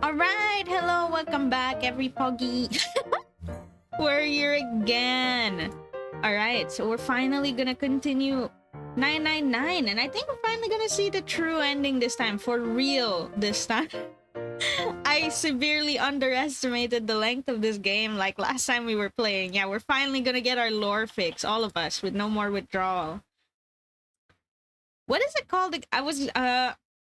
Alright, hello, welcome back, every poggy. We're here again. Alright, so we're finally gonna continue 999, and I think we're finally gonna see the true ending this time. For real, this time. I severely underestimated the length of this game like last time we were playing. Yeah, we're finally gonna get our lore fix, all of us, with no more withdrawal. What is it called?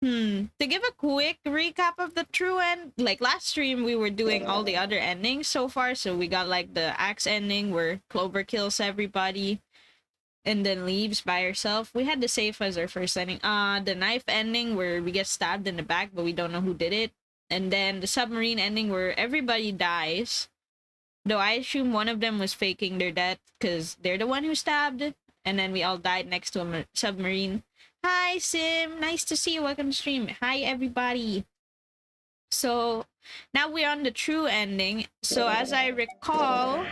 To give a quick recap of the true end, like last stream we were doing all the other endings so far. So we got like the axe ending where Clover kills everybody and then leaves by herself. We had the safe as our first ending. The knife ending where we get stabbed in the back but we don't know who did it. And then the submarine ending where everybody dies. Though I assume one of them was faking their death because they're the one who stabbed. And then we all died next to a submarine. Hi, Sim. Nice to see you. Welcome to stream. Hi, everybody. So, now we're on the true ending. So, as I recall,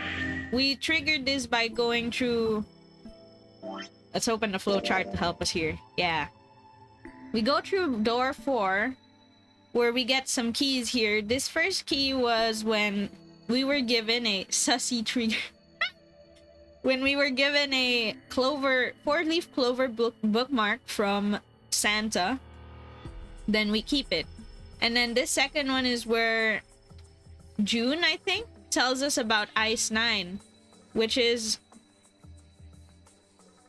we triggered this by going through... Let's open the flowchart to help us here. Yeah. We go through door 4, where we get some keys here. This first key was when we were given a sussy trigger. When we were given a clover, 4-leaf clover bookmark from Santa, then we keep it. And then this second one is where June, I think, tells us about Ice 9, which is...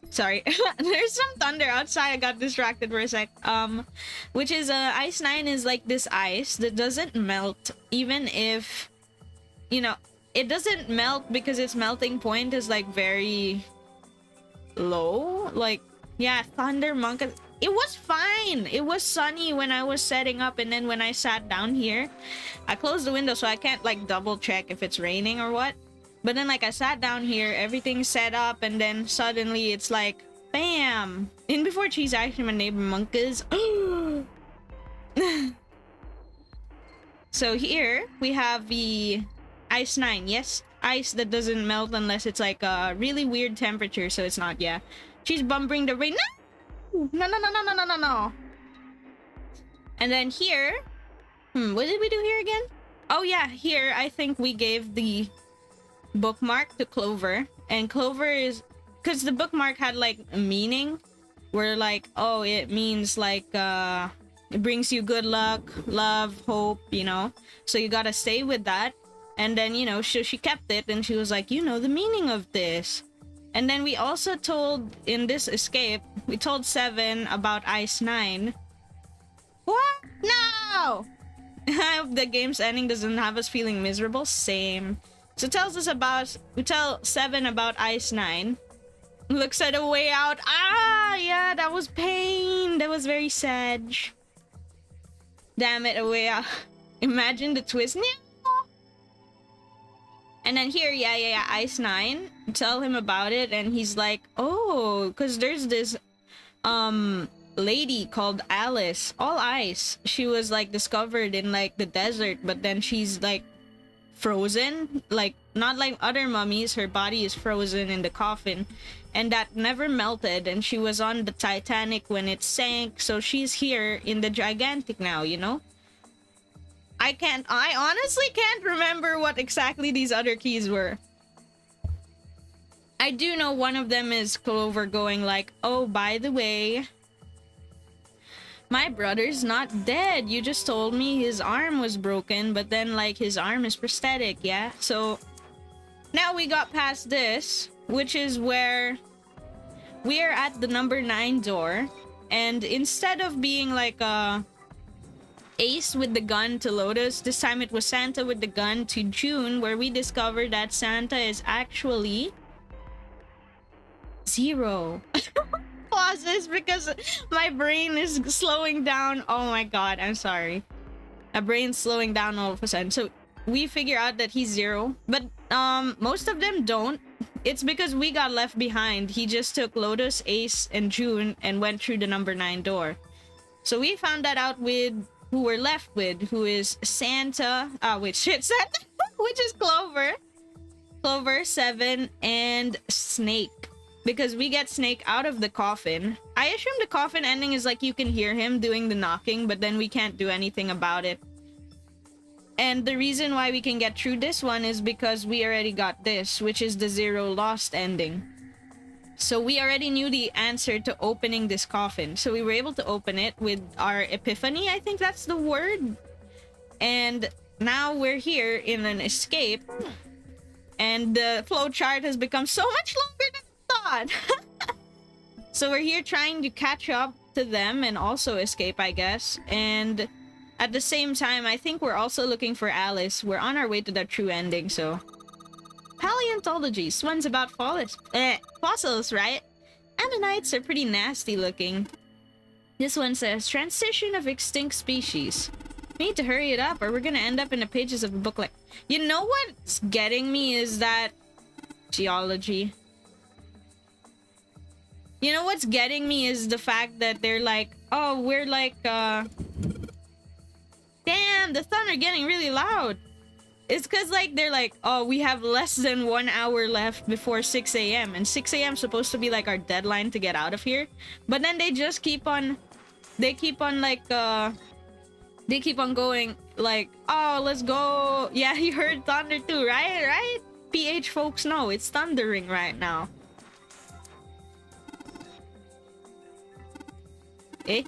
Sorry, there's some thunder outside. I got distracted for a sec. Which is Ice 9 is like this ice that doesn't melt even if, you know, it doesn't melt because its melting point is like very low. Like, yeah, thunder monk. It was fine. It was sunny when I was setting up, and then when I sat down here, I closed the window so I can't like double check if it's raining or what. But then like I sat down here, everything's set up, and then suddenly it's like, bam! In before cheese, actually my neighbor monkeys. So here we have the Ice 9, yes? Ice that doesn't melt unless it's like a really weird temperature, so it's not, yeah. She's bumping the rain. No! No, no, no, no, no, no, no, no. And then here... what did we do here again? Oh yeah, here I think we gave the bookmark to Clover. And Clover is... Because the bookmark had like a meaning. Where like, oh, it means like, it brings you good luck, love, hope, you know? So you gotta stay with that. And then, you know, she kept it and she was like, you know the meaning of this. And then we also told, in this escape, we told 7 about Ice 9. What? No! I hope the game's ending doesn't have us feeling miserable. Same. So it tells us about, we tell 7 about Ice 9. Looks at a way out. Ah, yeah, that was pain. That was very sad. Damn it, a way out. Imagine the twist. And then here, yeah, Ice 9, tell him about it, and he's like, oh, because there's this, lady called Alice, all ice. She was, like, discovered in, like, the desert, but then she's, like, frozen. Like, not like other mummies, her body is frozen in the coffin, and that never melted, and she was on the Titanic when it sank, so she's here in the Gigantic now, you know? I honestly can't remember what exactly these other keys were. I do know one of them is Clover going like, oh, by the way, my brother's not dead. You just told me his arm was broken, but then like his arm is prosthetic, yeah? So now we got past this, which is where we are at the number 9 door. And instead of being like a Ace with the gun to Lotus, this time it was Santa with the gun to June, where we discovered that Santa is actually 0. Pauses because my brain is slowing down. Oh my god, I'm sorry. My brain's slowing down all of a sudden. So we figure out that he's 0, but most of them don't. It's because we got left behind. He just took Lotus, Ace, and June and went through the number 9 door. So we found that out with who we're left with, who is Santa, Santa, which is Clover, 7, and Snake. Because we get Snake out of the coffin. I assume the coffin ending is like you can hear him doing the knocking, but then we can't do anything about it. And the reason why we can get through this one is because we already got this, which is the zero lost ending. So we already knew the answer to opening this coffin. So we were able to open it with our epiphany, I think that's the word. And now we're here in an escape. And the flowchart has become so much longer than I thought. So we're here trying to catch up to them and also escape, I guess. And at the same time, I think we're also looking for Alice. We're on our way to that true ending, so... Paleontology. This one's about fossils, right? Ammonites are pretty nasty looking. This one says, transition of extinct species. We need to hurry it up or we're gonna end up in the pages of a book like... You know what's getting me is that... Geology. You know what's getting me is the fact that they're like, oh, we're like, damn, the thunder getting really loud. It's because, like, they're like, oh, we have less than 1 hour left before 6 a.m. And 6 a.m. is supposed to be, like, our deadline to get out of here. But then they just keep on... They keep on, like, they keep on going, like, oh, let's go. Yeah, you heard thunder too, right? Right? PH folks know it's thundering right now. Eh?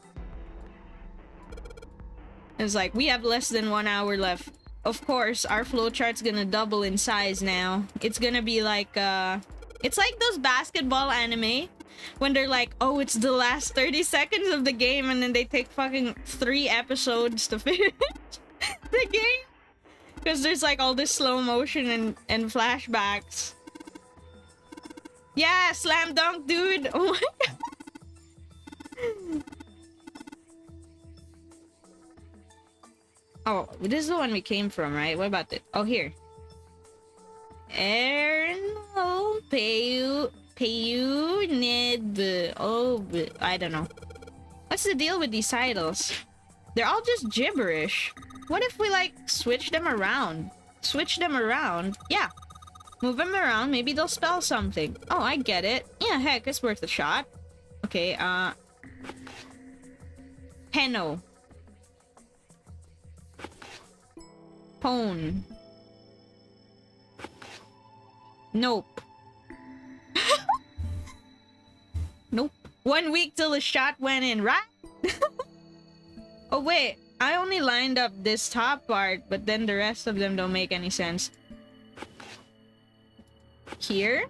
It's like, we have less than 1 hour left. Of course, our flowchart's gonna double in size now. It's gonna be like, it's like those basketball anime. When they're like, oh, it's the last 30 seconds of the game, and then they take fucking 3 episodes to finish the game. Because there's like all this slow motion and flashbacks. Yeah, slam dunk, dude! Oh my god! Oh, this is the one we came from, right? What about it? Oh, here. Erno Payu Ned. Oh, I don't know. What's the deal with these titles? They're all just gibberish. What if we, like, switch them around? Switch them around? Yeah. Move them around. Maybe they'll spell something. Oh, I get it. Yeah, heck, it's worth a shot. Okay, Heno. Pone. Nope. Nope. 1 week till the shot went in, right? Oh, wait. I only lined up this top part, but then the rest of them don't make any sense. Here?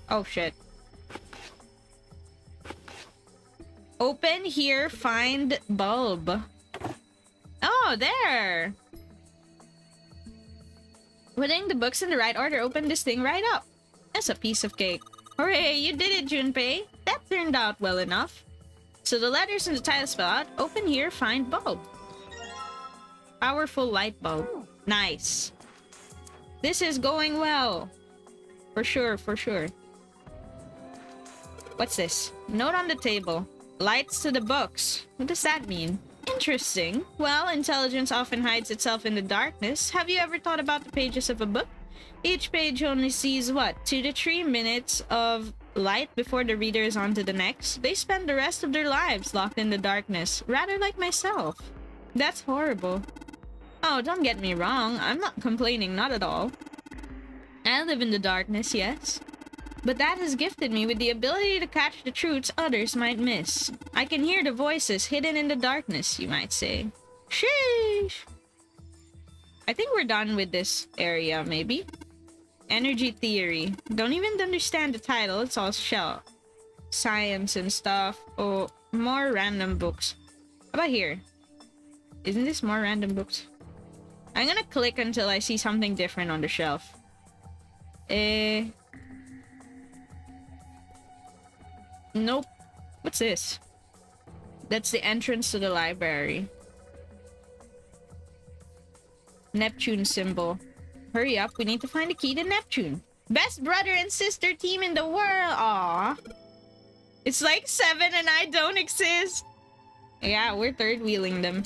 Oh, shit. Open here, find bulb. Oh, there! Putting the books in the right order, open this thing right up. That's a piece of cake. Hooray, you did it, Junpei. That turned out well enough. So the letters in the title spell out, open here, find bulb. Powerful light bulb. Nice. This is going well. For sure, for sure. What's this? Note on the table. Lights to the books. What does that mean? Interesting. Well, intelligence often hides itself in the darkness. Have you ever thought about the pages of a book? Each page only sees, what, 2 to 3 minutes of light before the reader is on to the next? They spend the rest of their lives locked in the darkness, rather like myself. That's horrible. Oh, don't get me wrong. I'm not complaining, not at all. I live in the darkness, yes. But that has gifted me with the ability to catch the truths others might miss. I can hear the voices hidden in the darkness, you might say. Sheesh! I think we're done with this area, maybe? Energy theory. Don't even understand the title, it's all shell. Science and stuff. Oh, more random books. How about here? Isn't this more random books? I'm gonna click until I see something different on the shelf. Nope. What's this? That's the entrance to the library. Neptune symbol. Hurry up, we need to find the key to Neptune. Best brother and sister team in the world. Aww. It's like 7 and I don't exist. Yeah, we're third wheeling them.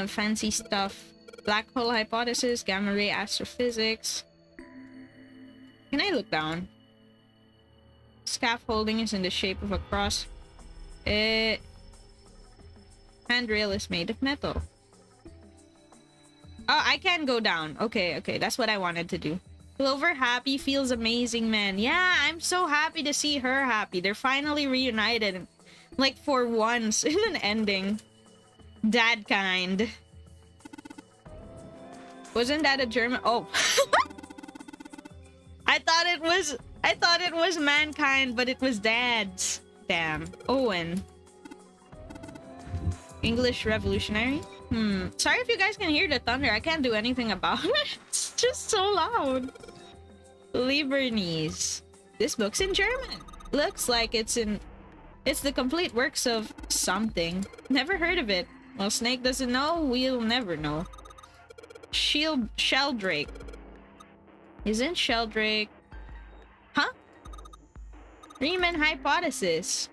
Fancy stuff. Black hole hypothesis, gamma ray astrophysics. Can I look down? Scaffolding is in the shape of a cross. Eh, handrail is made of metal. Oh, I can go down. Okay, okay. That's what I wanted to do. Clover happy feels amazing, man. Yeah, I'm so happy to see her happy. They're finally reunited. Like, for once in an ending. Dad kind. Wasn't that a German? Oh. I thought it was mankind, but it was dad's. Damn. Owen. English revolutionary? Sorry if you guys can hear the thunder. I can't do anything about it. It's just so loud. Liebernese. This book's in German. Looks like it's the complete works of something. Never heard of it. Well, Snake doesn't know, we'll never know. Sheldrake. Isn't Sheldrake... Huh? Riemann hypothesis.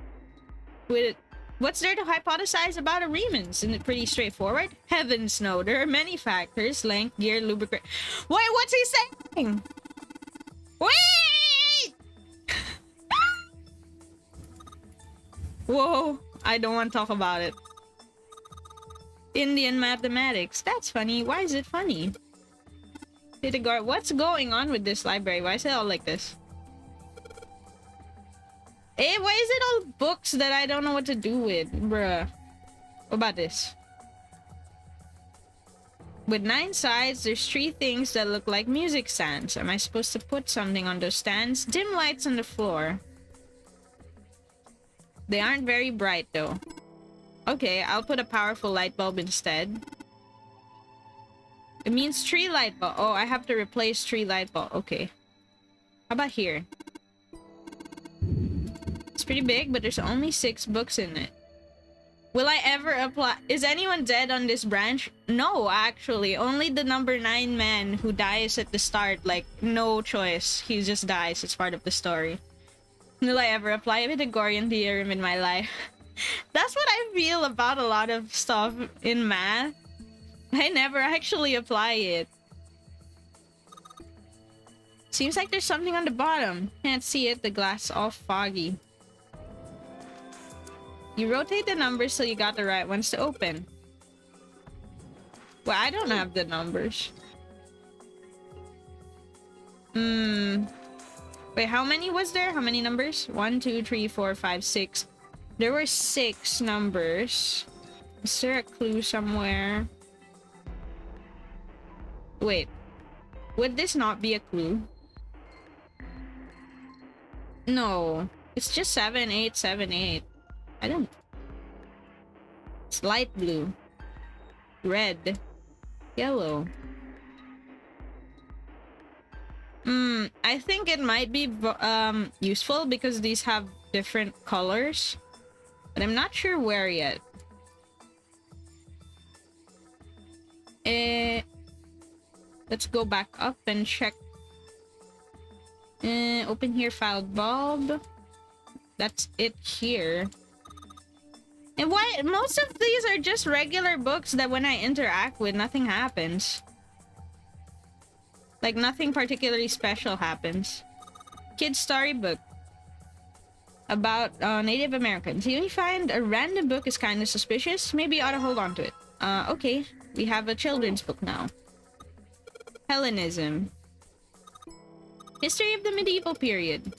What's there to hypothesize about a Riemann? Isn't it pretty straightforward? Heavens no, there are many factors. Length, gear, lubricant... Wait, what's he saying? Wait! Whoa, I don't want to talk about it. Indian mathematics. That's funny. Why is it funny? What's going on with this library? Why is it all like this? Hey, why is it all books that I don't know what to do with? Bruh. What about this? With 9 sides, there's 3 things that look like music stands. Am I supposed to put something on those stands? Dim lights on the floor. They aren't very bright though. Okay, I'll put a powerful light bulb instead. It means 3 light bulb. Oh, I have to replace 3 light bulb. Okay. How about here? It's pretty big, but there's only 6 books in it. Will I ever apply? Is anyone dead on this branch? No, actually. Only the number 9 man who dies at the start. Like, no choice. He just dies. It's part of the story. Will I ever apply a Pythagorean theorem in my life? That's what I feel about a lot of stuff in math. I never actually apply it. Seems like there's something on the bottom. Can't see it. The glass all foggy. You rotate the numbers so you got the right ones to open. Well, I don't have the numbers. Wait, how many was there? How many numbers? 1, 2, 3, 4, 5, 6. There were 6 numbers. Is there a clue somewhere? Wait. Would this not be a clue? No. It's just 7, 8, 7, 8. I don't... It's light blue. Red. Yellow. I think it might be useful because these have different colors. But I'm not sure where yet. Let's go back up and check. Open here, filed bulb. That's it here. And why? Most of these are just regular books that when I interact with, nothing happens. Like, nothing particularly special happens. Kid's storybook. About Native Americans. You find a random book is kind of suspicious. Maybe you ought to hold on to it. Okay. We have a children's book now. Hellenism. History of the medieval period.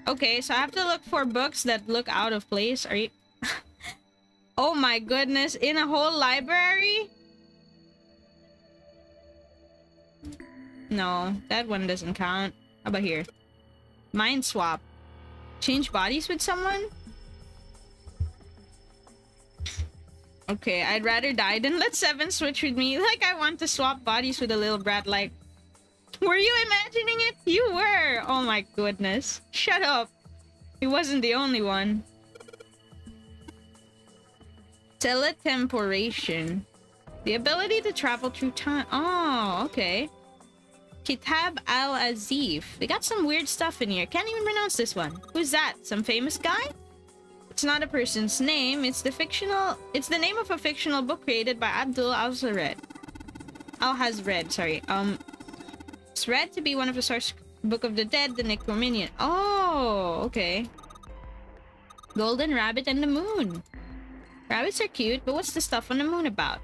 Okay, so I have to look for books that look out of place. Are you... Oh my goodness. In a whole library? No, that one doesn't count. How about here? Mind swap. Change bodies with someone? Okay, I'd rather die than let 7 switch with me. Like, I want to swap bodies with a little brat. Like, were you imagining it? You were! Oh my goodness. Shut up. He wasn't the only one. Teletemporation. The ability to travel through time. Oh, okay. Kitab al-Azif. They got some weird stuff in here. Can't even pronounce this one. Who's that? Some famous guy? It's not a person's name. It's the name of a fictional book created by Abdul Al-Hazred. Sorry. It's read to be one of the source Book of the Dead, the Necrominion. Oh, okay. Golden Rabbit and the Moon. Rabbits are cute, but what's the stuff on the moon about?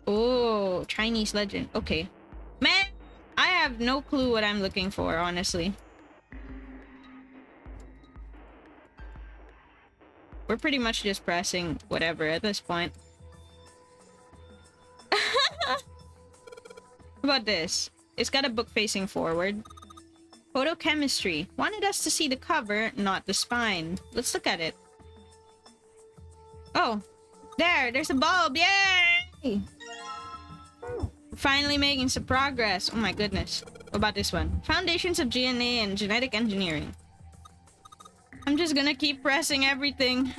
Oh, Chinese legend. Okay. Man, I have no clue what I'm looking for, honestly. We're pretty much just pressing whatever at this point. How about this? It's got a book facing forward. Photochemistry. Wanted us to see the cover, not the spine. Let's look at it. Oh, there's a bulb. Yay! Finally making some progress. Oh my goodness. What about this one? Foundations of DNA and genetic engineering. I'm just gonna keep pressing everything.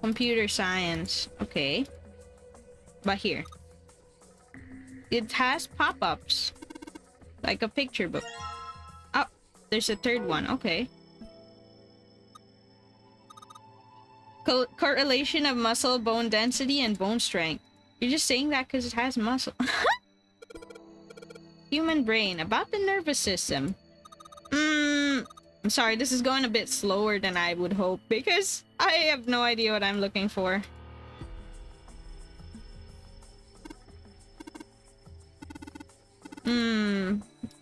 Computer science. Okay. But here. It has pop-ups. Like a picture book. Oh, there's a third one. Okay. Correlation of muscle bone density and bone strength. You're just saying that because it has muscle. Human brain. About the nervous system. I'm sorry, this is going a bit slower than I would hope because I have no idea what I'm looking for.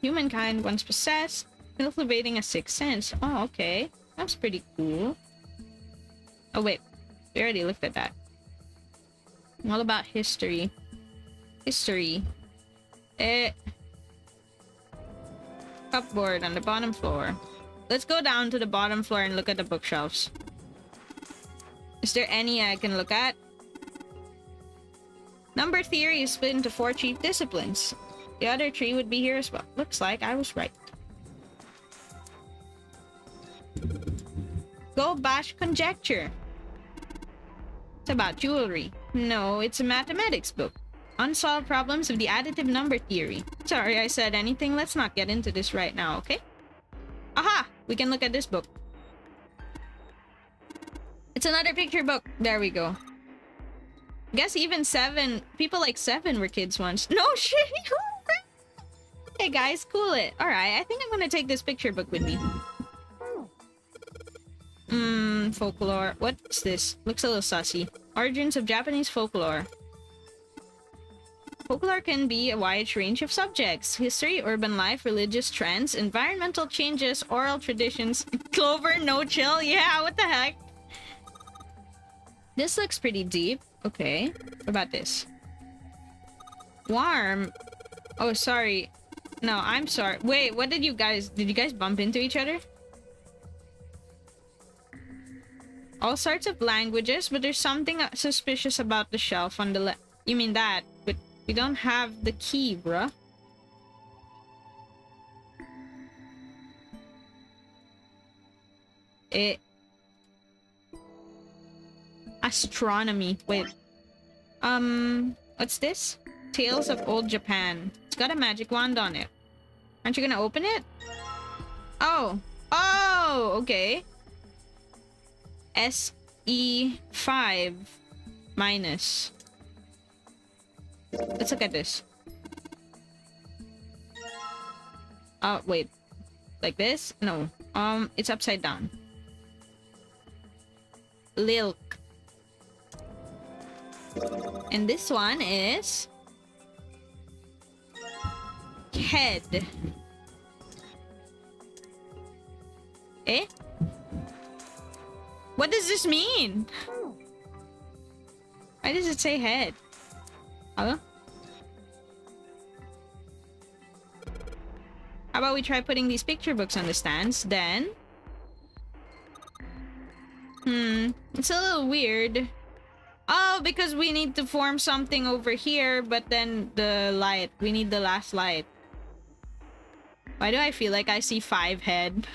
Humankind once possessed, cultivating a sixth sense. Oh, okay. That's pretty cool. Oh, wait. We already looked at that. All about history. History. Cupboard on the bottom floor. Let's go down to the bottom floor and look at the bookshelves. Is there any I can look at? Number theory is split into 4 chief disciplines. The other 3 would be here as well. Looks like I was right. Go bash conjecture. It's about jewelry. No, it's a mathematics book. Unsolved problems of the additive number theory. Sorry I said anything. Let's not get into this right now, okay? Aha! We can look at this book. It's another picture book. There we go. Guess even 7... People like 7 were kids once. No shit! Hey guys, cool it. Alright, I think I'm gonna take this picture book with me. Folklore. What's this? Looks a little sussy. Origins of Japanese folklore. Folklore can be a wide range of subjects. History, urban life, religious trends, environmental changes, oral traditions. Clover, no chill? Yeah, what the heck? This looks pretty deep. Okay. What about this? Warm. Oh, sorry. No, I'm sorry. Wait, what did you guys... Did you guys bump into each other? All sorts of languages, but there's something suspicious about the shelf on the left. You mean that? But we don't have the key, bruh. Astronomy. Wait. What's this? Tales of Old Japan. It's got a magic wand on it. Aren't you gonna open it? Oh. Oh, okay. SE5 minus. Let's look at this. Oh, wait. Like this? No. It's upside down. Lilk. And this one is... head. Eh? What does this mean? Why does it say head? Hello? How about we try putting these picture books on the stands, then? It's a little weird. Oh, because we need to form something over here, but then the light. We need the last light. Why do I feel like I see 5 head?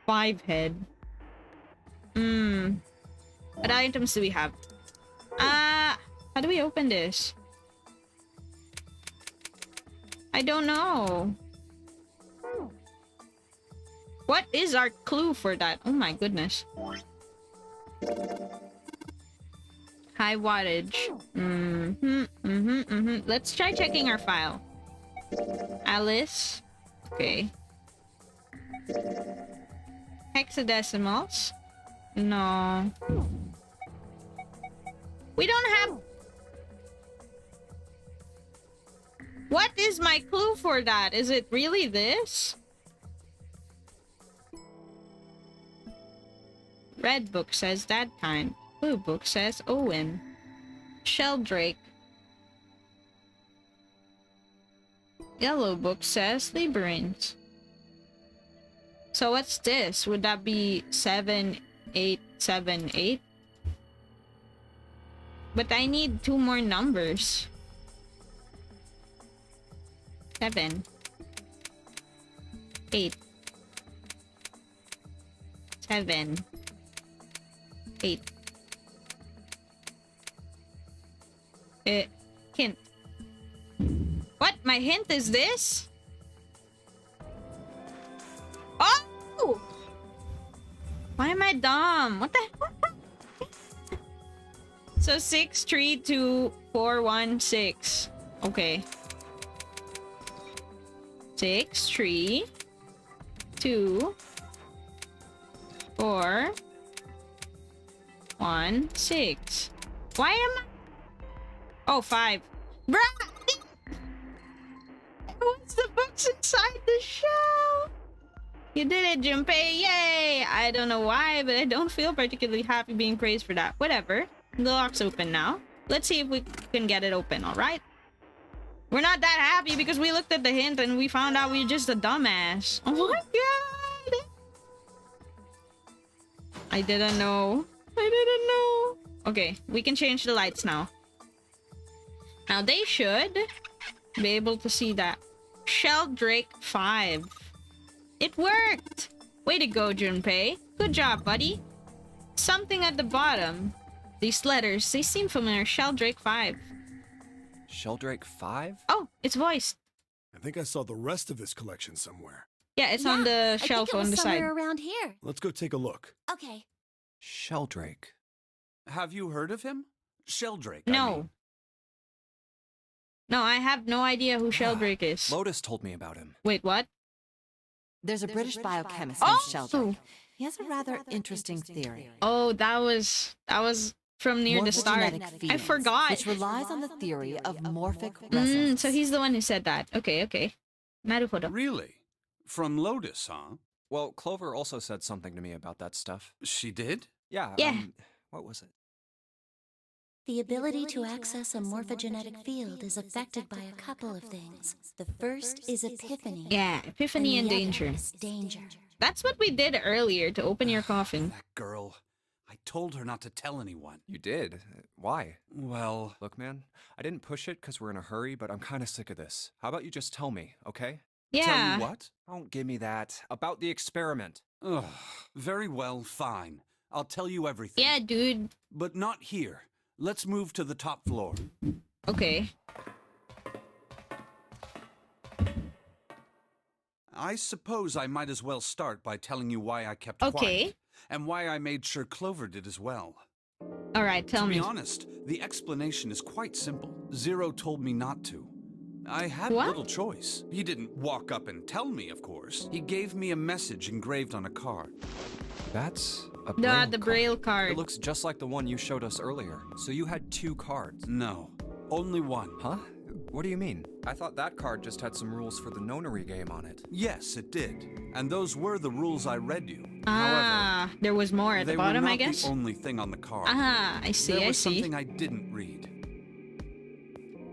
5 head. What items do we have? How do we open this? I don't know. What is our clue for that? Oh my goodness. High wattage. Let's try checking our file. Alice. Okay. Hexadecimals. No. We don't have... What is my clue for that? Is it really this? Red book says that kind. Blue book says Owen. Sheldrake. Yellow book says Liberines. So what's this? Would that be 7878? But I need 2 more numbers. 7. 8. 7. 8. Hint. What? My hint is this? Oh! Why am I dumb? What the heck? So 6, 3, 2, 4, 1, 6. Okay. 6, 3, 2, 4, 1, 6. Why am I? Oh, 5. Bruh! What's the books inside the shell? You did it, Junpei! Yay! I don't know why, but I don't feel particularly happy being praised for that. Whatever. The lock's open now. Let's see if we can get it open, alright? We're not that happy because we looked at the hint and we found out we're just a dumbass. Oh my god! I didn't know. I didn't know. Okay, we can change the lights now. Now they should be able to see that. Sheldrake 5. It worked! Way to go, Junpei. Good job, buddy. Something at the bottom. These letters, they seem familiar. Sheldrake 5. Sheldrake 5? Oh, it's voiced. I think I saw the rest of his collection somewhere. Yeah, it's on the shelf on the side. Around here. Let's go take a look. Okay. Sheldrake. Have you heard of him? Sheldrake, No. I mean. No, I have no idea who Sheldrake is. Lotus told me about him. Wait, what? There's a British biochemist Oh! named Sheldrake. He has a rather interesting theory. Oh, that was from near the start. Morphogenetic I fields, forgot. Which relies on the theory of morphic resonance. So he's the one who said that. Okay, okay. Naruhodo. Really? From Lotus, huh? Well, Clover also said something to me about that stuff. She did? Yeah, Yeah. What was it? The ability to access a morphogenetic field is affected by a couple of things. The first is epiphany. Yeah, Epiphany and the other Danger. is danger. That's what we did earlier to open your coffin. That girl. I told her not to tell anyone. You did? Why? Well, Look, man, I didn't push it because we're in a hurry, but I'm kind of sick of this. How about you just tell me, okay? Yeah. tell you what? Don't give me that. About the experiment. Ugh, very well, fine. I'll tell you everything. Yeah, dude. But not here. Let's move to the top floor. Okay. I suppose I might as well start by telling you why I kept Okay. quiet. And why I made sure Clover did as well. All right, tell To me. be honest, the explanation is quite simple. Zero told me not to. I had What? little choice. He didn't walk up and tell me, of course. He gave me a message engraved on a card. That's a braille The card. braille card. It looks just like the one you showed us earlier. So you had 2 cards. No, only one. Huh? What do you mean? I thought that card just had some rules for the Nonary game on it. Yes, it did. And those were the rules I read you. Ah, there was more However, at they the bottom, were not I guess. the only thing on the card. Ah, I see, There I was see. something I didn't read.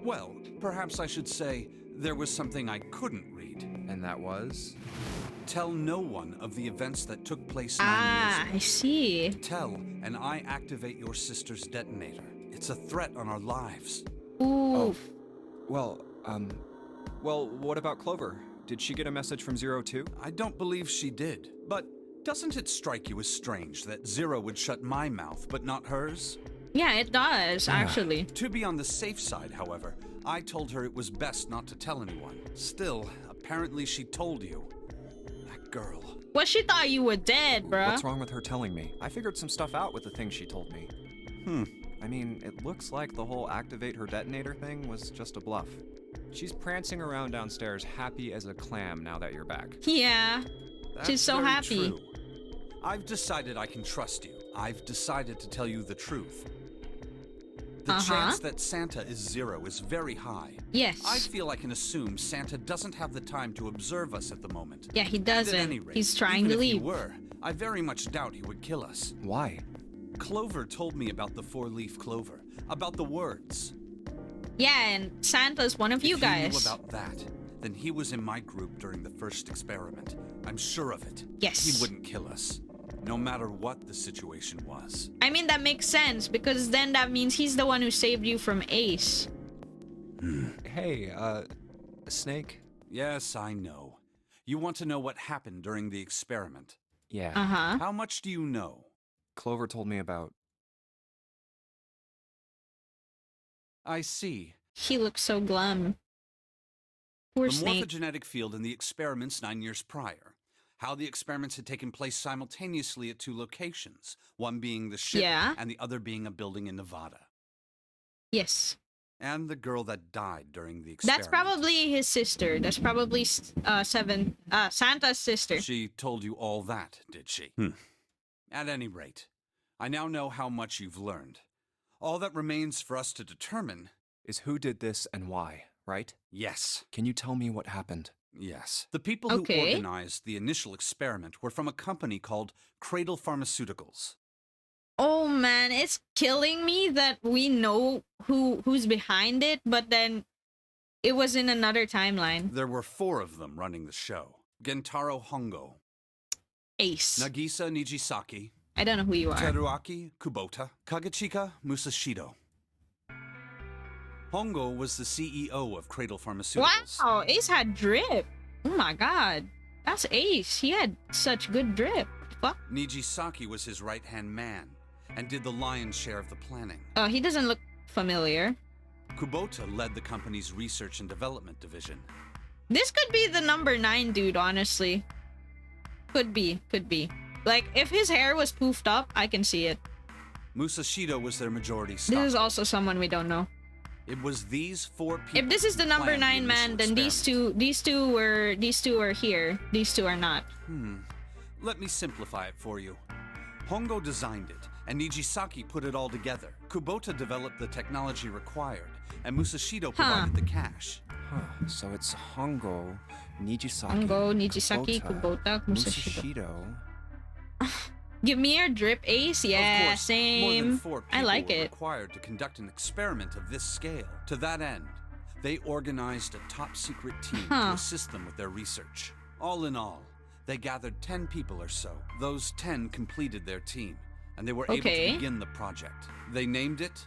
Well, perhaps I should say there was something I couldn't read. And that was? Tell no one of the events that took place 9 Ah, years I see. ago. Tell, and I activate your sister's detonator. It's a threat on our lives. Ooh. Well, what about Clover? Did she get a message from Zero too? I don't believe she did. But doesn't it strike you as strange that Zero would shut my mouth, but not hers? Yeah, it does, actually. To be on the safe side, however, I told her it was best not to tell anyone. Still, apparently she told you. That girl. Well, she thought you were dead, bruh. What's wrong with her telling me? I figured some stuff out with the things she told me. I mean, it looks like the whole activate her detonator thing was just a bluff. She's prancing around downstairs happy as a clam now that you're back. Yeah. That's She's so very happy. True. I've decided I can trust you. I've decided to tell you the truth. The chance that Santa is 0 is very high. Yes. I feel I can assume Santa doesn't have the time to observe us at the moment. Yeah, he And at doesn't. any rate, He's trying even to if he leave. were, I very much doubt he would kill us. Why? Clover told me about the 4-leaf clover, about the words. Yeah, and Santa's one of you If guys. he knew about that, then he was in my group during the first experiment. I'm sure of it. Yes. He wouldn't kill us, no matter what the situation was. I mean, that makes sense, because then that means he's the one who saved you from Ace. Hey, Snake? Yes, I know. You want to know what happened during the experiment. Yeah. Uh-huh. How much do you know? Clover told me about... I see. He looks so glum. Poor The Snake. morphogenetic field in the experiments 9 years prior. How the experiments had taken place simultaneously at 2 locations, one being the ship Yeah. and the other being a building in Nevada. Yes. And the girl that died during the experiment. That's probably his sister. That's probably Santa's sister. She told you all that, did she? At any rate, I now know how much you've learned. All that remains for us to determine Is who did this and why, right? yes. Can you tell me what happened? Yes. The people who Okay. organized the initial experiment were from a company called Cradle Pharmaceuticals. Oh man, it's killing me that we know who's behind it, but then it was in another timeline. There were 4 of them running the show. Gentaro Hongo, Ace. Nagisa Nijisaki, I don't know who you are. Teruaki Kubota, Kagechika Musashido. Hongo was the CEO of Cradle Pharmaceuticals. Wow, Ace had drip. Oh my god. That's Ace. He had such good drip. Fuck. Nijisaki was his right-hand man and did the lion's share of the planning. Oh, he doesn't look familiar. Kubota led the company's research and development division. This could be the number 9 dude, honestly. Could be. Like, if his hair was poofed up, I can see it. Musashido was their majority This stockholder. is also someone we don't know. It was these 4 people. If this is the who number planned 9 man, initial then experiment. these two are here. These two are not. Let me simplify it for you. Hongo designed it, and Nijisaki put it all together. Kubota developed the technology required, and Musashido provided the cash. Huh, so it's Hongo, Nijisaki, Hongo, Nijisaki, Kubota, Musashido. Give me your drip, Ace. Yeah, Of course, more than same. 4 people I like were it. required to conduct an experiment of this scale. To that end, they organized a top-secret team to assist them with their research. All in all, they gathered 10 people or so. Those 10 completed their team, and they were able Okay. to begin the project. They named it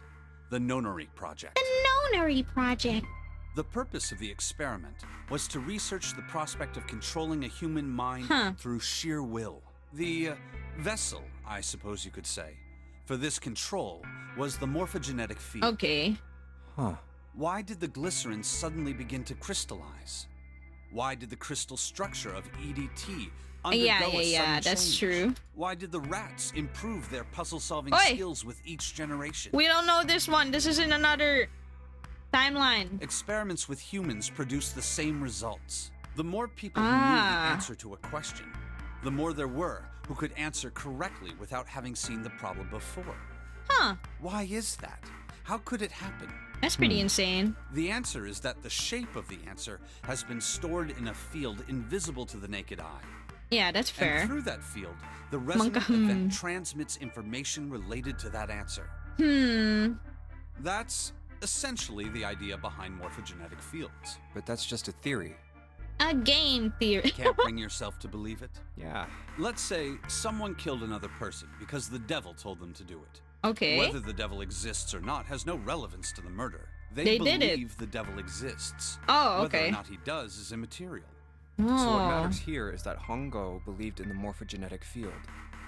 the Nonary Project. The Nonary Project. The purpose of the experiment was to research the prospect of controlling a human mind through sheer will. The vessel, I suppose you could say, for this control was the morphogenetic field. Okay. Huh. Why did the glycerin suddenly begin to crystallize? Why did the crystal structure of EDT undergo a Yeah, sudden that's change? true. Why did the rats improve their puzzle-solving Oi! skills with each generation? We don't know this one. This is in another timeline. Experiments with humans produce the same results. The more people who knew the answer to a question, the more there were who could answer correctly without having seen the problem before. Huh. Why is that? How could it happen? That's pretty insane. The answer is that the shape of the answer has been stored in a field invisible to the naked eye. Yeah, that's fair. And through that field, the resonant event transmits information related to that answer. That's essentially the idea behind morphogenetic fields. But that's just a theory. A game theory. Can't bring yourself to believe it? Yeah. Let's say someone killed another person because the devil told them to do it. Okay. Whether the devil exists or not has no relevance to the murder. They did it. believe the devil exists. Oh, Whether okay. or not he does is immaterial. So what Oh. matters here is that Hongo believed in the morphogenetic field.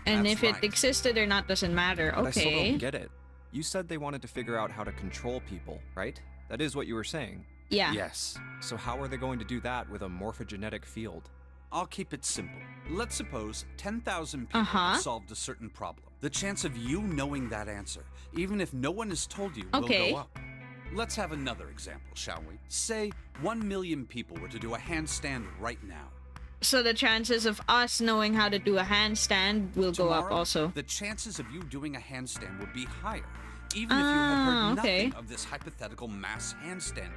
And That's if it right. existed or not doesn't matter. But I still Okay. don't get it. You said they wanted to figure out how to control people, right? That is what you were saying. Yeah. Yes. So how are they going to do that with a morphogenetic field? I'll keep it simple. Let's suppose 10,000 people have solved a certain problem. The chance of you knowing that answer, even if no one has told you, will go up. Let's have another example, shall we? Say 1 million people were to do a handstand right now. So the chances of us knowing how to do a handstand will go up Tomorrow, also. the chances of you doing a handstand would be higher, even if you had heard nothing of this hypothetical mass handstanding.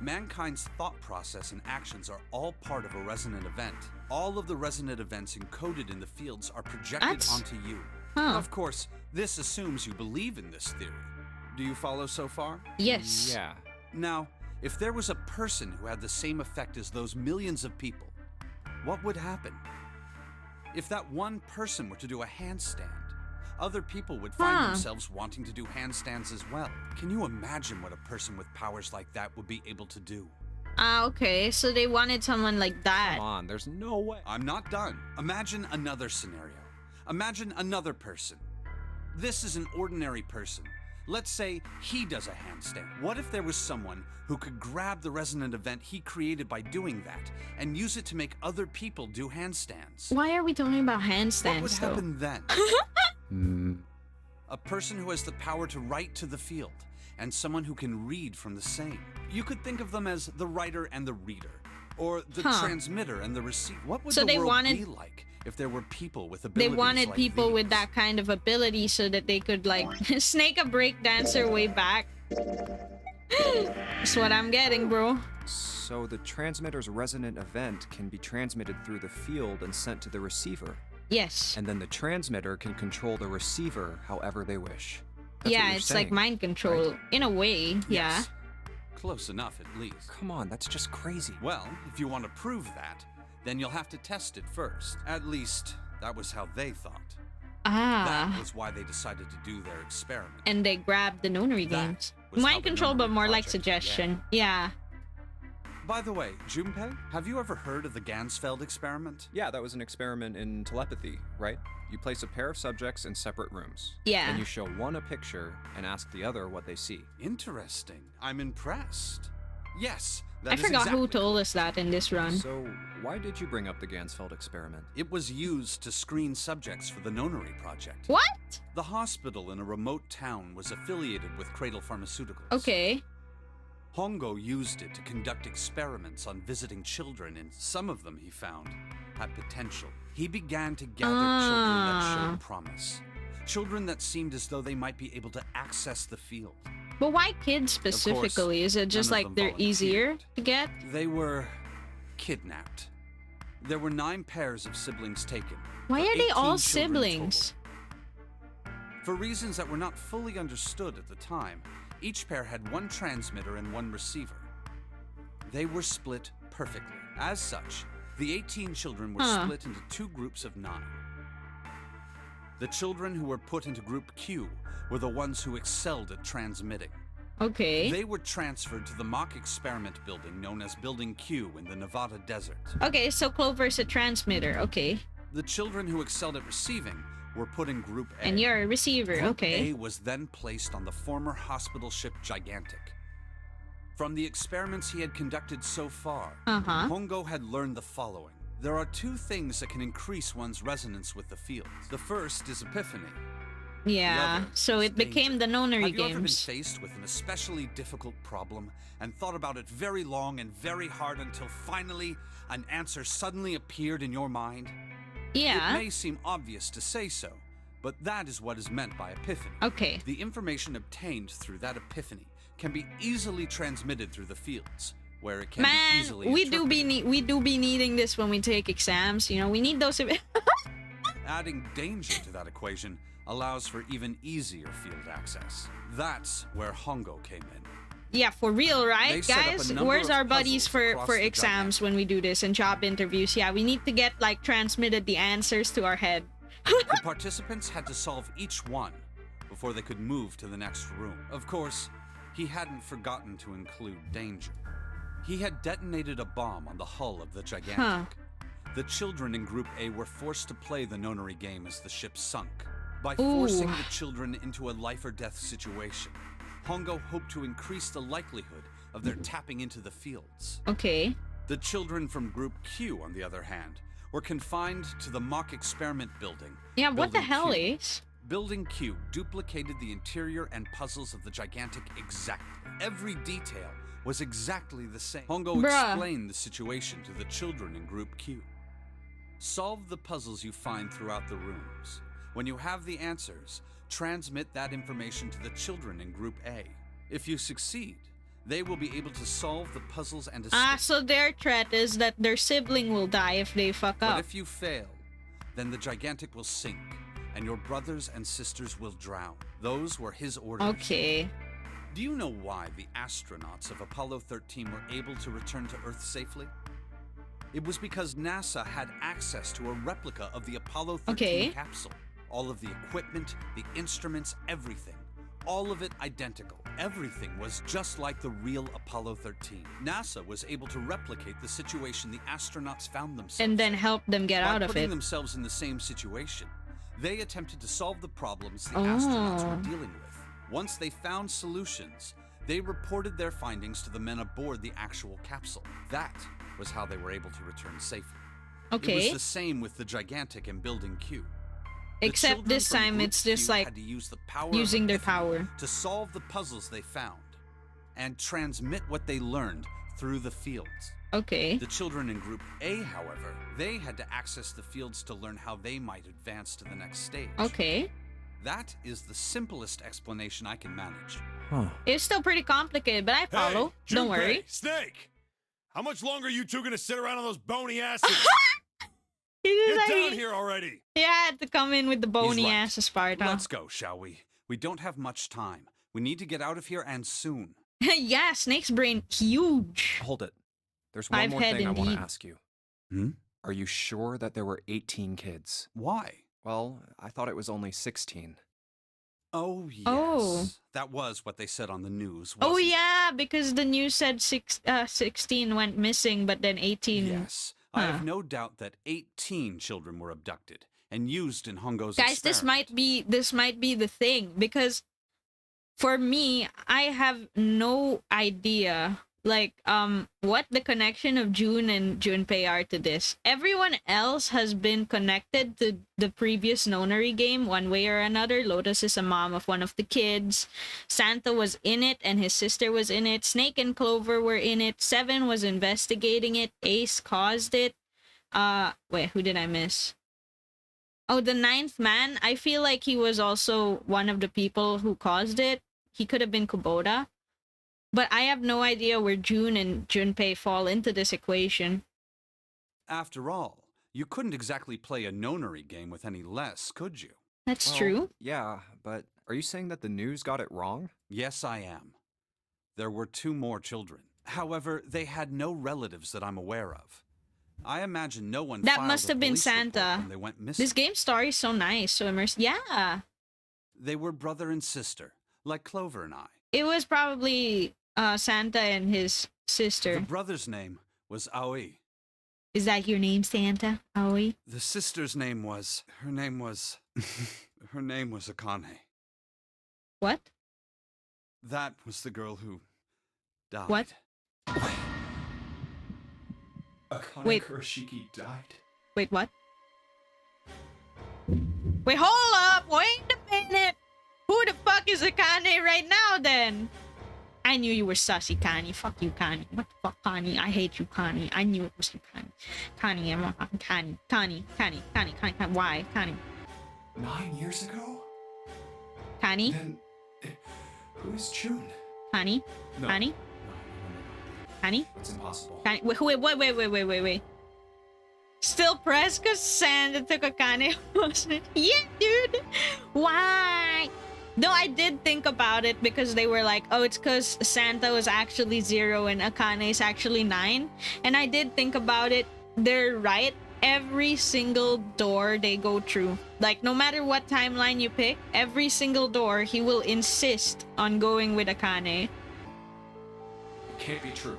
Mankind's thought process and actions are all part of a resonant event. All of the resonant events encoded in the fields are projected onto you. Of course, this assumes you believe in this theory. Do you follow so far? Yes. Yeah. Now, if there was a person who had the same effect as those millions of people, what would happen? If that one person were to do a handstand, other people would find themselves wanting to do handstands as well. Can you imagine what a person with powers like that would be able to do? Okay, so they wanted someone like that. Come on, there's no way. I'm not done. Imagine another scenario. Imagine another person. This is an ordinary person. Let's say he does a handstand. What if there was someone who could grab the resonant event he created by doing that and use it to make other people do handstands? Why are we talking about What would handstands though? happen then? A person who has the power to write to the field, and someone who can read from the same. You could think of them as the writer and the reader, or the transmitter and the receiver. What would So the they world wanted- be like if there were people with They abilities wanted like people these? with that kind of ability so that they could like snake a break dancer way back. That's what I'm getting, bro. So the transmitter's resonant event can be transmitted through the field and sent to the receiver. Yes. And then the transmitter can control the receiver however they wish. That's what Yeah, you're it's like saying, mind control in a way. Yeah. Yes. Close enough, at least. Come on, that's just crazy. Well, if you want to prove that, then you'll have to test it first. At least, that was how they thought. That was why they decided to do their experiment. And they grabbed the Nonary That games. was how Mind the control, but Nonary more like project suggestion. Yeah. By the way, Junpei, have you ever heard of the Gansfeld experiment? Yeah, that was an experiment in telepathy, right? You place a pair of subjects in separate rooms. Yeah. And you show one a picture and ask the other what they see. Interesting. I'm impressed. Yes, that I is forgot who exactly told us that in this run. So, why did you bring up the Gansfeld experiment? It was used to screen subjects for the Nonary project. What? The hospital in a remote town was affiliated with Cradle Pharmaceuticals. Okay. Hongo used it to conduct experiments on visiting children, and some of them, he found, had potential. He began to gather children that showed promise. Children that seemed as though they might be able to access the field. But why kids specifically? Is it just none of like them they're easier volunteered. to get? They were kidnapped. There were 9 pairs of siblings taken. Why but are they 18 all children siblings? total. For reasons that were not fully understood at the time, each pair had 1 transmitter and 1 receiver. They were split perfectly. As such, the 18 children were split into 2 groups of 9. The children who were put into Group Q were the ones who excelled at transmitting. Okay. They were transferred to the mock experiment building known as Building Q in the Nevada desert. Okay, so Clover's a transmitter. Okay. The children who excelled at receiving were put in Group A. And you're a receiver. Group Okay. A was then placed on the former hospital ship Gigantic. From the experiments he had conducted so far, Hongo had learned the following. There are 2 things that can increase one's resonance with the fields. The first is epiphany. Yeah. The other So is it became danger. the Nonary Have you ever been games. faced with an especially difficult problem and thought about it very long and very hard until finally an answer suddenly appeared in your mind? Yeah. It may seem obvious to say so, but that is what is meant by epiphany. Okay. The information obtained through that epiphany can be easily transmitted through the fields, where it can be Man, easily we do interpreted. be needing this when we take exams. You know, we need those. Adding danger to that equation allows for even easier field access. That's where Hongo came in. Yeah, for real, right, They set up a guys? number Where's of our buddies puzzles for across the exams when we do this and job interviews? Yeah, we need to get like transmitted the answers to our head. The participants had to solve each one before they could move to the next room. Of course, he hadn't forgotten to include danger. He had detonated a bomb on the hull of the Gigantic. The children in Group A were forced to play the Nonary game as the ship sunk. By forcing the children into a life or death situation, Hongo hoped to increase the likelihood of their tapping into the fields. Okay. The children from Group Q, on the other hand, were confined to the mock experiment building. Yeah, what the Building hell, Q. Ace? Building Q duplicated the interior and puzzles of the gigantic exactly. Every detail was exactly the same. Hongo Bruh. explained the situation to the children in Group Q. Solve the puzzles you find throughout the rooms. When you have the answers, transmit that information to the children in Group A. If you succeed, they will be able to solve the puzzles and escape. Ah, so their threat is that their sibling will die if they fuck But up. if you fail, then the gigantic will sink, and your brothers and sisters will drown. Those were his orders. Okay. Do you know why the astronauts of Apollo 13 were able to return to Earth safely? It was because NASA had access to a replica of the Apollo 13 Okay. capsule. All of the equipment, the instruments, everything. All of it identical. Everything was just like the real Apollo 13. NASA was able to replicate the situation the astronauts found themselves And then in. help them get By out of putting it. themselves in the same situation, they attempted to solve the problems the astronauts were dealing with. Once they found solutions, they reported their findings to the men aboard the actual capsule. That was how they were able to return safely. It Okay. was the same with the gigantic and Building Q. The Except children this from time Group it's just Q like had to use the power using of their epiphany power. to solve the puzzles they found and transmit what they learned through the fields. Okay. The children in Group A, however, they had to access the fields to learn how they might advance to the next stage. Okay. That is the simplest explanation I can manage. Huh. It's still pretty complicated, but I follow. Hey, Don't Junpei, worry. Snake! How much longer are you two gonna sit around on those bony asses? He was Get like- down here already! He had to come in with the bony right. ass of Sparta. Let's go, shall we? We don't have much time. We need to get out of here and soon. Yeah, Snake's brain huge. Hold it. There's one Five more head thing I want indeed. to ask you. Hmm? Are you sure that there were 18 kids? Why? Well, I thought it was only 16. Oh, yes. Oh. That was what they said on the news, Oh wasn't it? yeah, because the news said 16 went missing, but then 18. Yes. I Huh. have no doubt that 18 children were abducted and used in Hongo's Guys, this might be the thing, because for me, I have no idea like what the connection of June and Junpei are to this. Everyone else has been connected to the previous Nonary game one way or another. Lotus is a mom of one of the kids. Santa was in it and his sister was in it. Snake and Clover were in it. Seven was investigating it. Ace caused it. Wait, who did I miss? Oh, the ninth man. I feel like he was also one of the people who caused it. He could have been Kubota. But I have no idea where June and Junpei fall into this equation. After all, you couldn't exactly play a Nonary game with any less, could you? That's Well, true. Yeah, but are you saying that the news got it wrong? Yes, I am. There were 2 more children. However, they had no relatives that I'm aware of. I imagine no one That filed must a have been police report Santa. when they went missing. This game story is so nice, so immersive. Yeah. They were brother and sister, like Clover and I. It was probably Santa and his The sister. brother's name was Aoi. Is that your name, Santa? Aoi? The sister's name was... Her name was Akane. What? That was the girl who died. What? Akane Wait. Kurashiki died? Wait, what? Wait, hold up! Wait a minute! Who the fuck is Akane right now, then? I knew you were sussy, Connie. Fuck you, Connie. What the fuck, Connie? I hate you, Connie. I knew it was you, Connie. Connie, Connie. Why, Connie? 9 years ago? Connie? Then, who is June? Connie? No. Connie? Connie? It's impossible. Connie? Wait. Still pressed because Santa took Akane, wasn't? Yeah, dude. Why? No, I did think about it because they were like, oh, it's because Santa was actually 0 and Akane is actually 9. And I did think about it. They're right. Every single door they go through, like no matter what timeline you pick, every single door he will insist on going with Akane. It can't be true.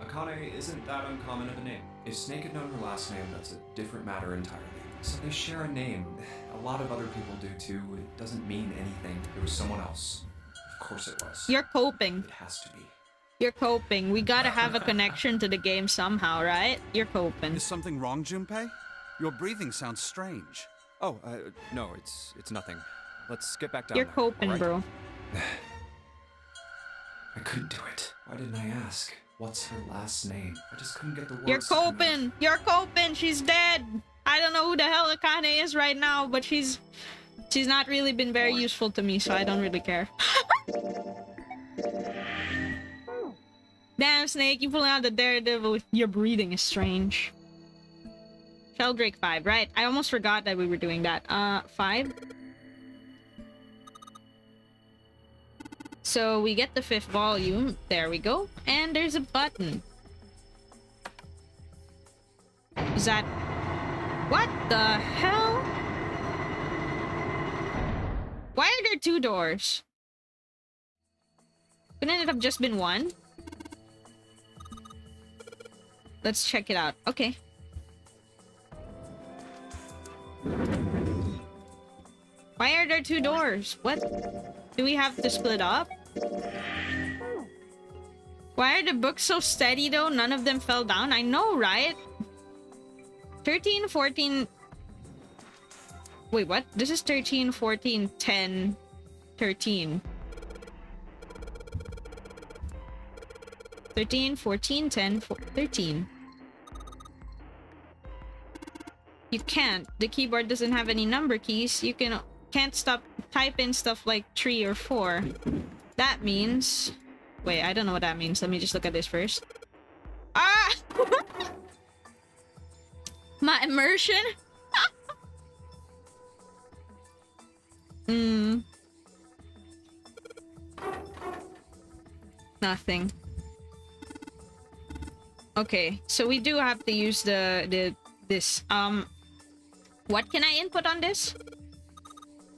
Akane isn't that uncommon of a name. If Snake had known her last name, that's a different matter entirely. So they share a name. A lot of other people do too. It doesn't mean anything. It was someone else. Of course it was. You're coping. It has to be. You're coping. We gotta have a connection to the game somehow, right? You're coping. Is something wrong, Junpei? Your breathing sounds strange. Oh, no, it's nothing. Let's get back down You're there, coping, all right? bro. I couldn't do it. Why didn't I ask? What's her last name? I just couldn't get the words. You're to come out. coping. You're coping. She's dead. I don't know who the hell Akane is right now, but she's not really been very useful to me, so I don't really care. Damn, Snake, you pulling out the Daredevil. Your breathing is strange. Sheldrake 5, right? I almost forgot that we were doing that. 5. So we get the 5th volume. There we go. And there's a button. Is that... What the hell? Why are there 2 doors? Couldn't it have just been one? Let's check it out. Okay. Why are there 2 doors? What? Do we have to split up? Why are the books so steady though? None of them fell down? I know, right? 13, 14... Wait, what? This is 13, 14, 10, 13. 13, 14, 10, 13. You can't. The keyboard doesn't have any number keys. You can't stop type in stuff like 3 or 4. That means... Wait, I don't know what that means. Let me just look at this first. Ah! My immersion? Nothing. Okay, so we do have to use this. What can I input on this?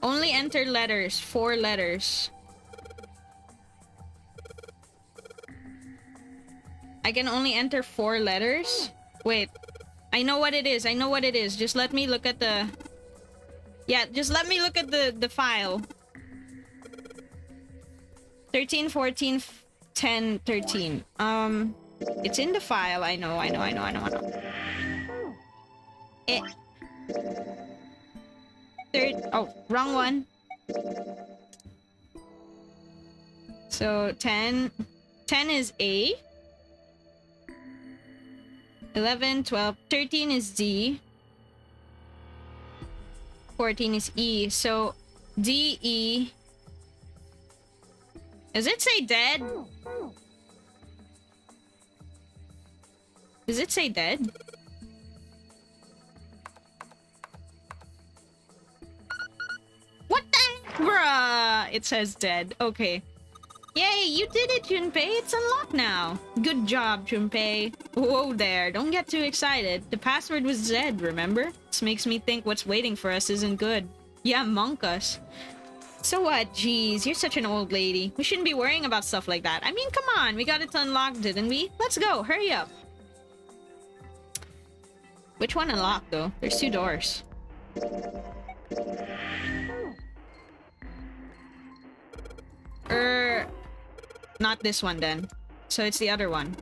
Only enter letters. 4 letters. I can only enter 4 letters? Wait. I know what it is. I know what it is. Just let me look at the... Yeah, just let me look at the file. 13, 14, 10, 13. It's in the file. I know. Oh, wrong one. So 10 is A. 11, 12, 13 is D. 14 is E. So D, E. Does it say dead? Does it say dead? What the heck? Bruh! It says dead. Okay. Yay, you did it, Junpei. It's unlocked now. Good job, Junpei. Whoa there, don't get too excited. The password was Zed, remember? This makes me think what's waiting for us isn't good. Yeah, monk us. So what? Jeez, you're such an old lady. We shouldn't be worrying about stuff like that. I mean, come on. We got it unlocked, didn't we? Let's go. Hurry up. Which one unlocked, though? There's 2 doors. Not this one, then. So it's the other one.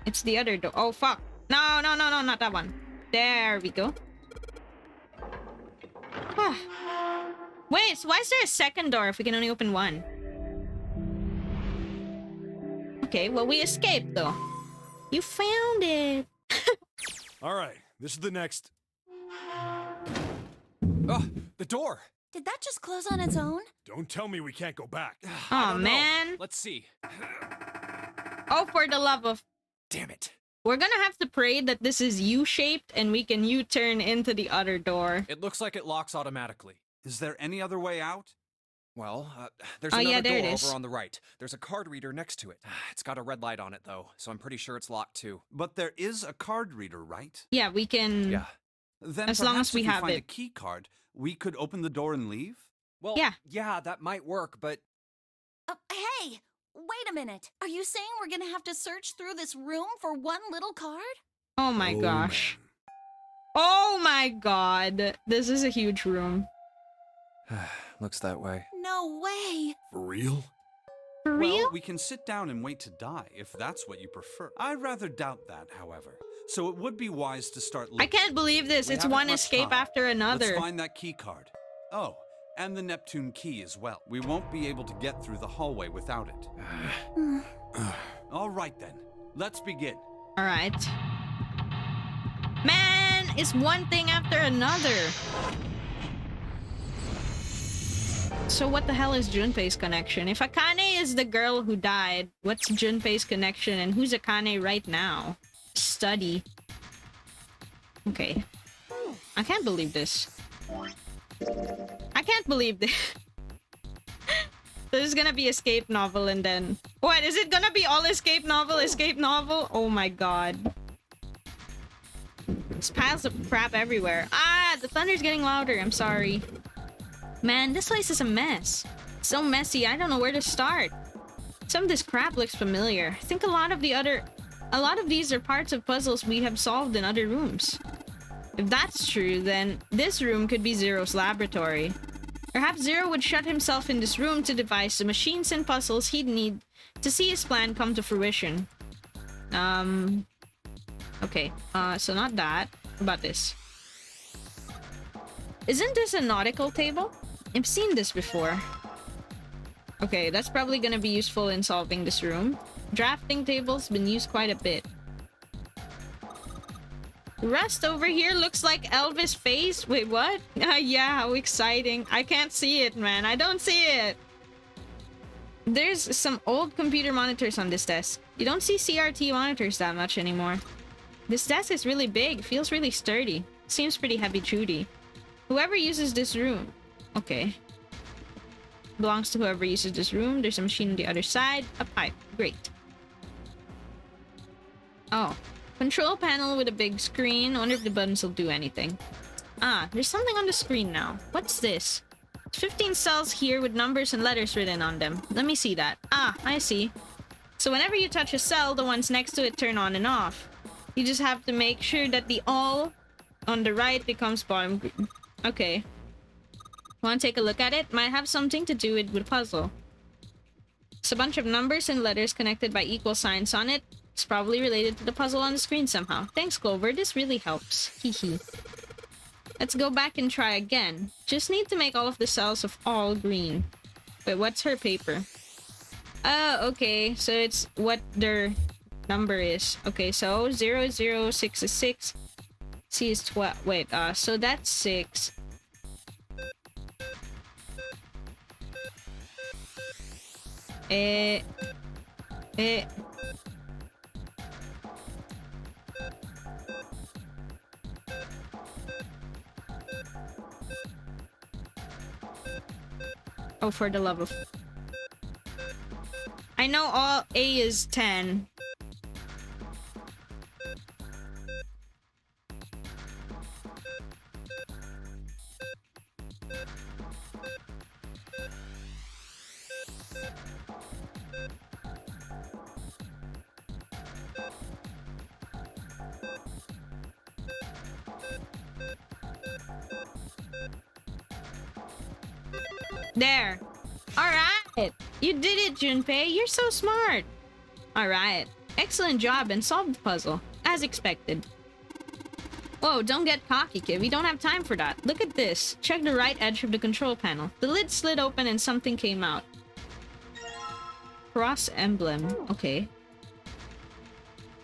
It's the other door. Oh, fuck. No, not that one. There we go. Wait, so why is there a second door if we can only open one? Okay, well, we escaped, though. You found it. All right, this is the next. Oh, the door! Did that just close on its own? Don't tell me we can't go back. Oh, man. Let's see. Oh, for the love of... Damn it. We're gonna have to pray that this is U-shaped and we can U-turn into the other door. It looks like it locks automatically. Is there any other way out? Well, there's Oh, another yeah, there door it is. over on the right. There's a card reader next to it. It's got a red light on it, though, so I'm pretty sure it's locked, too. But there is a card reader, right? Yeah, we can... Yeah. Then As long perhaps as we if we have find it. a key card, we could open the door and leave? Well, Yeah. that might work, but... Hey! Wait a minute. Are you saying we're gonna have to search through this room for one little card? Oh my gosh. Oh my god. This is a huge room. Looks that way. No way! For real? For real? Well, we can sit down and wait to die if that's what you prefer. I rather doubt that, however. So it would be wise to start looking. I can't believe this. We It's haven't one much escape time. after another. Let's find that key card. Oh, and the Neptune key as well. We won't be able to get through the hallway without it. All right then, let's begin. All right. Man, it's one thing after another. So what the hell is Junpei's connection? If Akane is the girl who died, what's Junpei's connection and who's Akane right now? Study. Okay. I can't believe this. I can't believe this. There's gonna be escape novel and then... What? Is it gonna be all escape novel? Escape novel? Oh my god. There's piles of crap everywhere. Ah! The thunder's getting louder. I'm sorry. Man, this place is a mess. So messy, I don't know where to start. Some of this crap looks familiar. I think a lot of these are parts of puzzles we have solved in other rooms. If that's true, then this room could be Zero's laboratory. Perhaps Zero would shut himself in this room to devise the machines and puzzles he'd need to see his plan come to fruition. Okay. So not that. What about this? Isn't this a nautical table? I've seen this before. Okay, that's probably gonna be useful in solving this room. Drafting table's been used quite a bit. The rest over here looks like Elvis' face. Wait, what? Yeah, how exciting. I can't see it, man. I don't see it. There's some old computer monitors on this desk. You don't see CRT monitors that much anymore. This desk is really big. Feels really sturdy. Seems pretty heavy-duty. Whoever uses this room... Okay. Belongs to whoever uses this room. There's a machine on the other side. A pipe. Great. Oh. Control panel with a big screen. I wonder if the buttons will do anything. Ah, there's something on the screen now. What's this? 15 cells here with numbers and letters written on them. Let me see that. Ah, I see. So whenever you touch a cell, the ones next to it turn on and off. You just have to make sure that the all on the right becomes bottom green. Okay. Want to take a look at it? Might have something to do with the puzzle. It's a bunch of numbers and letters connected by equal signs on it. It's probably related to the puzzle on the screen somehow. Thanks, Clover. This really helps. Hehe. Let's go back and try again. Just need to make all of the cells of all green. Wait, what's her paper? Oh, okay. So it's what their number is. Okay, so 006 is 6. C is 12. Wait, so that's 6. Oh, for the love of... I know all A is 10. There. Alright. You did it, Junpei. You're so smart. Alright. Excellent job and solved the puzzle. As expected. Whoa, don't get cocky, kid. We don't have time for that. Look at this. Check the right edge of the control panel. The lid slid open and something came out. Cross emblem. Okay.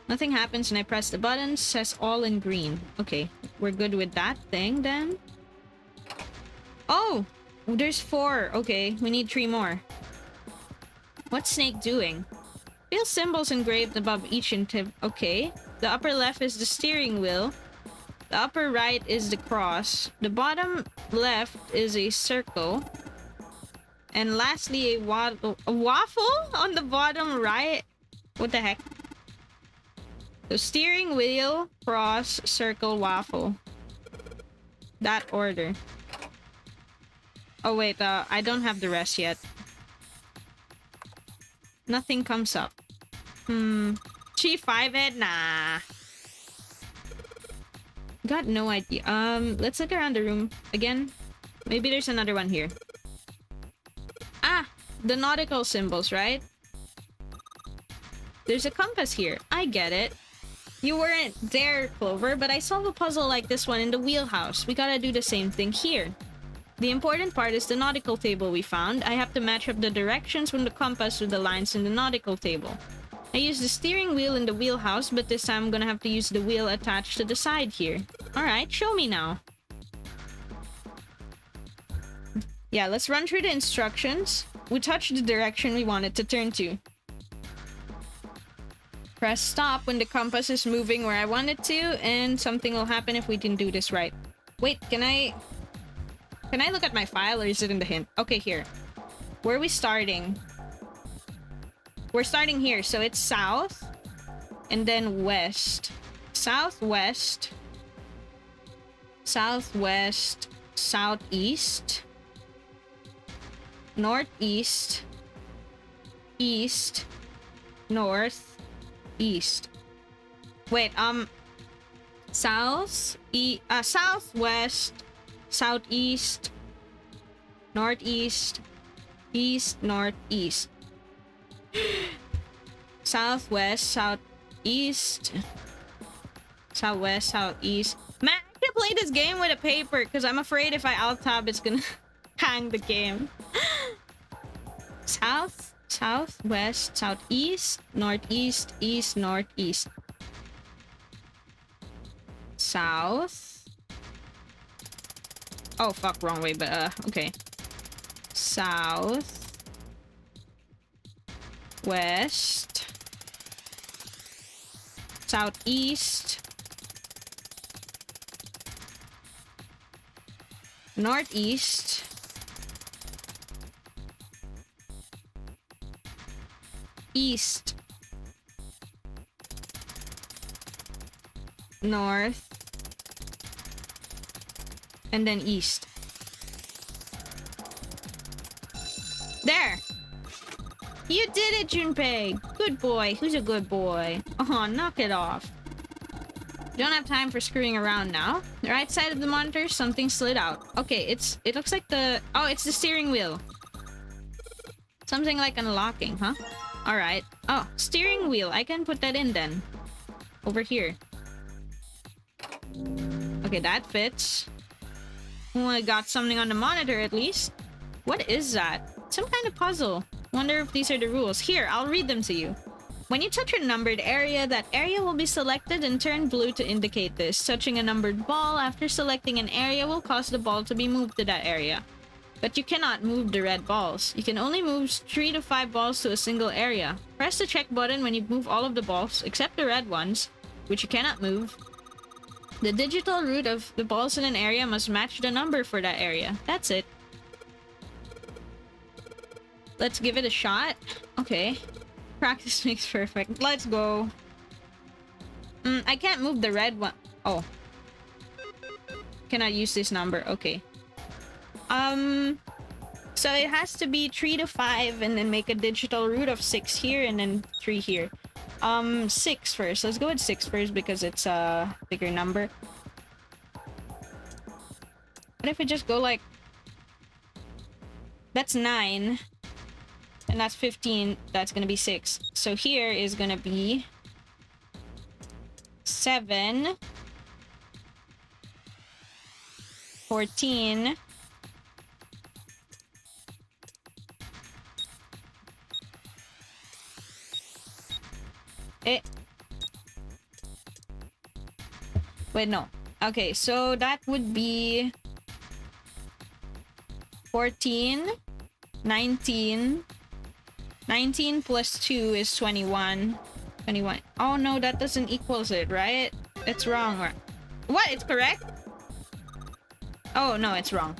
Nothing happens and I press the button. Says all in green. Okay. We're good with that thing then. Oh! There's 4. Okay, we need 3 more. What's Snake doing? Feel symbols engraved above each tip. Okay. The upper left is the steering wheel. The upper right is the cross. The bottom left is a circle. And lastly, a waffle on the bottom right? What the heck? So steering wheel, cross, circle, waffle. That order. Oh wait, I don't have the rest yet. Nothing comes up. Chi 5 ed? Nah. Got no idea. Let's look around the room again. Maybe there's another one here. Ah! the nautical symbols, right? There's a compass here. I get it. You weren't there, Clover, but I solved a puzzle like this one in the wheelhouse. We gotta do the same thing here. The important part is the nautical table we found. I have to match up the directions from the compass with the lines in the nautical table. I used the steering wheel in the wheelhouse, but this time I'm gonna have to use the wheel attached to the side here. Alright, show me now. Yeah, let's run through the instructions. We touch the direction we want it to turn to. Press stop when the compass is moving where I want it to, and something will happen if we didn't do this right. Wait, can I look at my file, or is it in the hint? Okay, here. Where are we starting? We're starting here, so it's south, and then west. Southwest. Southwest. Southeast. Northeast. East. North. East. Wait, southwest, southeast, northeast, east, northeast. Southwest, southeast, southwest, southeast. Man, I can play this game with a paper because I'm afraid if I alt tab, it's gonna hang the game. Southwest, southeast, northeast, east, northeast. South. Oh, fuck, wrong way, but, okay. South. West. Southeast. Northeast. East. North. And then east. There! You did it, Junpei! Good boy. Who's a good boy? Oh, knock it off. Don't have time for screwing around now. The right side of the monitor, something slid out. Okay, it looks like the... Oh, it's the steering wheel. Something like unlocking, huh? Alright. Oh, steering wheel. I can put that in then. Over here. Okay, that fits. Oh, I got something on the monitor at least. What is that? Some kind of puzzle. Wonder if these are the rules. Here, I'll read them to you. When you touch a numbered area, that area will be selected and turn blue to indicate this. Touching a numbered ball after selecting an area will cause the ball to be moved to that area. But you cannot move the red balls. You can only move 3 to 5 balls to a single area. Press the check button when you move all of the balls, except the red ones, which you cannot move. The digital root of the balls in an area must match the number for that area. That's it. Let's give it a shot. Okay. Practice makes perfect. Let's go. I can't move the red one. Oh. Cannot use this number. Okay. So it has to be 3 to 5 and then make a digital root of 6 here and then 3 here. 6 first. Let's go with 6 first because it's a bigger number. What if we just go like... That's 9. And that's 15. That's gonna be 6. So here is gonna be 7, 14, 8. Wait, no. Okay, so that would be 14, 19. 19 plus 2 is 21. 21. Oh no, that doesn't equals it, right? It's wrong. What? It's correct? Oh no, it's wrong.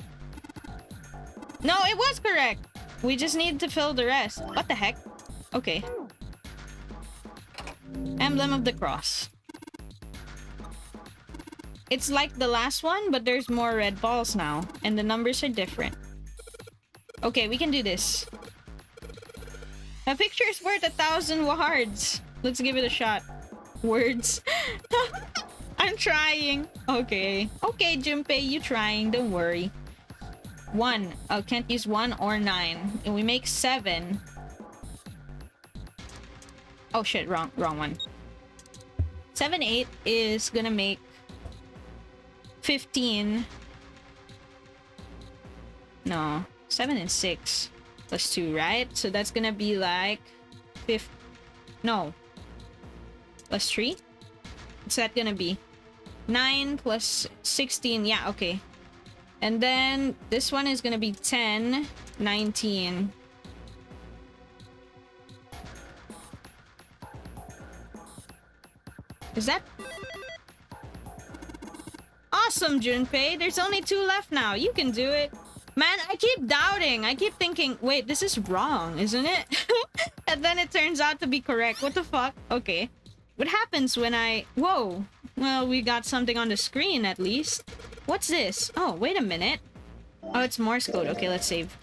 No, it was correct. We just need to fill the rest. What the heck? Okay. Emblem of the cross. It's like the last one, but there's more red balls now. And the numbers are different. Okay, we can do this. A picture is worth 1,000 words. Let's give it a shot. Words. I'm trying. Okay. Okay, Junpei, you trying. Don't worry. 1. Oh, can't use 1 or 9. And we make 7. Oh shit, wrong one. 7, 8 is gonna make 15. No, 7 and 6 plus 2, right? So that's gonna be like 5. No, plus 3. What's that gonna be? 9 plus 16. Yeah, okay. And then this one is gonna be 10, 19. Is that... Awesome, Junpei! There's only 2 left now. You can do it. Man, I keep doubting. I keep thinking, wait, this is wrong, isn't it? And then it turns out to be correct. What the fuck? Okay. What happens when I... Whoa. Well, we got something on the screen, at least. What's this? Oh, wait a minute. Oh, it's Morse code. Okay, let's save.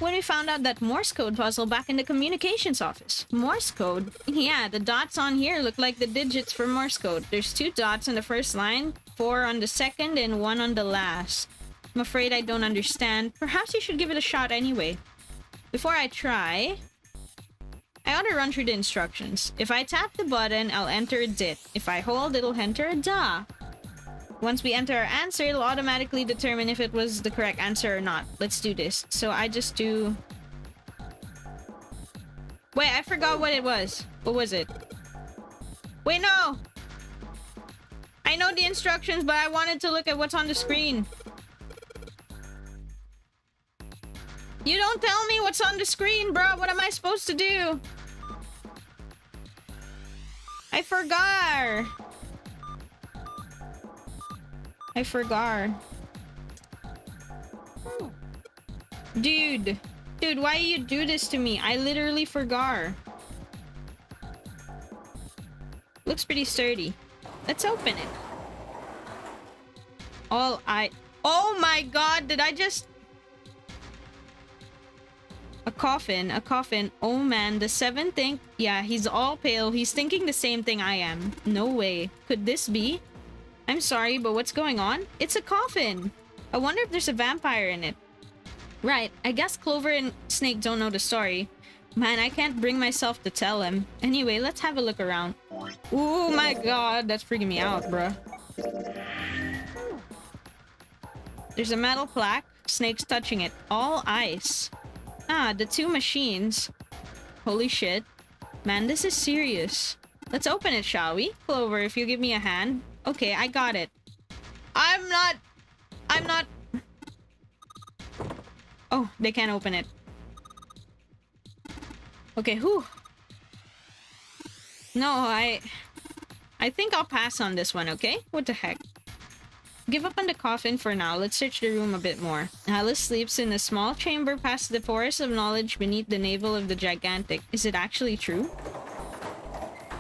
When we found out that Morse code puzzle back in the communications office. Morse code? Yeah, the dots on here look like the digits for Morse code. There's 2 dots on the first line, 4 on the second, and 1 on the last. I'm afraid I don't understand. Perhaps you should give it a shot anyway. Before I try, I ought to run through the instructions. If I tap the button, I'll enter a dit. If I hold, it'll enter a da. Once we enter our answer, it'll automatically determine if it was the correct answer or not. Let's do this. So I just do... Wait, I forgot what it was. What was it? Wait, no! I know the instructions, but I wanted to look at what's on the screen. You don't tell me what's on the screen, bro. What am I supposed to do? I forgot. I forgot. Dude, why you do this to me? I literally forgot. Looks pretty sturdy. Let's open it. Oh my god, did I just... A coffin. Oh man, the 7th thing. Yeah, he's all pale. He's thinking the same thing I am. No way. Could this be? I'm sorry, but what's going on? It's a coffin! I wonder if there's a vampire in it. Right, I guess Clover and Snake don't know the story. Man, I can't bring myself to tell him. Anyway, let's have a look around. Oh my god, that's freaking me out, bruh. There's a metal plaque. Snake's touching it. All ice. Ah, the 2 machines. Holy shit. Man, this is serious. Let's open it, shall we? Clover, if you give me a hand. Okay, I got it. I'm not... Oh, they can't open it. Okay, whew. No, I think I'll pass on this one, okay? What the heck? Give up on the coffin for now. Let's search the room a bit more. Alice sleeps in a small chamber past the forest of knowledge beneath the navel of the gigantic. Is it actually true?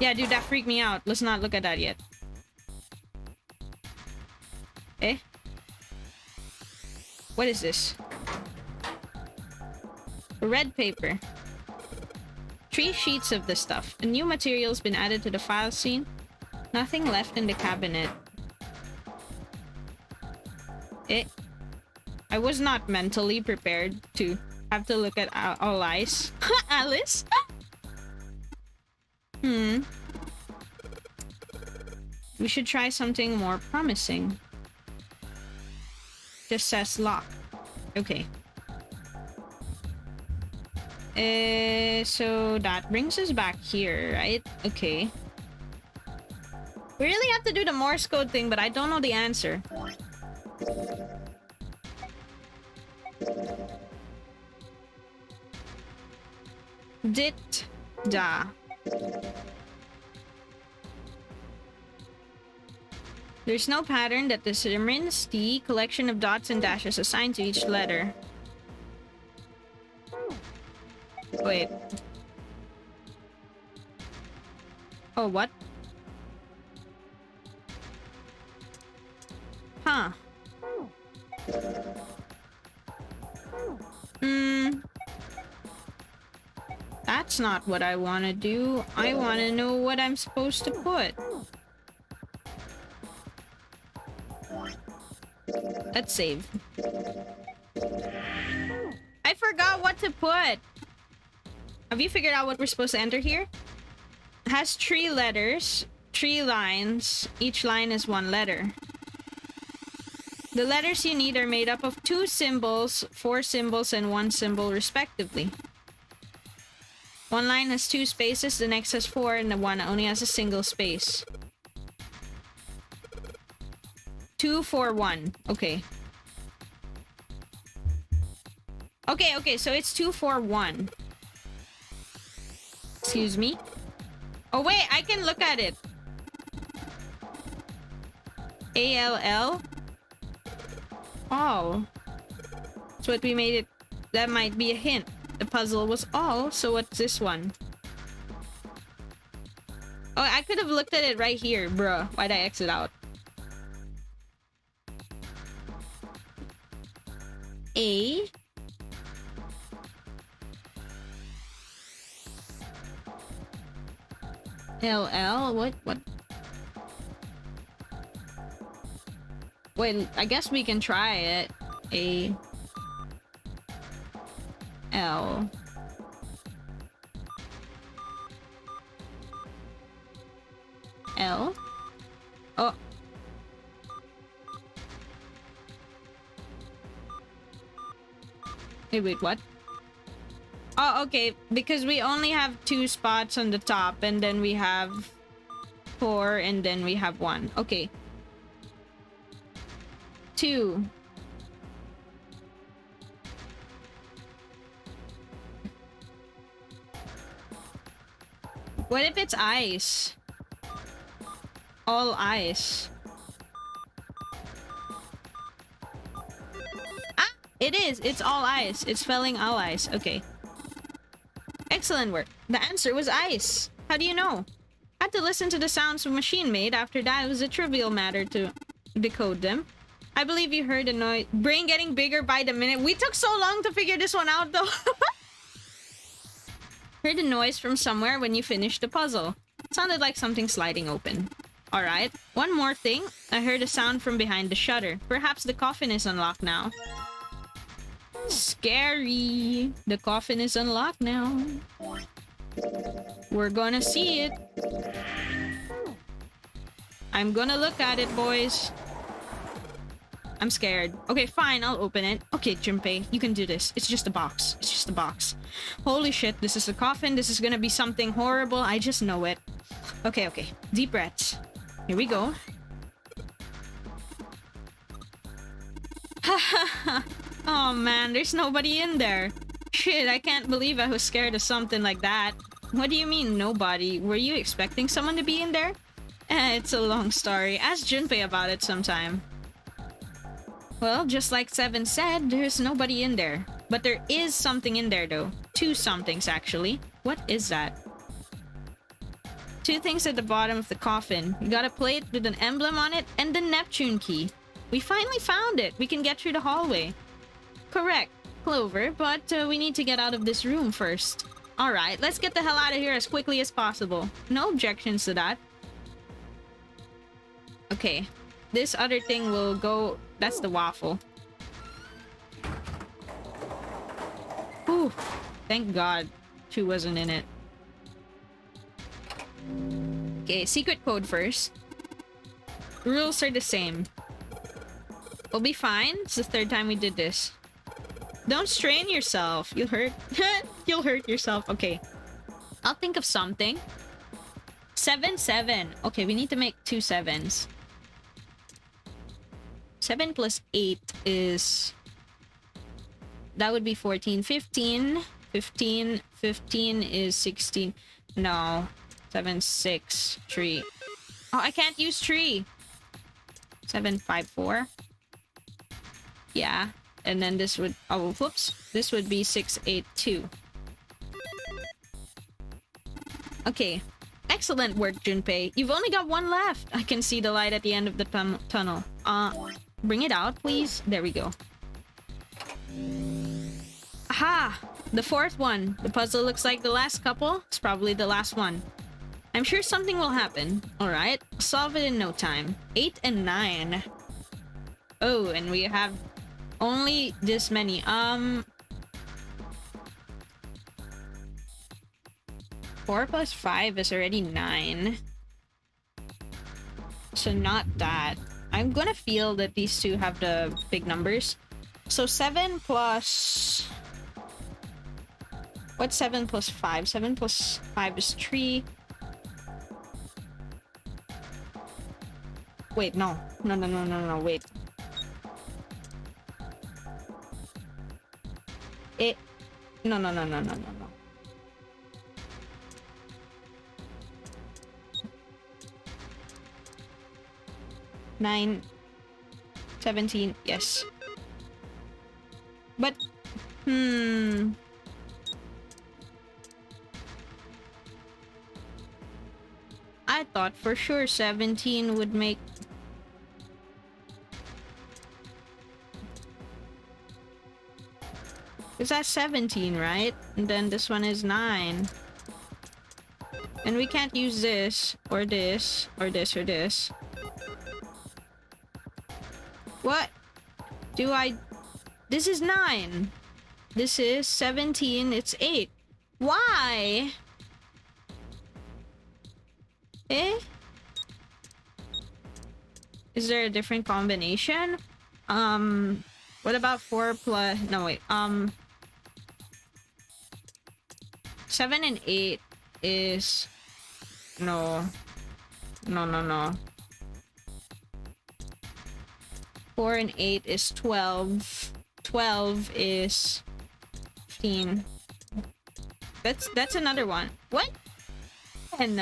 Yeah, dude, that freaked me out. Let's not look at that yet. Eh? What is this? Red paper. 3 sheets of the stuff. A new material's been added to the file scene. Nothing left in the cabinet. Eh? I was not mentally prepared to have to look at all ice. Alice? We should try something more promising. Just says lock. Okay. So that brings us back here, right? Okay. We really have to do the Morse code thing, but I don't know the answer. Dit da. There's no pattern that determines the collection of dots and dashes assigned to each letter. Wait. Oh, what? Huh. That's not what I want to do. I want to know what I'm supposed to put. Let's save. I forgot what to put. Have you figured out what we're supposed to enter here? It has 3 letters, 3 lines. Each line is 1 letter. The letters you need are made up of 2 symbols, 4 symbols, and 1 symbol respectively. One line has 2 spaces, the next has 4, and the one only has a single space. 2, 4, 1. Okay. Okay, so it's 2, 4, 1. Excuse me. Oh wait, I can look at it. ALL. All. So what we made it. That might be a hint. The puzzle was all, so what's this one? Oh, I could have looked at it right here, bruh. Why'd I exit out? A. LL? What? Wait, I guess we can try it. A. L. L. Oh. Wait, what? Oh, okay. Because we only have 2 spots on the top, and then we have 4, and then we have 1. Okay. 2. What if it's ice? All ice. Ah! It is! It's all ice. It's spelling all ice. Okay. Excellent work. The answer was ice. How do you know? Had to listen to the sounds a machine made. After that, it was a trivial matter to decode them. I believe you heard a noise. Brain getting bigger by the minute. We took so long to figure this one out, though. Heard a noise from somewhere when you finished the puzzle. It sounded like something sliding open. Alright, one more thing. I heard a sound from behind the shutter. Perhaps the coffin is unlocked now. Scary. The coffin is unlocked now. We're gonna see it. I'm gonna look at it, boys. I'm scared. Okay, fine, I'll open it. Okay, Junpei, you can do this. It's just a box. It's just a box. Holy shit, this is a coffin. This is gonna be something horrible. I just know it. Okay. Deep breaths. Here we go. Oh man, there's nobody in there. Shit, I can't believe I was scared of something like that. What do you mean, nobody? Were you expecting someone to be in there? It's a long story. Ask Junpei about it sometime. Well, just like Seven said, there's nobody in there. But there is something in there, though. 2 somethings, actually. What is that? 2 things at the bottom of the coffin. You got a plate with an emblem on it and the Neptune key. We finally found it. We can get through the hallway. Correct, Clover, but we need to get out of this room first. Alright, let's get the hell out of here as quickly as possible. No objections to that. Okay. This other thing will go... That's the waffle. Whew. Thank God she wasn't in it. Okay, secret code first. Rules are the same. We'll be fine. It's the 3rd time we did this. Don't strain yourself. You'll hurt. You'll hurt yourself. Okay. I'll think of something. 7, 7. Okay, we need to make 2 7s. 7 plus 8 is... That would be 14. 15. 15. 15 is 16. No. 7, 6, 3. Oh, I can't use 3. 7, 5, 4. Yeah. And then this would... Oh, whoops. This would be 6, 8, 2. Okay. Excellent work, Junpei. You've only got 1 left. I can see the light at the end of the tunnel. Bring it out, please. There we go. Aha! The 4th one. The puzzle looks like the last couple. It's probably the last one. I'm sure something will happen. Alright. Solve it in no time. 8 and 9. Oh, and we have only this many. 4 plus 5 is already 9. So not that. I'm gonna feel that these two have the big numbers. So 7 plus... What's 7 plus 5? 7 plus 5 is 3. Wait, no. No, wait. No. 9, 17, yes. But, I thought for sure 17 would make... Is that 17, right? And then this one is 9. And we can't use this, or this, or this, or this. What? Do I... This is 9. This is 17, it's 8. Why? Eh? Is there a different combination? What about 4 plus... No, wait. 7 and 8 is... No. 4 and 8 is 12. 12 is 15. That's another one. What? And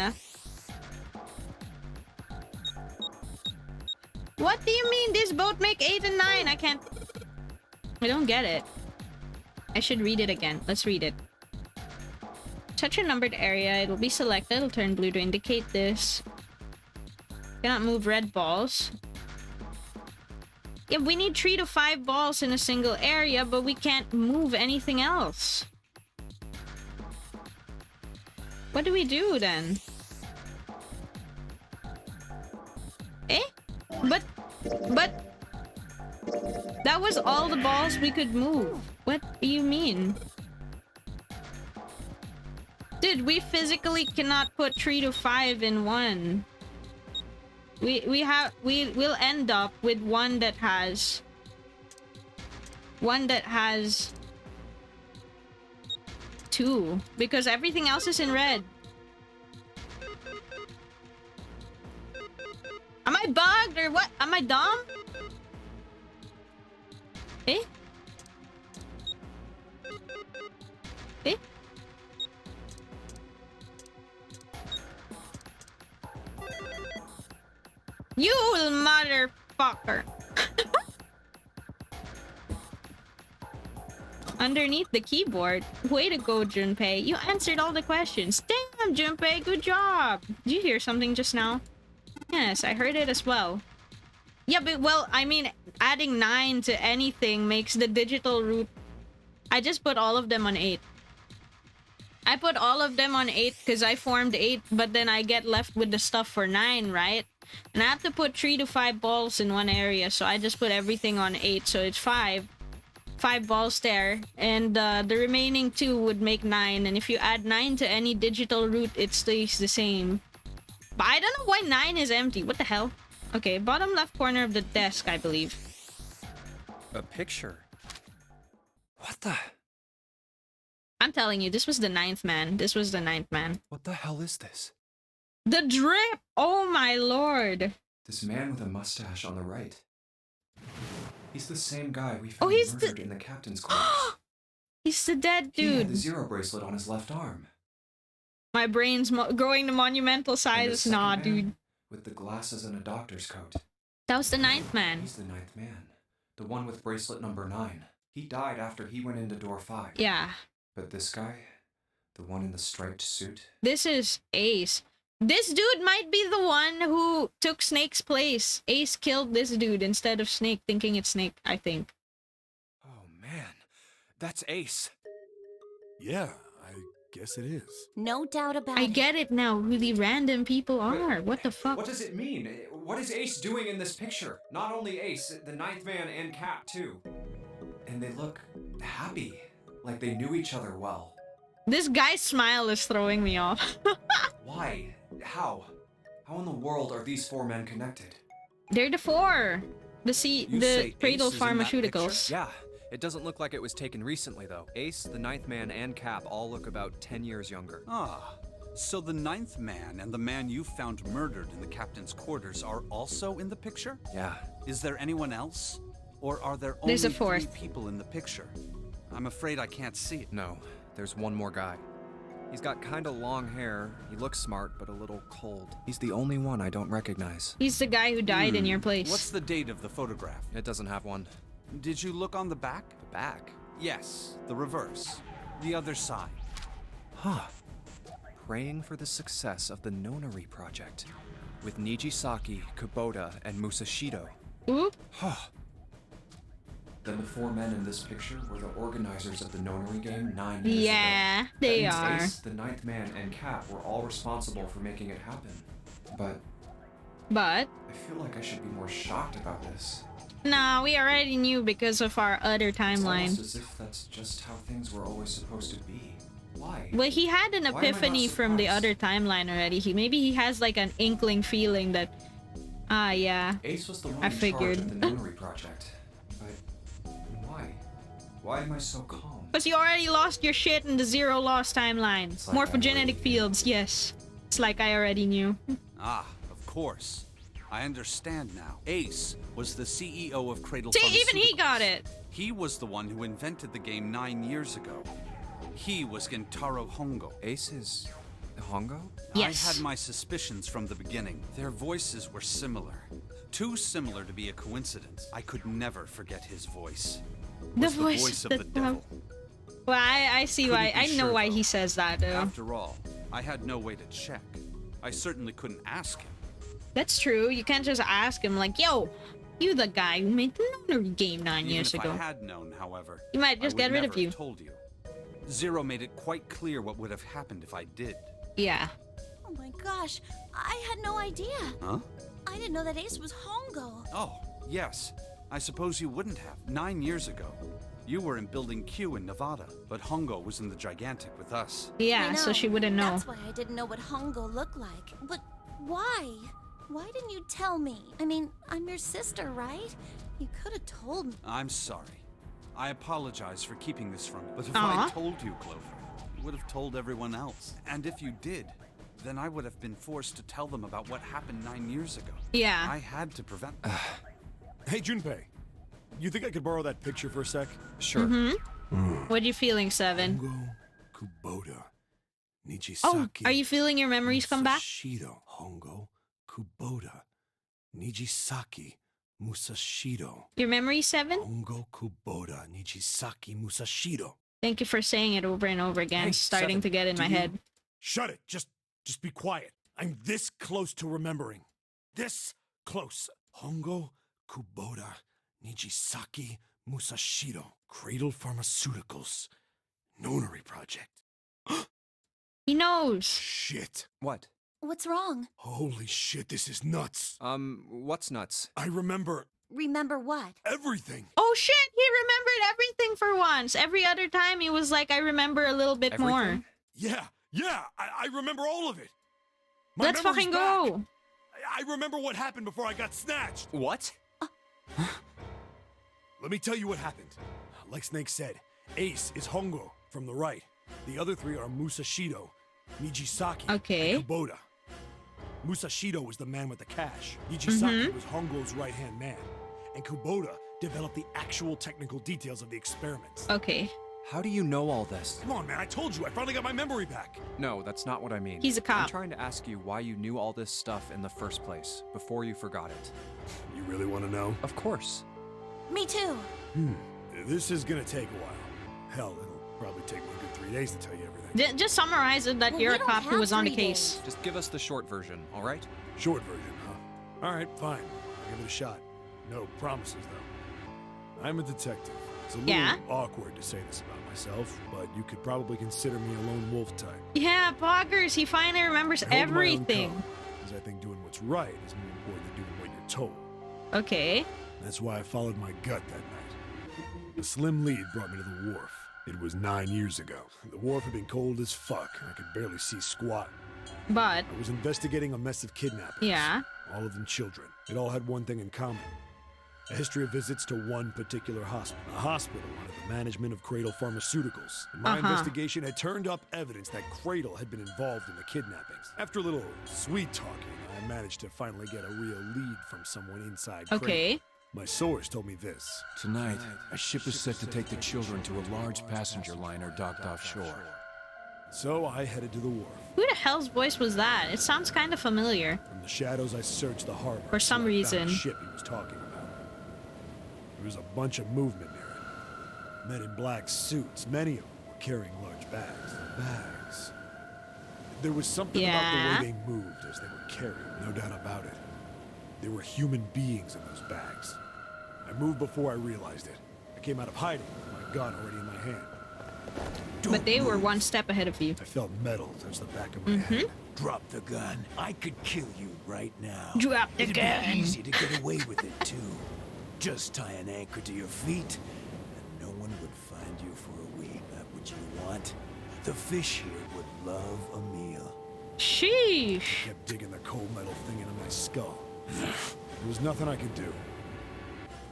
what do you mean these both make 8 and 9? I don't get it. I should read it again. Let's read it. Touch a numbered area. It will be selected. It'll turn blue to indicate this. Cannot move red balls. Yeah, we need 3 to 5 balls in a single area, but we can't move anything else. What do we do then? Eh? But that was all the balls we could move. What do you mean? Dude, we physically cannot put 3 to 5 in one. We'll end up with one that has 2 because everything else is in red. Am I bugged or what? Am I dumb? Eh? Eh? You motherfucker! Underneath the keyboard. Way to go, Junpei. You answered all the questions. Damn, Junpei, good job! Did you hear something just now? Yes, I heard it as well. Yeah, but well, I mean, adding 9 to anything makes the digital root... I just put all of them on 8. I put all of them on 8 because I formed 8, but then I get left with the stuff for 9, right? And I have to put 3 to 5 balls in one area, so I just put everything on 8, so it's 5. 5 balls there, and the remaining 2 would make 9, and if you add 9 to any digital root, it stays the same. But I don't know why 9 is empty. What the hell? Okay, bottom left corner of the desk, I believe. A picture. What the... I'm telling you, this was the 9th man. This was the 9th man. What the hell is this? The drip! Oh my lord! This man with a mustache on the right. He's the same guy we found he's murdered in the captain's quarters. He's the dead He had dude. the 0 bracelet on his left arm. My brain's growing to monumental And the size. second Nah, man dude. with the glasses and a doctor's coat. That was the 9th man. He's the 9th man. The one with bracelet number 9. He died after he went into door 5. Yeah. But this guy, the one in the striped suit, This is Ace. This dude might be the one who took Snake's place. Ace killed this dude instead of Snake, thinking it's Snake, I think. Oh man, that's Ace. Yeah, I guess it is. No doubt about I it. get it now who the random people are. What the fuck? What does it mean? What is Ace doing in this picture? Not only Ace, the ninth man and Cap too. And they look happy, like they knew each other well. This guy's smile is throwing me off. Why? How? How in the world are these four men connected? They're the four. You The say Cradle Ace is in that Pharmaceuticals. picture? Yeah. It doesn't look like it was taken recently, though. Ace, the ninth man, and Cap all look about 10 years younger. Ah, so the ninth man and the man you found murdered in the captain's quarters are also in the picture? Yeah. Is there anyone else? Or are there only There's a 3 fourth. people in the picture? I'm afraid I can't see it. No, there's one more guy. He's got kinda long hair. He looks smart, but a little cold. He's the only one I don't recognize. He's the guy who died in your place. What's the date of the photograph? It doesn't have one. Did you look on the back? The back? Yes, the reverse. The other side. Huh. Praying for the success of the Nonary project. With Nijisaki, Kubota, and Musashido. Ooh. Then the four men in this picture were the organizers of the Nonary game 9 years ago. Yeah, they That are. means Ace, the ninth man, and Cap were all responsible for making it happen. But But I feel like I should be more shocked about this. no, we already knew because of our other It's timeline. almost as if that's just how things were always supposed to be. Why? Well, he had an Why am I not epiphany from the surprised? other timeline already. Maybe he has like an inkling feeling that, yeah. Ace was the one I in figured. charge of the Nonary project. But why? Why am I so calm? Because you already lost your shit in the Zero Loss timeline. It's like I Morphogenetic already fields, yes. It's like I already knew. Ah, of course. I understand now. Ace was the CEO of Cradle See, even he Pharmaceuticals. got it. He was the one who invented the game 9 years ago. He was Gentaro Hongo. Ace is Hongo? Yes. I had my suspicions from the beginning. Their voices were similar. Too similar to be a coincidence. I could never forget his voice. It The was voice of that- the devil. Well, I see Couldn't why. be I know sure, why though. he says that, though. After all, I had no way to check. I certainly couldn't ask him. That's true. You can't just ask him, like, yo, you the guy who made the Nonary game 9 Even years if ago. I had known, however, He might just I would get rid of never you. have told you. Zero made it quite clear what would have happened if I did. Yeah. Oh my gosh, I had no idea. Huh? I didn't know that Ace was Hongo. Oh, yes. I suppose you wouldn't have. 9 years ago. You were in Building Q in Nevada, but Hongo was in the Gigantic with us. Yeah, I so know. she wouldn't know. That's why I didn't know what Hongo looked like. But why? Why didn't you tell me? I mean, I'm your sister, right? You could have told me. I'm sorry. I apologize for keeping this from you. But if Aw. I told you, Clover, you would have told everyone else. And if you did, then I would have been forced to tell them about what happened 9 years ago. Yeah. I had to prevent. Hey, Junpei. You think I could borrow that picture for a sec? Sure. What are you feeling, Seven? Hongo, Kubota, Nijisaki. Oh, are you feeling your memories come back? Musashido. Hongo, Kubota, Nijisaki, Musashido. Your memory, Seven? Hongo, Kubota, Nijisaki, Musashido. Thank you for saying it over and over again. Hey, It's starting Seven, to get in do my you- head. Shut it. Just be quiet. I'm this close to remembering. This close. Hongo, Kubota, Nijisaki, Musashido. Cradle Pharmaceuticals. Nonary project. He knows. Shit. What? What's wrong? Holy shit, this is nuts. What's nuts? I remember Remember what? everything. Oh shit, he remembered everything for once. Every other time he was like, I remember a little bit more. Everything? Yeah, I remember all of it. My Let's memory's fucking back. go. I remember what happened before I got snatched. What? Let me tell you what happened. Like Snake said, Ace is Hongo from the right. The other three are Musashido, Nijisaki, Okay. and Kubota. Musashido was the man with the cash. Nijisaki was Hongo's right-hand man. And Kubota developed the actual technical details of the experiments. Okay. How do you know all this? Come on, man, I told you, I finally got my memory back. No, that's not what I mean. He's a cop. I'm trying to ask you why you knew all this stuff in the first place, before you forgot it. You really want to know? Of course. Me too. This is gonna take a while. Hell, it'll probably take me a good 3 days to tell you everything. Just summarize it that Well, you're we a don't cop who have was on the 3 case. days. Just give us the short version, all right? Short version, huh? All right, fine. I'll give it a shot. No promises, though. I'm a detective. It's a little Yeah? awkward to say this about myself, but you could probably consider me a lone wolf type. Yeah, Poggers, he finally remembers I hold my own everything. code. because I think doing what's right is more important than doing what you're told. Okay. That's why I followed my gut that night. A slim lead brought me to the wharf. It was 9 years ago. The wharf had been cold as fuck, and I could barely see squat. But I was investigating a mess of kidnappings. yeah. All of them children. It all had one thing in common. A history of visits to one particular hospital. A hospital under the management of Cradle Pharmaceuticals. And my investigation had turned up evidence that Cradle had been involved in the kidnappings. After a little sweet talking, I managed to finally get a real lead from someone inside Cradle. Okay. My source told me this. Tonight, a ship is set to take the children to a large passenger liner docked offshore. So I headed to the wharf. Who the hell's voice was that? It sounds kind of familiar. From the shadows, I searched the harbor. For some until I found reason. the ship he was talking about. There was a bunch of movement near it. Men in black suits, many of them were carrying large bags. Bags. There was something about the way they moved as they were carried, no doubt about it. There were human beings in those bags. I moved before I realized it. I came out of hiding with my gun already in my hand. But they were one step ahead of you. I felt metal touch the back of my head. Drop the gun. I could kill you right now. Drop the It'd gun. be easy to get away with it, too. Just tie an anchor to your feet, and no one would find you for a week. That what you want? The fish here would love a meal. Sheesh. I kept digging the cold metal thing into my skull. There was nothing I could do.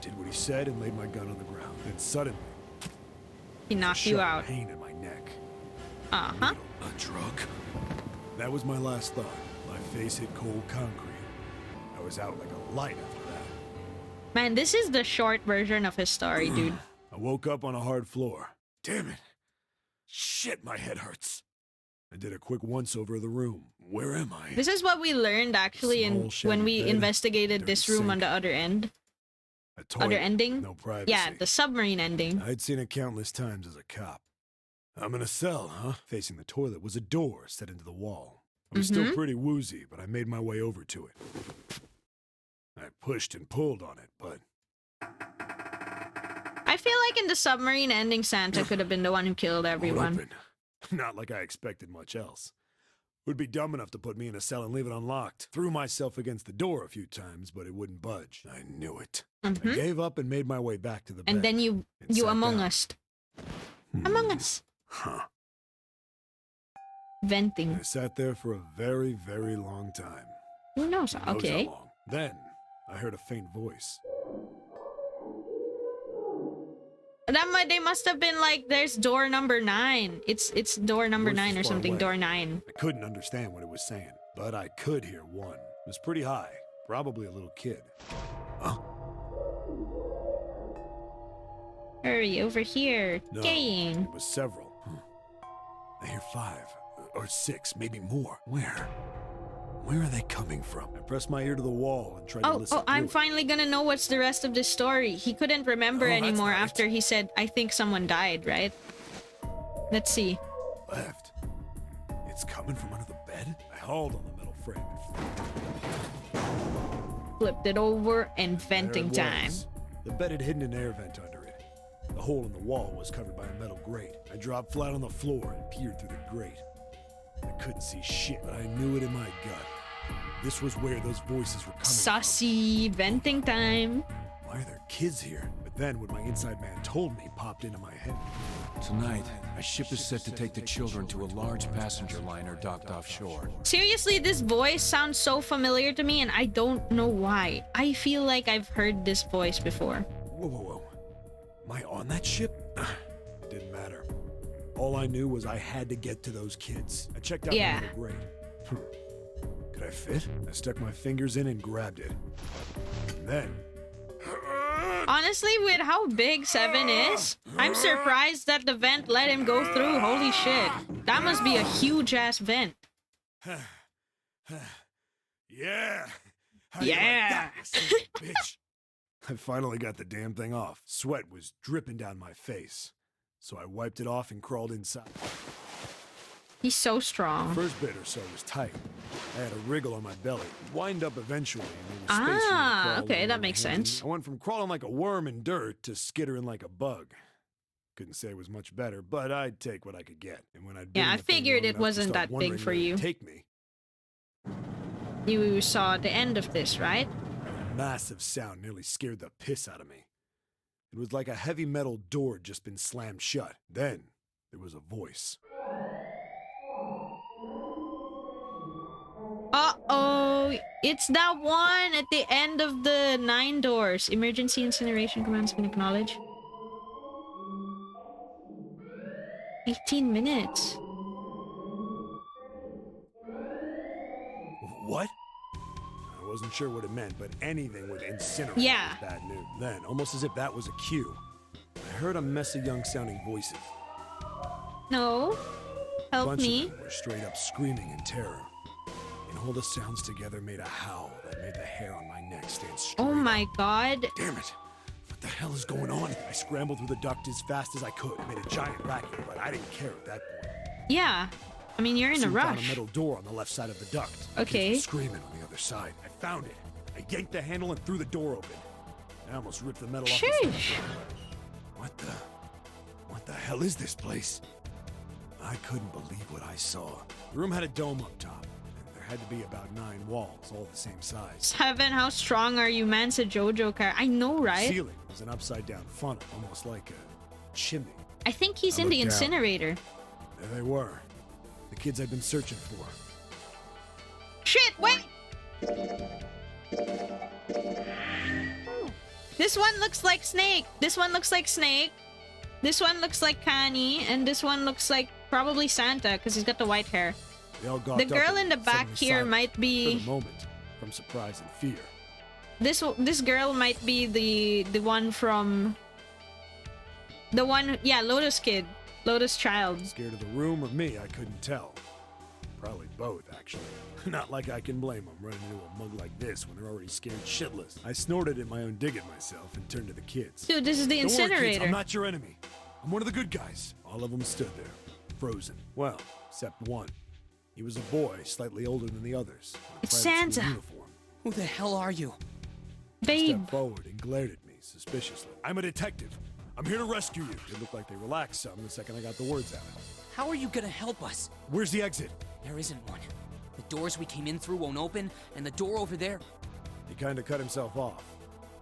Did what he said and laid my gun on the ground. Then suddenly, He knocked you out. pain in my neck. Uh-huh. A drug? That was my last thought. My face hit cold concrete. I was out like a light after that. Man, this is the short version of his story, dude. I woke up on a hard floor. Damn it. Shit, my head hurts. I did a quick once-over of the room. Where am I? This is what we learned actually Small, when shaggy we bed, investigated dirty this room sink. on the other end. A toilet, Other ending? No privacy. Yeah, the submarine ending. I'd seen it countless times as a cop. I'm in a cell, huh? Facing the toilet was a door set into the wall. I was still pretty woozy, but I made my way over to it. I pushed and pulled on it, but I feel like in the submarine ending, Santa could have been the one who killed everyone. open. Not like I expected much else. Would be dumb enough to put me in a cell and leave it unlocked. Threw myself against the door a few times, but it wouldn't budge. I knew it. I gave up and made my way back to the bed. And then you sat Among down. Us. Among Us. Huh. Venting. I sat there for a very, very long time. Who knows? Who knows Okay. how long. Then, I heard a faint voice. They must have been like, there's door number 9. It's door number Voice 9 or was far something. away. Door 9. I couldn't understand what it was saying, but I could hear one. It was pretty high, probably a little kid. Huh? Hurry, over here. No, Gaying. it was several. I hear 5 or 6, maybe more. Where? Where are they coming from? I pressed my ear to the wall and tried to listen. I'm through it. finally gonna know what's the rest of this story. He couldn't remember Oh, that's anymore not it. after he said, I think someone died, right? Let's see. Left. It's coming from under the bed? I hauled on the metal frame. Flipped it over and There venting it time. was. The bed had hidden an air vent under it. The hole in the wall was covered by a metal grate. I dropped flat on the floor and peered through the grate. I couldn't see shit, but I knew it in my gut. This was where those voices were coming Saucy venting time. from. Why are there kids here? But then what my inside man told me popped into my head. Tonight, a ship is set to take the children to a large passenger liner docked offshore. Seriously, this voice sounds so familiar to me and I don't know why. I feel like I've heard this voice before. Whoa, whoa, whoa. Am I on that ship? It didn't matter. All I knew was I had to get to those kids. I checked out Yeah. the grate. Could I fit? I stuck my fingers in and grabbed it. And then... Honestly, with how big 7 is, I'm surprised that the vent let him go through. Holy shit. That must be a huge ass vent. Yeah! How do you Yeah. like that, you bitch? I finally got the damn thing off. Sweat was dripping down my face. So I wiped it off and crawled inside. He's so The strong. first bit or so was tight. I had a wriggle on my belly. Wind up eventually, and there was space for me to crawl Okay, over that my makes hands and- sense. I went from crawling like a worm in dirt to skittering like a bug. Couldn't say it was much better, but I'd take what I could get. And when I'd been Yeah, in I the thing figured long it enough to wasn't start that big wondering for where it'd you. Take me. you saw the end of this, right? A massive sound nearly scared the piss out of me. It was like a heavy metal door had just been slammed shut. Then there was a voice. Uh-oh. It's that one at the end of the 9 doors. Emergency incineration commands been acknowledged. 18 minutes. What? I wasn't sure what it meant, but anything with incinerate Yeah. was bad news. Then, almost as if that was a cue, I heard a mess of young-sounding voices. No. A Help bunch me. of them were straight up screaming in terror. And all the sounds together made a howl that made the hair on my neck stand straight Oh my up. god. Damn it! What the hell is going on? I scrambled through the duct as fast as I could. I made a giant racket, but I didn't care at that point. Yeah. I mean, you're in a Soon found a rush. metal door on the left side of the duct. Okay. Kids were screaming on the other side. I found it. I yanked the handle and threw the door open. I almost ripped the metal off the side. Sheesh. What the hell is this place? I couldn't believe what I saw. The room had a dome up top, and there had to be about 9 walls, all the same size. 7, how strong are you, man? It's a JoJo car. I know, The right? ceiling was an upside-down funnel, almost like a chimney. I think he's I in the looked down. incinerator. There they were. The kids I'd been searching for. Shit, wait! This one looks like Snake. This one looks like Snake. This one looks like Kanye. And this one looks like probably Santa because he's got the white hair. They all gawked The up girl at in me, the back suddenly here silent might for be... the moment, from surprise and fear. This girl might be the one from... The one... Yeah, Lotus Kid. Lotus Child. Scared of the room or me, I couldn't tell. Probably both, actually. Not like I can blame them running into a mug like this when they're already scared shitless. I snorted at my own dig at myself and turned to the kids. Dude, this is the Don't worry, kids, incinerator. I'm not your enemy. I'm one of the good guys. All of them stood there, frozen. Well, except one. He was a boy, slightly older than the others. in a It's private school Santa. Uniform. Who the hell are you? He Babe. stepped forward and glared at me suspiciously. I'm a detective. I'm here to rescue you. It looked like they relaxed some the second I got the words out. How are you gonna help us? Where's the exit? There isn't one. The doors we came in through won't open, and the door over there... He kind of cut himself off.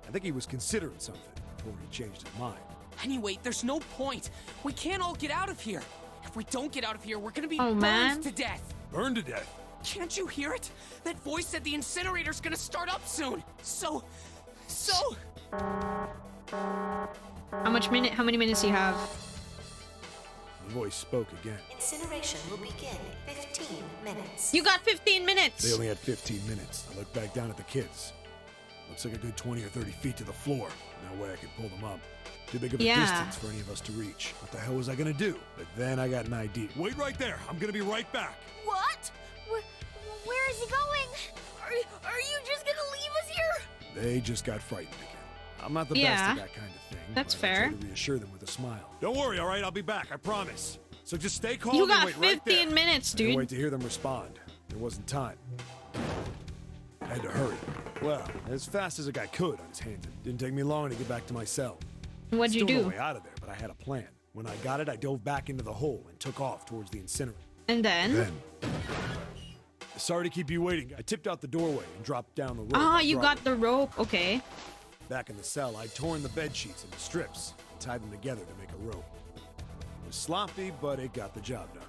I think he was considering something before he changed his mind. Anyway, there's no point. We can't all get out of here. If we don't get out of here, we're gonna be Oh, burned man. to death. Burned to death. Can't you hear it? That voice said the incinerator's gonna start up soon. So... How many minutes do you have? The voice spoke again. Incineration will begin in 15 minutes. You got 15 minutes! They only had 15 minutes. I looked back down at the kids. Looks like a good 20 or 30 feet to the floor. No way I could pull them up. Too big of a Yeah. distance for any of us to reach. What the hell was I gonna do? But then I got an idea. Wait right there. I'm gonna be right back. What? Where is he going? Are you just gonna leave us here? They just got frightened again. I'm not the Yeah. best at that kind of thing. That's but I fair. tried to reassure them with a smile. Don't worry, all right? I'll be back. I promise. So just stay calm You and got wait right 15 there. minutes, I didn't dude. wait to hear them respond. There wasn't time. I had to hurry. Well, as fast as a guy could on his hands. It didn't take me long to get back to my cell. What'd you Still do? no way out of there, but I had a plan. When I got it, I dove back into the hole and took off towards the incinerator. And then? Then, sorry to keep you waiting. I tipped out the doorway and dropped down the rope. Ah, I you brought got the rope. Okay. Back in the cell, I'd torn the bed sheets into strips and tied them together to make a rope. It was sloppy, but it got the job done.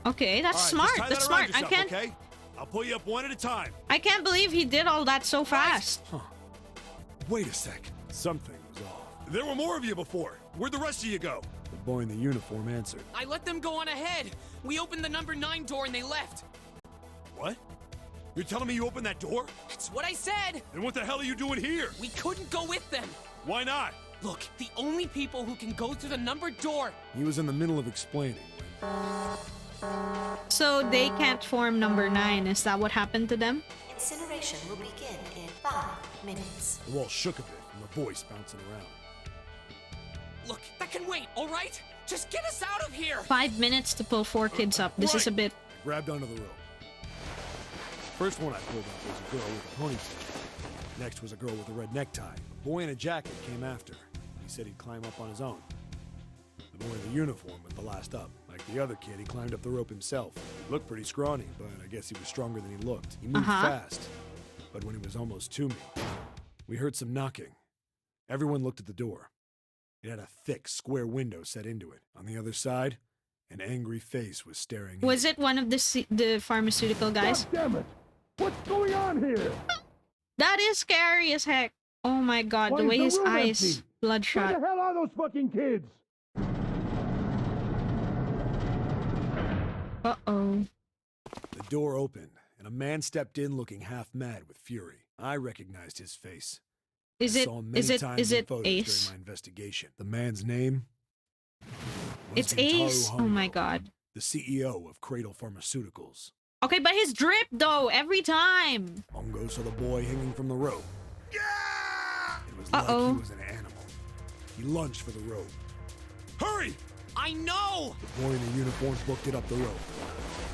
Okay, that's All right, smart. just tie That's that around smart. yourself, okay? I'll pull you up one at a time. I can't believe he did all that so fast. Huh. Wait a sec. Something was off. There were more of you before. Where'd the rest of you go? The boy in the uniform answered. I let them go on ahead. We opened the number 9 door and they left. What? You're telling me you opened that door? That's what I said. Then what the hell are you doing here? We couldn't go with them. Why not? Look, the only people who can go through the numbered door... He was in the middle of explaining when... So they can't form number 9. Is that what happened to them? Incineration will begin in 5 minutes. The wall shook a bit and the voice bouncing around. Look, that can wait, all right? Just get us out of here. 5 minutes to pull 4 kids up. This is a bit... I grabbed onto the rope. First one I pulled up was a girl with a ponytail. Next was a girl with a red necktie. A boy in a jacket came after. He said he'd climb up on his own. The boy in the uniform was the last up. I The other kid, he climbed up the rope himself. Looked pretty scrawny, but I guess he was stronger than he looked. He moved fast, but when he was almost to me, we heard some knocking. Everyone looked at the door. It had a thick, square window set into it. On the other side, an angry face was staring in. Was it one of the pharmaceutical guys? God damn it! What's going on here? That is scary as heck. Oh my god, the way his eyes bloodshot. Where the hell are those fucking kids? Uh-oh. The door opened, and a man stepped in looking half mad with fury. I recognized his face. Is I it saw him many times is in it photos Ace? during my investigation. The man's name? It's Wintaro Ace. Oh my Hongo, god. the CEO of Cradle Pharmaceuticals. Okay, but his drip though, every time. Hongo saw the boy hanging from the rope. It was like he was an animal. He lunged for the rope. Hurry! I know! The boy in the uniform booked it up the rope.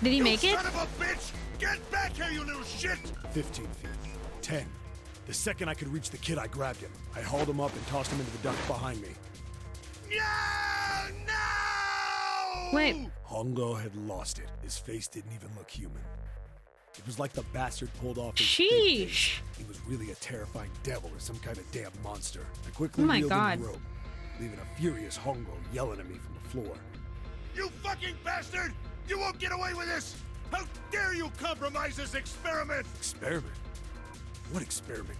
Did he make it? Son of a bitch! Get back here, you little shit! 15 feet. 10. The second I could reach the kid, I grabbed him. I hauled him up and tossed him into the duct behind me. No! Wait. Hongo had lost it. His face didn't even look human. It was like the bastard pulled off his Sheesh. He was really a terrifying devil or some kind of damn monster. I quickly Oh my reeled God. in the rope, leaving a furious Hongo yelling at me from the floor. You fucking bastard! You won't get away with this! How dare you compromise this experiment! Experiment? What experiment?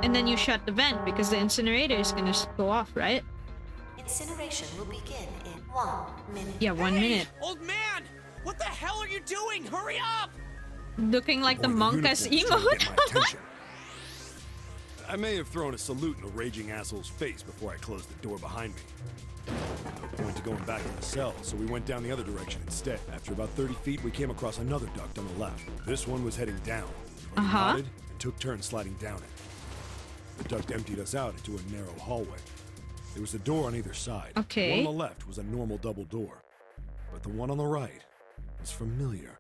And then you shut the vent because the incinerator is gonna go off, right? Incineration will begin in 1 minute. Yeah, 1 minute. Old man! What the hell are you doing? Hurry up! Looking like the Boy in Monka's uniform's trying to get my emote. attention. I may have thrown a salute in a raging asshole's face before I closed the door behind me. No point to going back to the cell, so we went down the other direction instead. After about 30 feet, we came across another duct on the left. This one was heading down. We nodded and took turns sliding down it. The duct emptied us out into a narrow hallway. There was a door on either side. Okay. The one on the left was a normal double door, but the one on the right was familiar.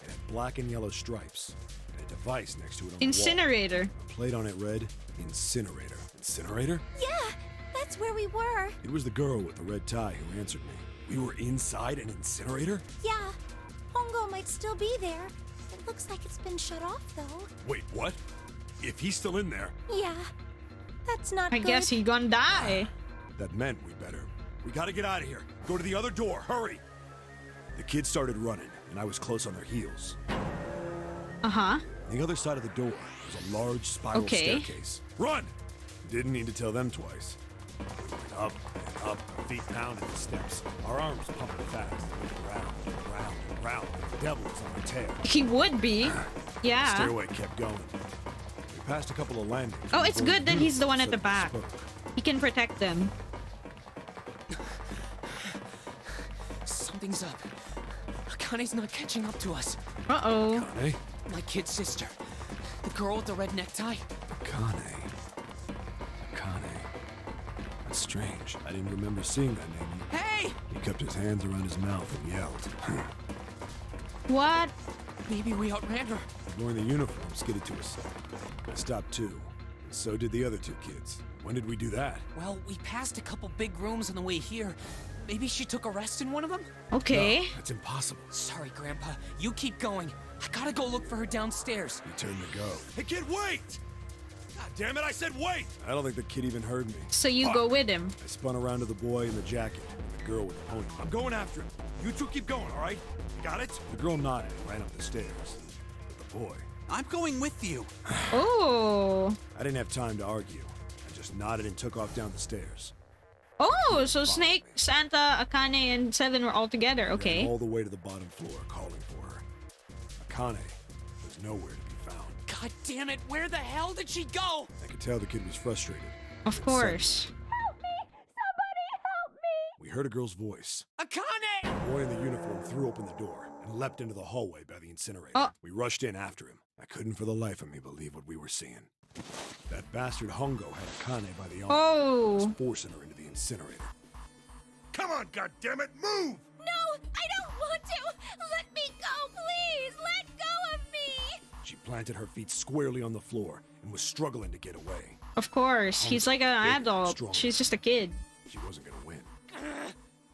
It had black and yellow stripes, and a device next to it on Incinerator. the wall. A plate on it read, Incinerator. Incinerator? Yeah, that's where we were. It was the girl with the red tie who answered me. We were inside an incinerator? Yeah, Hongo might still be there. It looks like it's been shut off, though. Wait, what? If he's still in there, Yeah, that's not I good. guess he gonna die. that meant we better. We gotta get out of here. Go to the other door, hurry! The kids started running, and I was close on their heels. Uh-huh. On the other side of the door was a large spiral staircase. Run! Didn't need to tell them twice. We went up and up, feet pounding the steps. Our arms pumping fast. We went round and round and round. The devil was on our tail. He would be. The Yeah. stairway kept going. We passed a couple of landings. Oh, when it's the boy good that he's the one at the suddenly back. spoke. He can protect them. Something's up. Akane's not catching up to us. Uh-oh. Akane? My kid sister. The girl with the red necktie. Akane. That's strange. I didn't remember seeing that name. Hey! He kept his hands around his mouth and yelled. What? Maybe we outran her. Ignoring the uniform skidded to us. I stopped too. And so did the other two kids. When did we do that? Well, we passed a couple big rooms on the way here. Maybe she took a rest in one of them? Okay. No, that's impossible. Sorry, Grandpa. You keep going. I gotta go look for her downstairs. He turned to go. Hey kid, wait! God damn it, I said wait! I don't think the kid even heard me. So you Fuck. go with him. I spun around to the boy in the jacket and the girl with the pony. I'm going after him. You two keep going, all right? Got it? The girl nodded and ran up the stairs. But the boy... I'm going with you. Oh. I didn't have time to argue. I just nodded and took off down the stairs. Oh, so Snake, Santa, Akane, and Seven were all together. Ran Okay. all the way to the bottom floor, calling for her. Akane was nowhere to be found. God damn it, where the hell did she go? I could tell the kid was frustrated. Of course. Help me! Somebody help me! We heard a girl's voice. Akane! The boy in the uniform threw open the door and leapt into the hallway by the incinerator. Oh. We rushed in after him. I couldn't for the life of me believe what we were seeing. That bastard Hongo had Akane by the arm. Oh. Was forcing her into the incinerator. Come on, goddammit, move! No, I don't want to! Let me go, please! Let go of me! She planted her feet squarely on the floor and was struggling to get away. Of course. He's like an Bigger, adult. stronger. She's just a kid. She wasn't gonna win.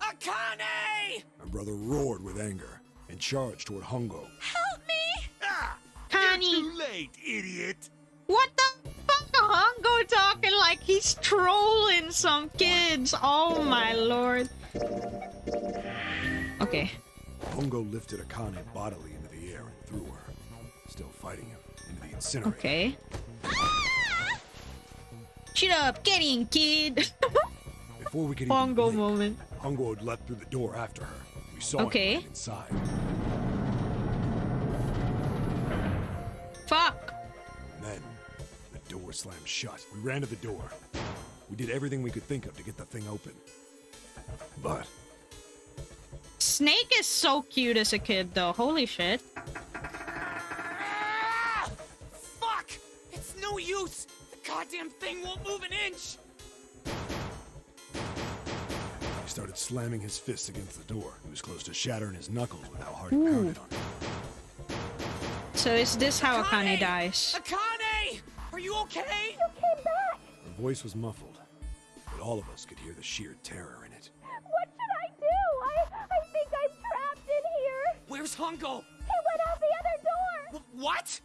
Akane! Akane! My brother roared with anger and charged toward Hongo. Help me! Connie, Too late, idiot! what the fuck? Hongo talking like he's trolling some kids. Oh my lord. Okay. Hongo lifted Akane bodily into the air and threw her, still fighting him, into the incinerator. Okay. Shut up, get in, kid. Before we could even Hongo blink, moment. Hongo had leapt through the door after her. We saw Okay. him right inside. Fuck. And then, the door slammed shut. We ran to the door. We did everything we could think of to get the thing open. But Snake is so cute as a kid, though. Holy shit. Ah! Fuck! It's no use! The goddamn thing won't move an inch! he started slamming his fists against the door. He was close to shattering his knuckles with how hard he pounded on it. So is this how Akane dies? Akane! Are you okay? Her voice was muffled, but all of us could hear the sheer terror in it. What should I do? I think I'm trapped in here. Where's Hongo? He went out the other door. What?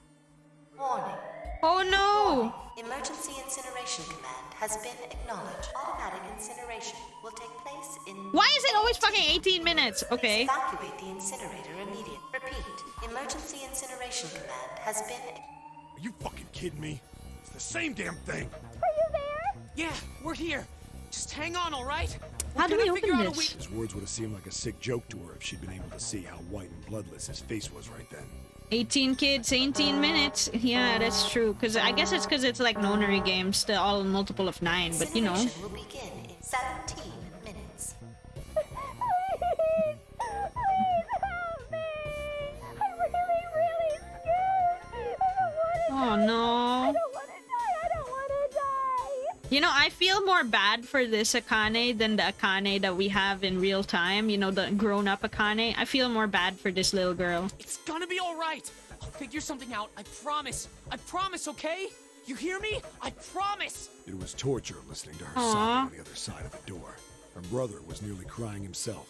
Warning. Oh no! Emergency incineration command has been acknowledged. Automatic incineration will take place in... Why is it always fucking 18 minutes? Okay. Evacuate the incinerator immediately. Repeat. Emergency incineration command has been... Are you fucking kidding me? It's the same damn thing. Are you there? Yeah, we're here. Just hang on, all right? How do we figure open out a this? His words would have seemed like a sick joke to her if she'd been able to see how white and bloodless his face was right then. 18 kids, 18 minutes. Yeah, that's true. Cause I guess it's because it's like Nonary games, the all multiple of 9. But you know. Incineration will begin in 17 minutes. Please help me. I'm really scared. Oh no. I don't want to die. I don't want to die. You know, I feel more bad for this Akane than the Akane that we have in real time. You know, the grown-up Akane. I feel more bad for this little girl. It's gonna be all right. I'll figure something out. I promise. I promise, okay? You hear me? I promise. It was torture listening to her Aw. sobbing on the other side of the door. Her brother was nearly crying himself.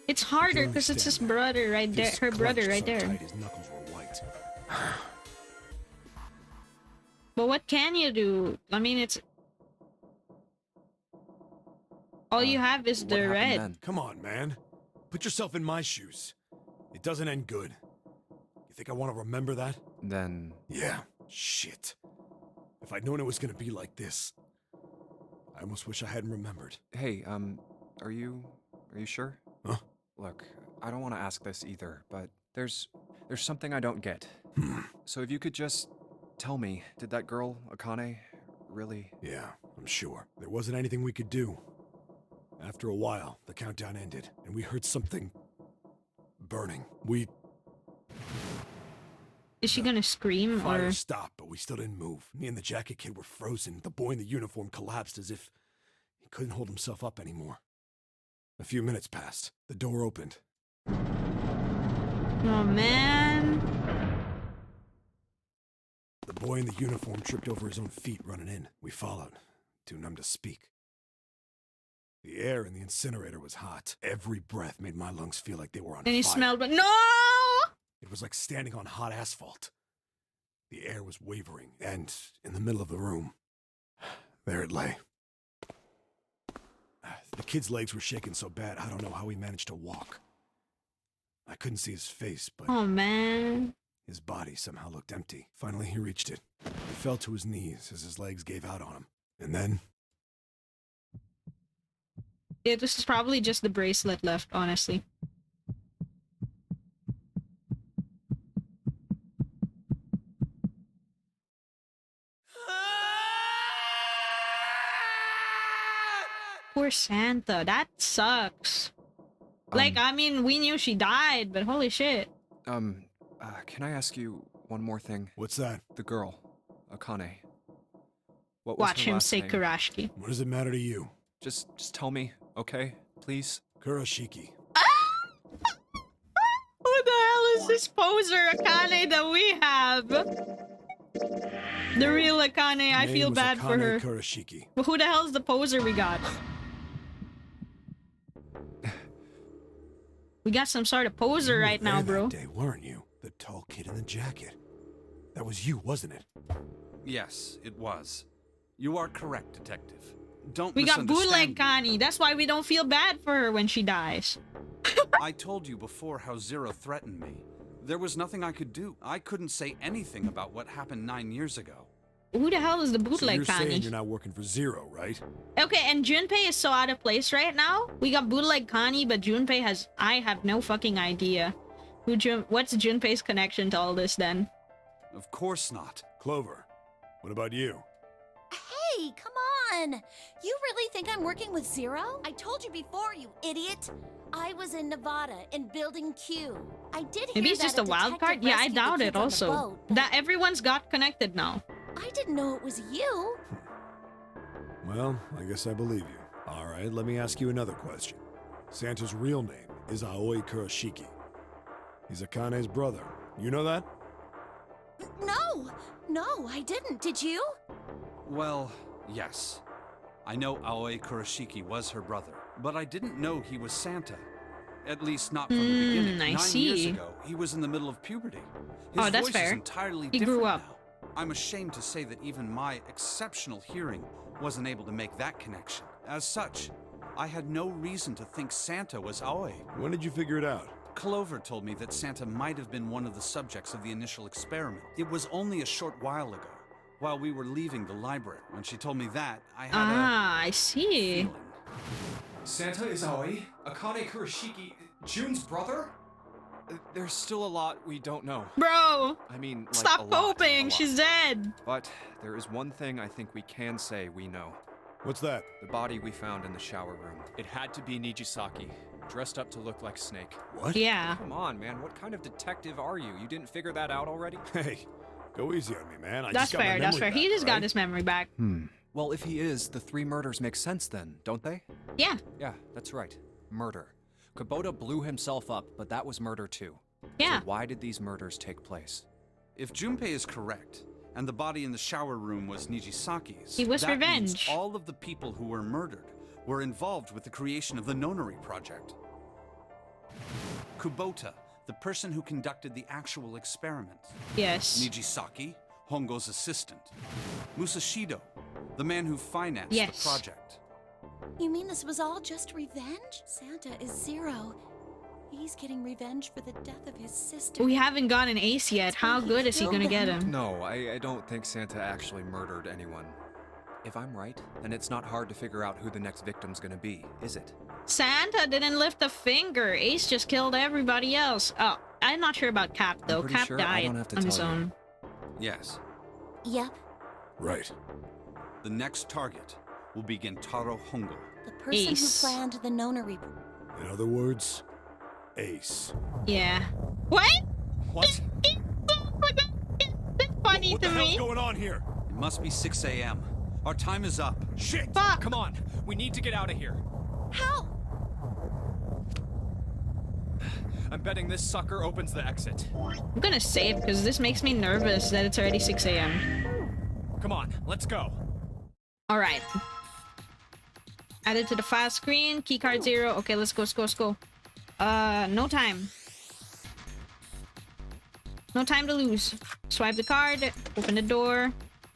It's harder You can because it's his understand brother right there. Fists Her brother clenched right so there. tight his knuckles were white. But what can you do? I mean, it's... All you have is What the happened red. then? Come on, man. Put yourself in my shoes. It doesn't end good. You think I want to remember that? Then Yeah, shit. If I'd known it was gonna be like this, I almost wish I hadn't remembered. hey, are you sure? Huh? Look, I don't want to ask this either, but there's something I don't get. So if you could just tell me, did that girl, Akane, really... Yeah, I'm sure. There wasn't anything we could do. After a while, the countdown ended, and we heard something burning. Is she gonna scream Fire or... stopped, but we still didn't move. Me and the jacket kid were frozen. The boy in the uniform collapsed as if he couldn't hold himself up anymore. A few minutes passed. The door opened. Oh man. The boy in the uniform tripped over his own feet running in. We followed, too numb to speak. The air in the incinerator was hot. Every breath made my lungs feel like they were on And he fire. smelled, but no! It was like standing on hot asphalt. The air was wavering, and in the middle of the room, there it lay. The kid's legs were shaking so bad, I don't know how he managed to walk. I couldn't see his face, but Oh man. his body somehow looked empty. Finally, he reached it. He fell to his knees as his legs gave out on him. And then, It was probably just the bracelet left, honestly. Poor Santa, that sucks. Like, I mean, we knew she died, but holy shit. Can I ask you one more thing? what's that? The girl, Akane. What was Watch her him last say name? Kurashiki. What does it matter to you? Just tell me, okay? Please? Kurashiki. Who the hell is this poser Akane that we have? The real Akane, I Name feel was bad for Akane her. Kurashiki. But who the hell's the poser we got? We got some sort of poser You were right now, there bro. That day, weren't you? The tall kid in the jacket. That was you, wasn't it? Yes, it was. You are correct, Detective. Don't We got misunderstand bootleg me. Connie. That's why we don't feel bad for her when she dies. I told you before how Zero threatened me. There was nothing I could do. I couldn't say anything about what happened 9 years ago. Who the hell is the So bootleg you're Connie? saying you're not working for Zero, right? Okay, and Junpei is so out of place right now. We got bootleg Connie, but Junpei has... I have no fucking idea. What's Junpei's connection to all this then? Of course not. Clover, what about you? Hey, come on! You really think I'm working with Zero? I told you before, you idiot! I was in Nevada, in Building Q. I did hear Maybe it's that just a wild detective card? Yeah, I rescued the doubt kids it on the also. boat, but That everyone's got connected now. I didn't know it was you. Well, I guess I believe you. All right, let me ask you another question. Santa's real name is Aoi Kurashiki. He's Akane's brother. You know that? No, I didn't. Did you? Well, yes. I know Aoi Kurashiki was her brother, but I didn't know he was Santa. At least not from the beginning. I 9 years see. ago, he was in the middle of puberty. His Oh, that's voice fair. is entirely He different grew up. now. I'm ashamed to say that even my exceptional hearing wasn't able to make that connection. As such, I had no reason to think Santa was Aoi. When did you figure it out? Clover told me that Santa might have been one of the subjects of the initial experiment. It was only a short while ago, while we were leaving the library. When she told me that, I had I see. feeling. Santa is Aoi, Akane Kurashiki, June's brother? There's still a lot we don't know. Bro, I mean, like, stop a lot, hoping. a lot. She's dead. But there is one thing I think we can say we know. What's that? The body we found in the shower room. It had to be Nijisaki, dressed up to look like Snake. What? Yeah. Come on, man. What kind of detective are you? You didn't figure that out already? Hey, go easy on me, man. I That's just got my fair. That's memory fair. He back, just got right? his memory back. Well, if he is, the 3 murders make sense then, don't they? Yeah. Yeah, that's right. Murder. Kubota blew himself up, but that was murder too. Yeah. So why did these murders take place? If Junpei is correct, and the body in the shower room was Nijisaki's, He was that means revenge. all of the people who were murdered were involved with the creation of the Nonary project. Kubota, the person who conducted the actual experiment. Yes. Nijisaki, Hongo's assistant. Musashido, the man who financed Yes. the project. You mean this was all just revenge? Santa is Zero. He's getting revenge for the death of his sister. We haven't got an ace yet. How good is he gonna get him? No, I don't think Santa actually murdered anyone. If I'm right, then it's not hard to figure out who the next victim's gonna be, is it? Santa didn't lift a finger. Ace just killed everybody else. Oh, I'm not sure about Cap though. pretty Cap sure I died don't have to on his tell you. own. Yes. Yep, Right. The next target will be Gentaro Hongo. the person Ace. who planned the Nonary. In other words, Ace. Yeah. What? What? It's funny What to the hell's me. going on here? It must be 6 a.m. Our time is up. Shit! Fuck. Come on, we need to get out of here. How? I'm betting this sucker opens the exit. I'm gonna save because this makes me nervous that it's already 6 a.m. Come on, let's go. Alright. Added to the fast screen. Keycard 0. Okay, let's go, let's go, let's go. No time. No time to lose. Swipe the card. Open the door.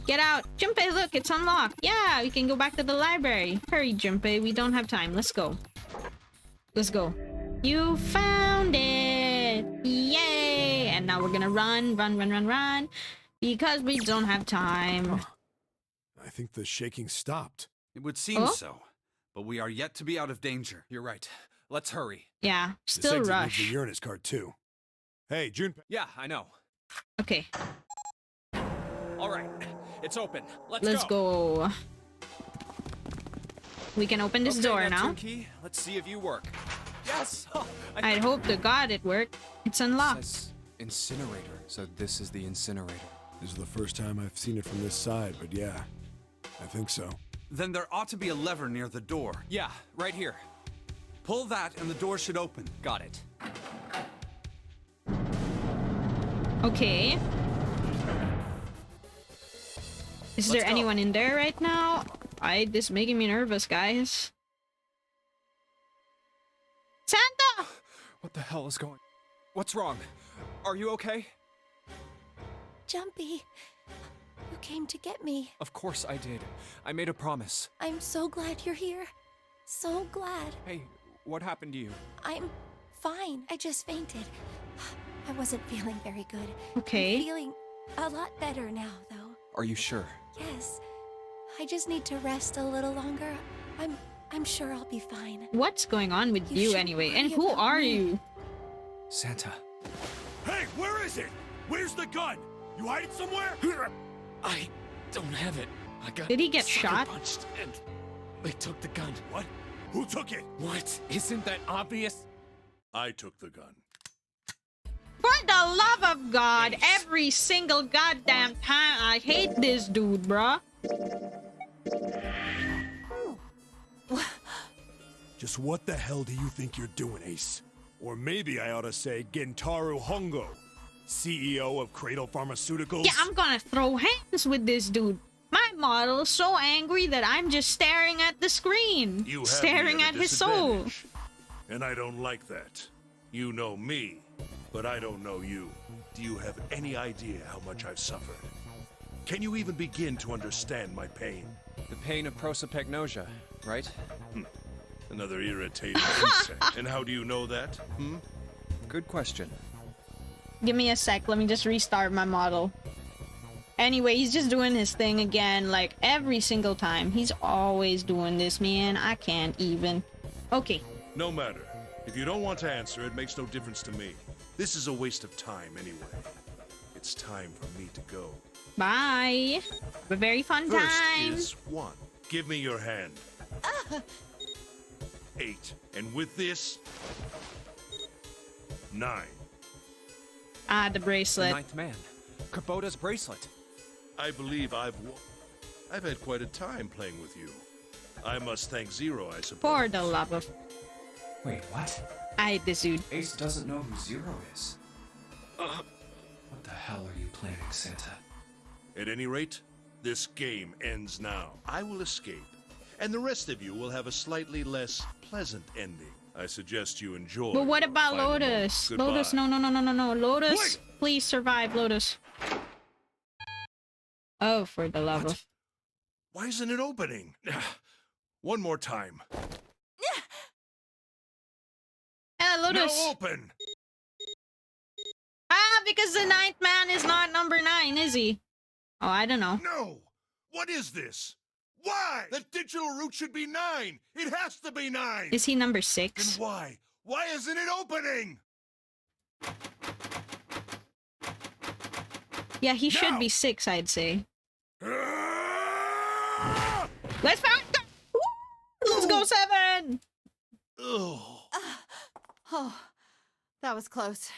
Get out. Junpei, look, it's unlocked. Yeah, we can go back to the library. Hurry, Junpei. We don't have time. Let's go. Let's go. You found it. Yay. And now we're gonna run, run, run, run, run. Because we don't have time. I think the shaking stopped. It would seem Oh? so, but we are yet to be out of danger. You're right. Let's hurry. Yeah, This still exit needs rush. the Uranus card too. Hey, Junpei. Yeah, I know. Okay, All right, it's open. let's go. We can open this door now. Key, let's see if you work. Yes! I'd hope to God it worked. It's unlocked. Says incinerator. So this is the incinerator. This is the first time I've seen it from this side, but yeah, I think so. Then there ought to be a lever near the door. Yeah, right here. Pull that and the door should open. Got it. Okay. Is there go. anyone in there right now? This is making me nervous, guys. Santa! What the hell is going? What's wrong? Are you okay? Jumpy, you came to get me. Of course I did. I made a promise. I'm so glad you're here. So glad. Hey, what happened to you? I'm fine. I just fainted. I wasn't feeling very good. Okay. I'm feeling a lot better now, though. Are you sure? Yes. I just need to rest a little longer. I'm sure I'll be fine. What's going on with you should anyway? worry And who about are me. you? Santa. Hey, where is it? Where's the gun? You hide it somewhere? I don't have it. I got Did he get sucker shot? punched and they took the gun. What? Who took it? What? Isn't that obvious? I took the gun. For the love of God, every single goddamn time I hate this dude, bruh. Just what the hell do you think you're doing, Ace? Or maybe I ought to say Gentaro Hongo, CEO of Cradle Pharmaceuticals? Yeah, I'm gonna throw hands with this dude. My model is so angry that I'm just staring at the screen. You have staring me at his soul. disadvantage, and I don't like that. You know me, but I don't know you. Do you have any idea how much I've suffered? Can you even begin to understand my pain? The pain of prosopagnosia, right? Another irritating insect. And how do you know that? Good question. Give me a sec. Let me just restart my model. Anyway, he's just doing his thing again, like every single time. He's always doing this, man. I can't even. Okay. No matter. If you don't want to answer, it makes no difference to me. This is a waste of time anyway. It's time for me to go. Bye. Have a very fun First time. is 1. Give me your hand. 8. And with this, 9. Ah, the The bracelet. ninth man. Kubota's bracelet. I believe I've had quite a time playing with you. I must thank Zero, I suppose. For the love of... Wait, what? I hate this dude. Ace doesn't know who Zero is. What the hell are you planning, Santa? At any rate, this game ends now. I will escape, and the rest of you will have a slightly less pleasant ending. I suggest you enjoy. But what your about final Lotus? moment. Lotus, Goodbye. no. Lotus, Wait! please survive, Lotus. Oh, for the love What? of... Why isn't it opening? One more time. Lotus. Now open. Ah, because the ninth man is not number 9, is he? Oh, I don't know. No. What is this? Why? The digital root should be 9. It has to be 9. Is he number Then 6? why? Why isn't it opening? Yeah, he should Now. be 6, I'd say. Ah! Let's go! Let's go 7! Ugh. Oh, that was close.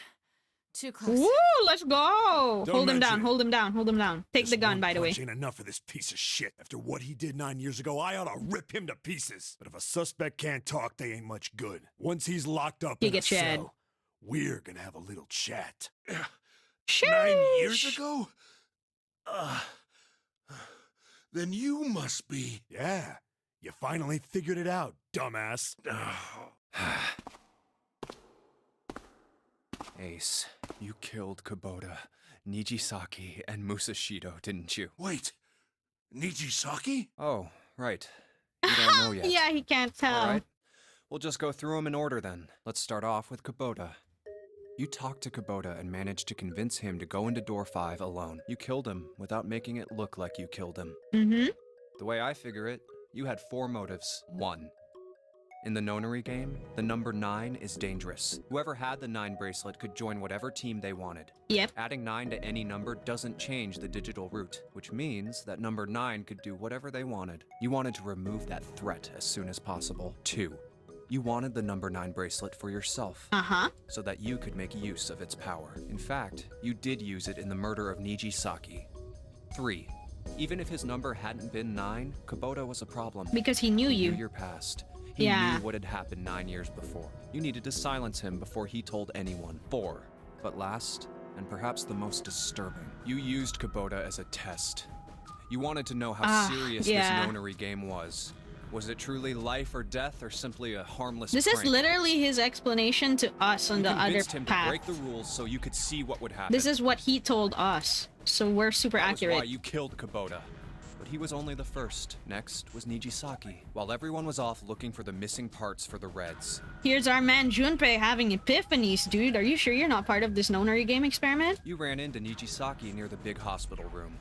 Too close. Woo, let's go! Don't Hold him down, mention it. hold him down, hold him down. Take This the gun, one by the way. punch ain't enough for this piece of shit. After what he did 9 years ago, I ought to rip him to pieces. But if a suspect can't talk, they ain't much good. Once he's locked up You in a get Chad. cell, we're gonna have a little chat. 9 years Sheesh. ago? Then you must be. Yeah, you finally figured it out, dumbass. Ace, you killed Kubota, Nijisaki, and Musashido, didn't you? Wait, Nijisaki? Oh, right. You don't know yet. Yeah, he can't tell. All right. We'll just go through them in order then. Let's start off with Kubota. You talked to Kubota and managed to convince him to go into door 5 alone. You killed him without making it look like you killed him. Mm-hmm. The way I figure it, you had 4 motives. 1. In the Nonary game, the number 9 is dangerous. Whoever had the 9 bracelet could join whatever team they wanted. Yep. Adding 9 to any number doesn't change the digital root, which means that number 9 could do whatever they wanted. You wanted to remove that threat as soon as possible. 2. You wanted the number 9 bracelet for yourself, Uh-huh. so that you could make use of its power. In fact, you did use it in the murder of Nijisaki. 3. Even if his number hadn't been 9, Kubota was a problem. Because he knew He you. knew your past. He Yeah. knew what had happened 9 years before. You needed to silence him before he told anyone. 4. But last, and perhaps the most disturbing, you used Kubota as a test. You wanted to know how serious yeah. this Nonary game was. Was it truly life or death, or simply a harmless This prank? is literally his explanation to us on You the other convinced him to path. break the rules so you could see what would happen. This is what he told us, so we're super That accurate. was why you killed Kubota. But he was only the first. Next was Nijisaki. While everyone was off looking for the missing parts for the Reds. Here's our man Junpei having epiphanies, dude. Are you sure you're not part of this Nonary game experiment? You ran into Nijisaki near the big hospital room.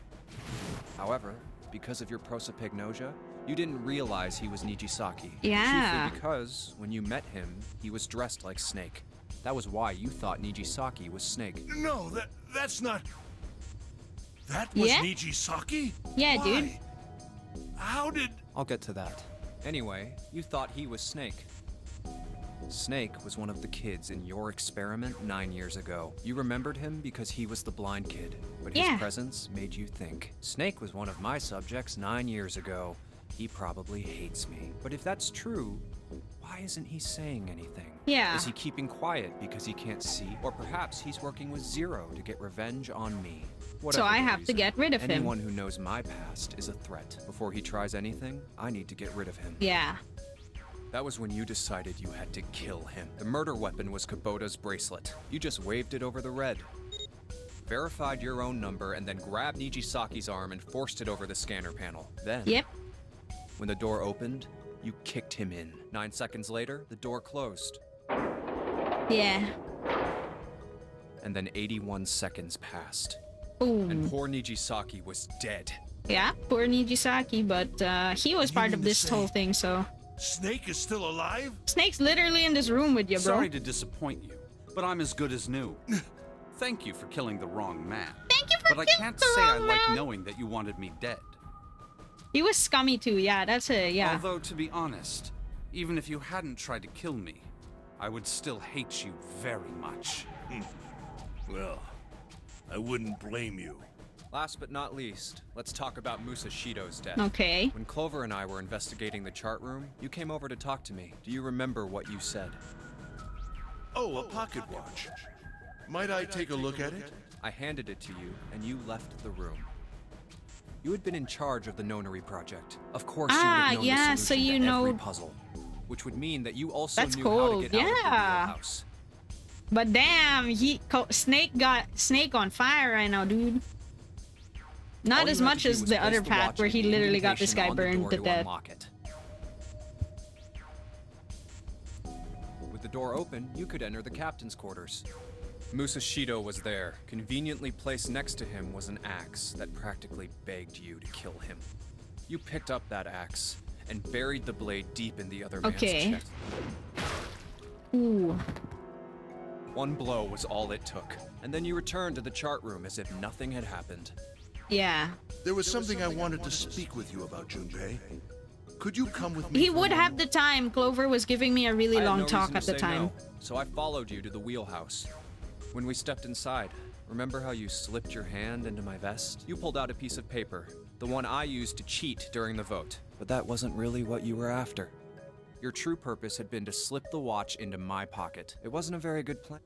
However, because of your prosopagnosia, you didn't realize he was Nijisaki. Yeah. Chiefly because, when you met him, he was dressed like Snake. That was why you thought Nijisaki was Snake. No, that's not... That was Yeah? Nijisaki? Yeah, Why? dude. How did... I'll get to that. Anyway, you thought he was Snake. Snake was one of the kids in your experiment 9 years ago. You remembered him because he was the blind kid, but his Yeah. presence made you think. Snake was one of my subjects 9 years ago. He probably hates me. But if that's true, why isn't he saying anything? Yeah. Is he keeping quiet because he can't see? Or perhaps he's working with Zero to get revenge on me. Whatever So I the have to reason, get rid of him. Anyone who knows my past is a threat. Before he tries anything, I need to get rid of him. Yeah. That was when you decided you had to kill him. The murder weapon was Kubota's bracelet. You just waved it over the red. Verified your own number and then grabbed Nijisaki's arm and forced it over the scanner panel. Then, Yep. when the door opened, you kicked him in. 9 seconds later, the door closed. Yeah. And then 81 seconds passed. Ooh. And poor Nijisaki was dead. Yeah, poor Nijisaki, but he was part of this whole thing, so... Snake is still alive? Snake's literally in this room with you, bro. Sorry to disappoint you, but I'm as good as new. Thank you for killing the wrong man. Thank you for But I killing can't the say I wrong like man. knowing that you wanted me dead. He was scummy too, yeah, that's it, yeah. Although, to be honest, even if you hadn't tried to kill me, I would still hate you very much. Well, I wouldn't blame you. Last but not least, let's talk about Musashido's death. Okay. When Clover and I were investigating the chart room, you came over to talk to me. Do you remember what you said? Oh, a pocket watch. Might I take a look at it? I handed it to you, and you left the room. You had been in charge of the Nonary project. Of course, you would have known yeah, the so solution you to know... every puzzle, which would mean that you also That's knew cool, how to get out of the yeah. wheelhouse. But damn, Snake got Snake on fire right now, dude. Not All as you had much to do as was the place other the path watch where in he the literally got this guy indentation on the burned door to death. unlock it. With the door open, you could enter the captain's quarters. Musashido was there. Conveniently placed next to him was an axe that practically begged you to kill him. You picked up that axe and buried the blade deep in the other man's Okay. chest. Ooh. One blow was all it took, and then you returned to the chart room as if nothing had happened. Yeah. There was something I wanted to speak with you about, Junpei. Could you come with me? He for a would have moment? the time. Clover was giving me a really I had long no talk reason at to the say time. no, so I followed you to the wheelhouse. When we stepped inside, remember how you slipped your hand into my vest? You pulled out a piece of paper, the one I used to cheat during the vote. But that wasn't really what you were after. Your true purpose had been to slip the watch into my pocket. It wasn't a very good plan.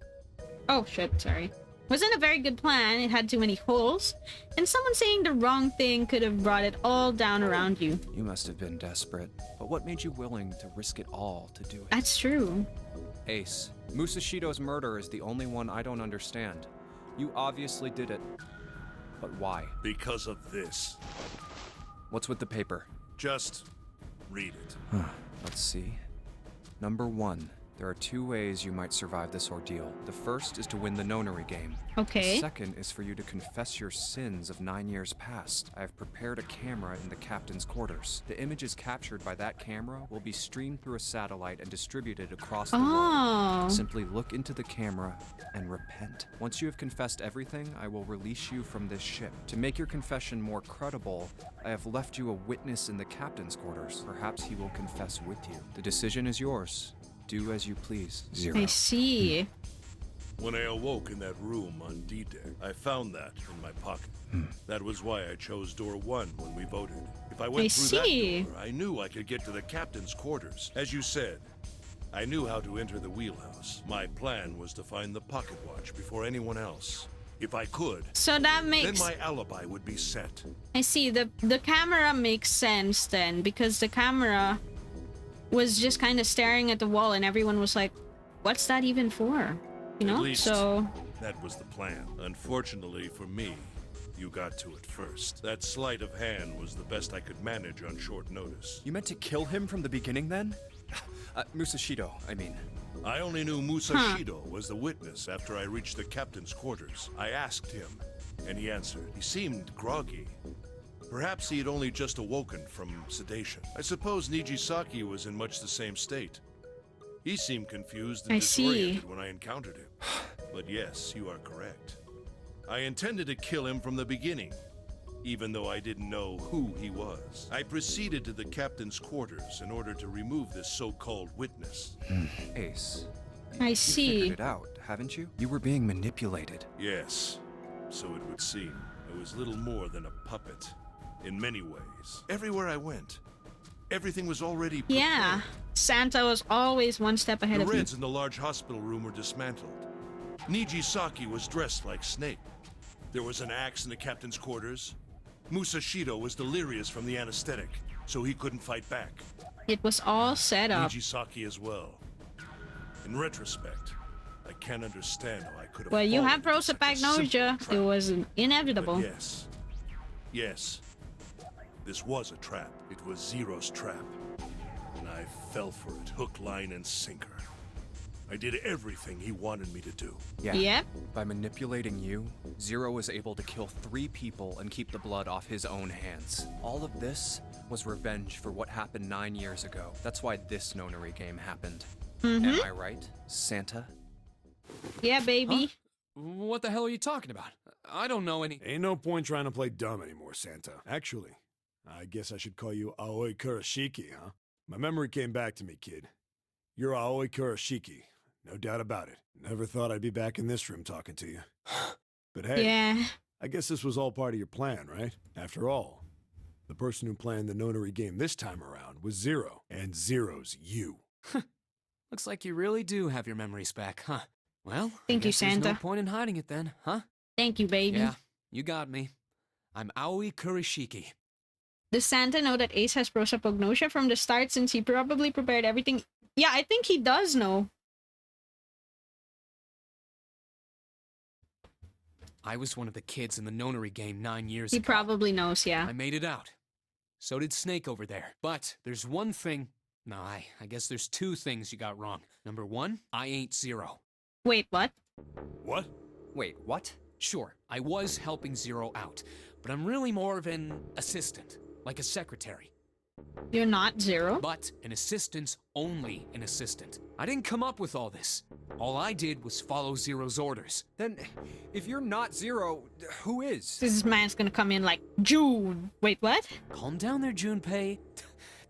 Oh shit, sorry. Wasn't a very good plan, it had too many holes, and someone saying the wrong thing could have brought it all down around you. You must have been desperate. But what made you willing to risk it all to do it? That's true. Ace, Musashido's murder is the only one I don't understand. You obviously did it. But why? Because of this. What's with the paper? Just read it. Let's see. Number 1. There are 2 ways you might survive this ordeal. The first is to win the Nonary game. Okay. The second is for you to confess your sins of 9 years past. I have prepared a camera in the captain's quarters. The images captured by that camera will be streamed through a satellite and distributed across the Oh. world. Simply look into the camera and repent. Once you have confessed everything, I will release you from this ship. To make your confession more credible, I have left you a witness in the captain's quarters. Perhaps he will confess with you. The decision is yours. Do as you please. Zero. I see. When I awoke in that room on D-Deck, I found that in my pocket. That was why I chose door 1 when we voted. If I went I through see. that door, I knew I could get to the captain's quarters. As you said, I knew how to enter the wheelhouse. My plan was to find the pocket watch before anyone else. If I could, So that then makes... my alibi would be set. I see. The camera makes sense then, because the camera was just kind of staring at the wall, and everyone was like, "What's that even for?" You know? At least So that was the plan. Unfortunately for me, you got to it first. That sleight of hand was the best I could manage on short notice. You meant to kill him from the beginning then? Musashido, I mean. I only knew Musashido was the witness after I reached the captain's quarters. I asked him, and he answered. He seemed groggy. Perhaps he had only just awoken from sedation. I suppose Nijisaki was in much the same state. He seemed confused and disoriented when I encountered him. But yes, you are correct. I intended to kill him from the beginning, even though I didn't know who he was. I proceeded to the captain's quarters in order to remove this so-called witness. Ace. I see. You figured it out, haven't you? You were being manipulated. Yes, so it would seem. I was little more than a puppet, in many ways. Everywhere I went, everything was already prepared. yeah, Santa was always one step ahead The of me. Reds in the large hospital room were dismantled. Nijisaki was dressed like Snake. There was an axe in the captain's quarters. Musashido was delirious from the anesthetic, so he couldn't fight back. It was all set up. Nijisaki as well. In retrospect, I can't understand how I could have Well, you fallen have into such a prosopagnosia. simple It trap. was inevitable. But yes, this was a trap. It was Zero's trap. And I fell for it, hook, line, and sinker. I did everything he wanted me to do. Yeah. Yep. By manipulating you, Zero was able to kill 3 people and keep the blood off his own hands. All of this was revenge for what happened 9 years ago. That's why this Nonary game happened. Am I right, Santa? Yeah, baby. What the hell are you talking about? I don't know any. Ain't no point trying to play dumb anymore, Santa. Actually, I guess I should call you Aoi Kurashiki, huh? My memory came back to me, kid. You're Aoi Kurashiki. No doubt about it. Never thought I'd be back in this room talking to you. But hey, Yeah. I guess this was all part of your plan, right? After all, the person who planned the Nonary game this time around was Zero, and Zero's you. Looks like you really do have your memories back, huh? Well, Thank I you, guess there's no Santa. point in hiding it then, huh? Thank you, baby. Yeah, you got me. I'm Aoi Kurashiki. Does Santa know that Ace has prosopagnosia from the start since he probably prepared everything? Yeah, I think he does know. I was one of the kids in the Nonary game 9 years He ago. probably knows, yeah. I made it out. So did Snake over there. But there's one thing. No, I guess there's 2 things you got wrong. Number 1, I ain't Zero. Wait, what? What? Wait, what? Sure, I was helping Zero out, but I'm really more of an assistant, like a secretary. You're not Zero? But an assistant's only an assistant. I didn't come up with all this. All I did was follow Zero's orders. Then, if you're not Zero, who is? This man's gonna come in like, June. Wait, what? Calm down there, Junpei.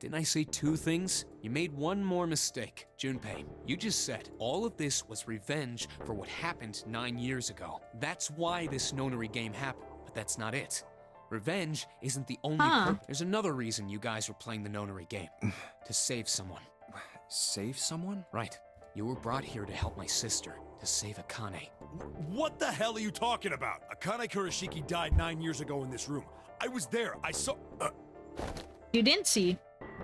Didn't I say 2 things? You made one more mistake. Junpei, you just said all of this was revenge for what happened 9 years ago. That's why this Nonary game happened, but that's not it. Revenge isn't the only purpose. There's another reason you guys were playing the Nonary game. To save someone. Save someone? Right. You were brought here to help my sister, to save Akane. What the hell are you talking about? Akane Kurashiki died 9 years ago in this room. I was there. I saw... You didn't see.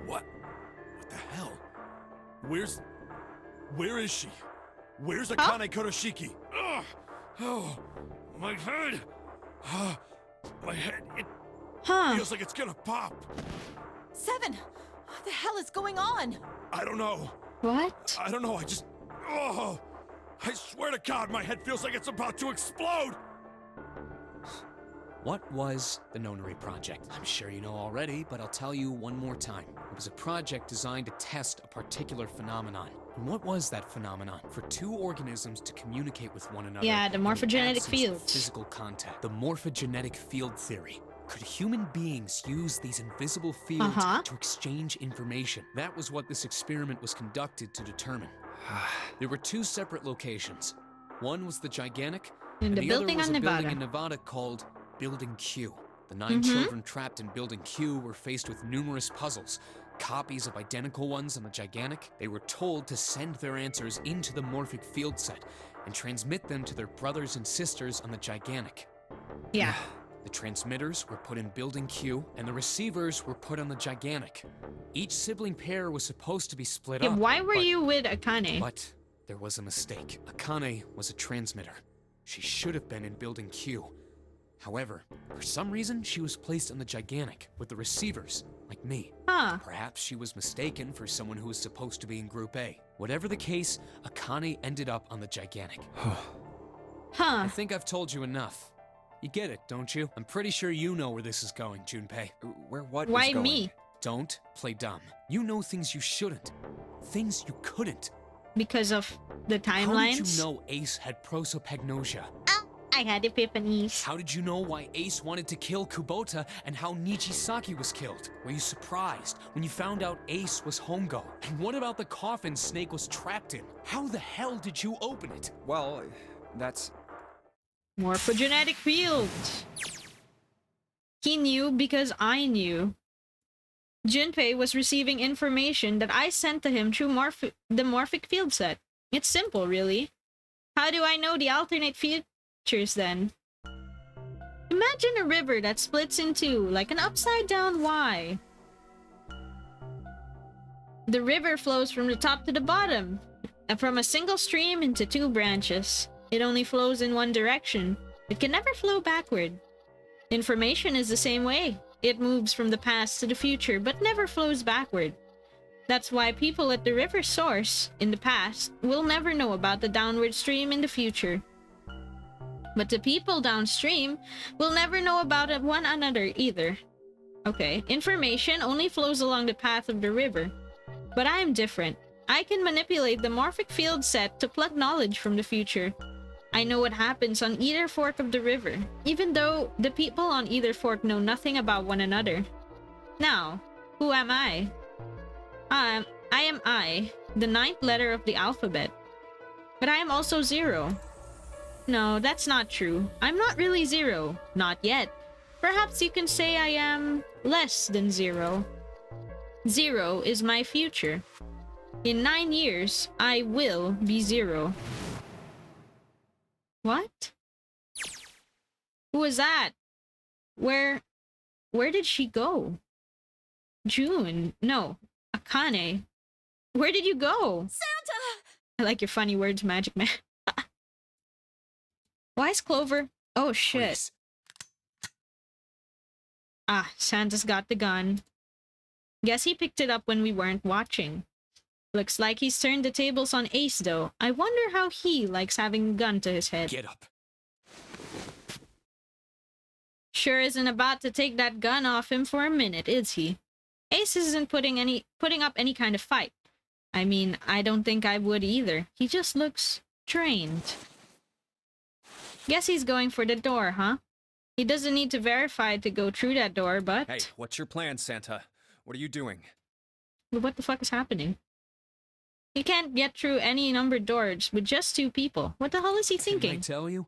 What? What the hell? Where is she? Where's Akane Kurashiki? Ugh! Oh, my head! My head, it feels like it's gonna pop. 7! What the hell is going on? I don't know. What? I don't know, oh! I swear to God, my head feels like it's about to explode! What was the Nonary Project? I'm sure you know already, but I'll tell you one more time. It was a project designed to test a particular phenomenon. And what was that phenomenon? For 2 organisms to communicate with one another. Yeah, the in morphogenetic absence of fields. Physical contact. The morphogenetic field theory. Could human beings use these invisible fields to exchange information? That was what this experiment was conducted to determine. There were 2 separate locations. One was the Gigantic, In the the other building was on a Nevada. building in Nevada called Building Q. The 9 children trapped in Building Q were faced with numerous puzzles, copies of identical ones on the Gigantic. They were told to send their answers into the morphic field set and transmit them to their brothers and sisters on the Gigantic. Yeah. The transmitters were put in Building Q, and the receivers were put on the Gigantic. Each sibling pair was supposed to be split Yeah, up. why were but- you with Akane? But there was a mistake. Akane was a transmitter. She should have been in Building Q. However, for some reason, she was placed on the Gigantic with the receivers, like me. Huh. Perhaps she was mistaken for someone who was supposed to be in Group A. Whatever the case, Akane ended up on the Gigantic. I Huh. think I've told you enough. You get it, don't you? I'm pretty sure you know where this is going, Junpei. Where what Why is going? me? Don't play dumb. You know things you shouldn't. Things you couldn't. Because of the How timelines? did you know Ace had prosopagnosia? I had epiphanies. How did you know why Ace wanted to kill Kubota and how Nijisaki was killed? Were you surprised when you found out Ace was Hongo? And what about the coffin Snake was trapped in? How the hell did you open it? Well, that's... Morphogenetic field. He knew because I knew. Junpei was receiving information that I sent to him through the morphic field set. It's simple, really. How do I know the alternate futures then? Imagine a river that splits in two, like an upside-down Y. The river flows from the top to the bottom, and from a single stream into two branches. It only flows in one direction. It can never flow backward. Information is the same way. It moves from the past to the future, but never flows backward. That's why people at the river source, in the past, will never know about the downward stream in the future. But the people downstream will never know about it one another either. Okay, information only flows along the path of the river. But I am different. I can manipulate the morphic field set to pluck knowledge from the future. I know what happens on either fork of the river, even though the people on either fork know nothing about one another. Now, who am I? I am I, the 9th letter of the alphabet. But I am also 0. No, that's not true. I'm not really 0. Not yet. Perhaps you can say I am less than 0. 0 is my future. In 9 years, I will be 0. What? Who was that? Where did she go? June. No. Akane. Where did you go? Santa! I like your funny words, Magic Man. Why is Clover? Oh, shit. Please. Ah, Santa's got the gun. Guess he picked it up when we weren't watching. Looks like he's turned the tables on Ace, though. I wonder how he likes having a gun to his head. Get up. Sure isn't about to take that gun off him for a minute, is he? Ace isn't putting up any kind of fight. I mean, I don't think I would either. He just looks trained. Guess he's going for the door, huh? He doesn't need to verify to go through that door, but... Hey, what's your plan, Santa? What are you doing? But what the fuck is happening? He can't get through any numbered doors with just 2 people. What the hell is he Didn't I thinking? tell you?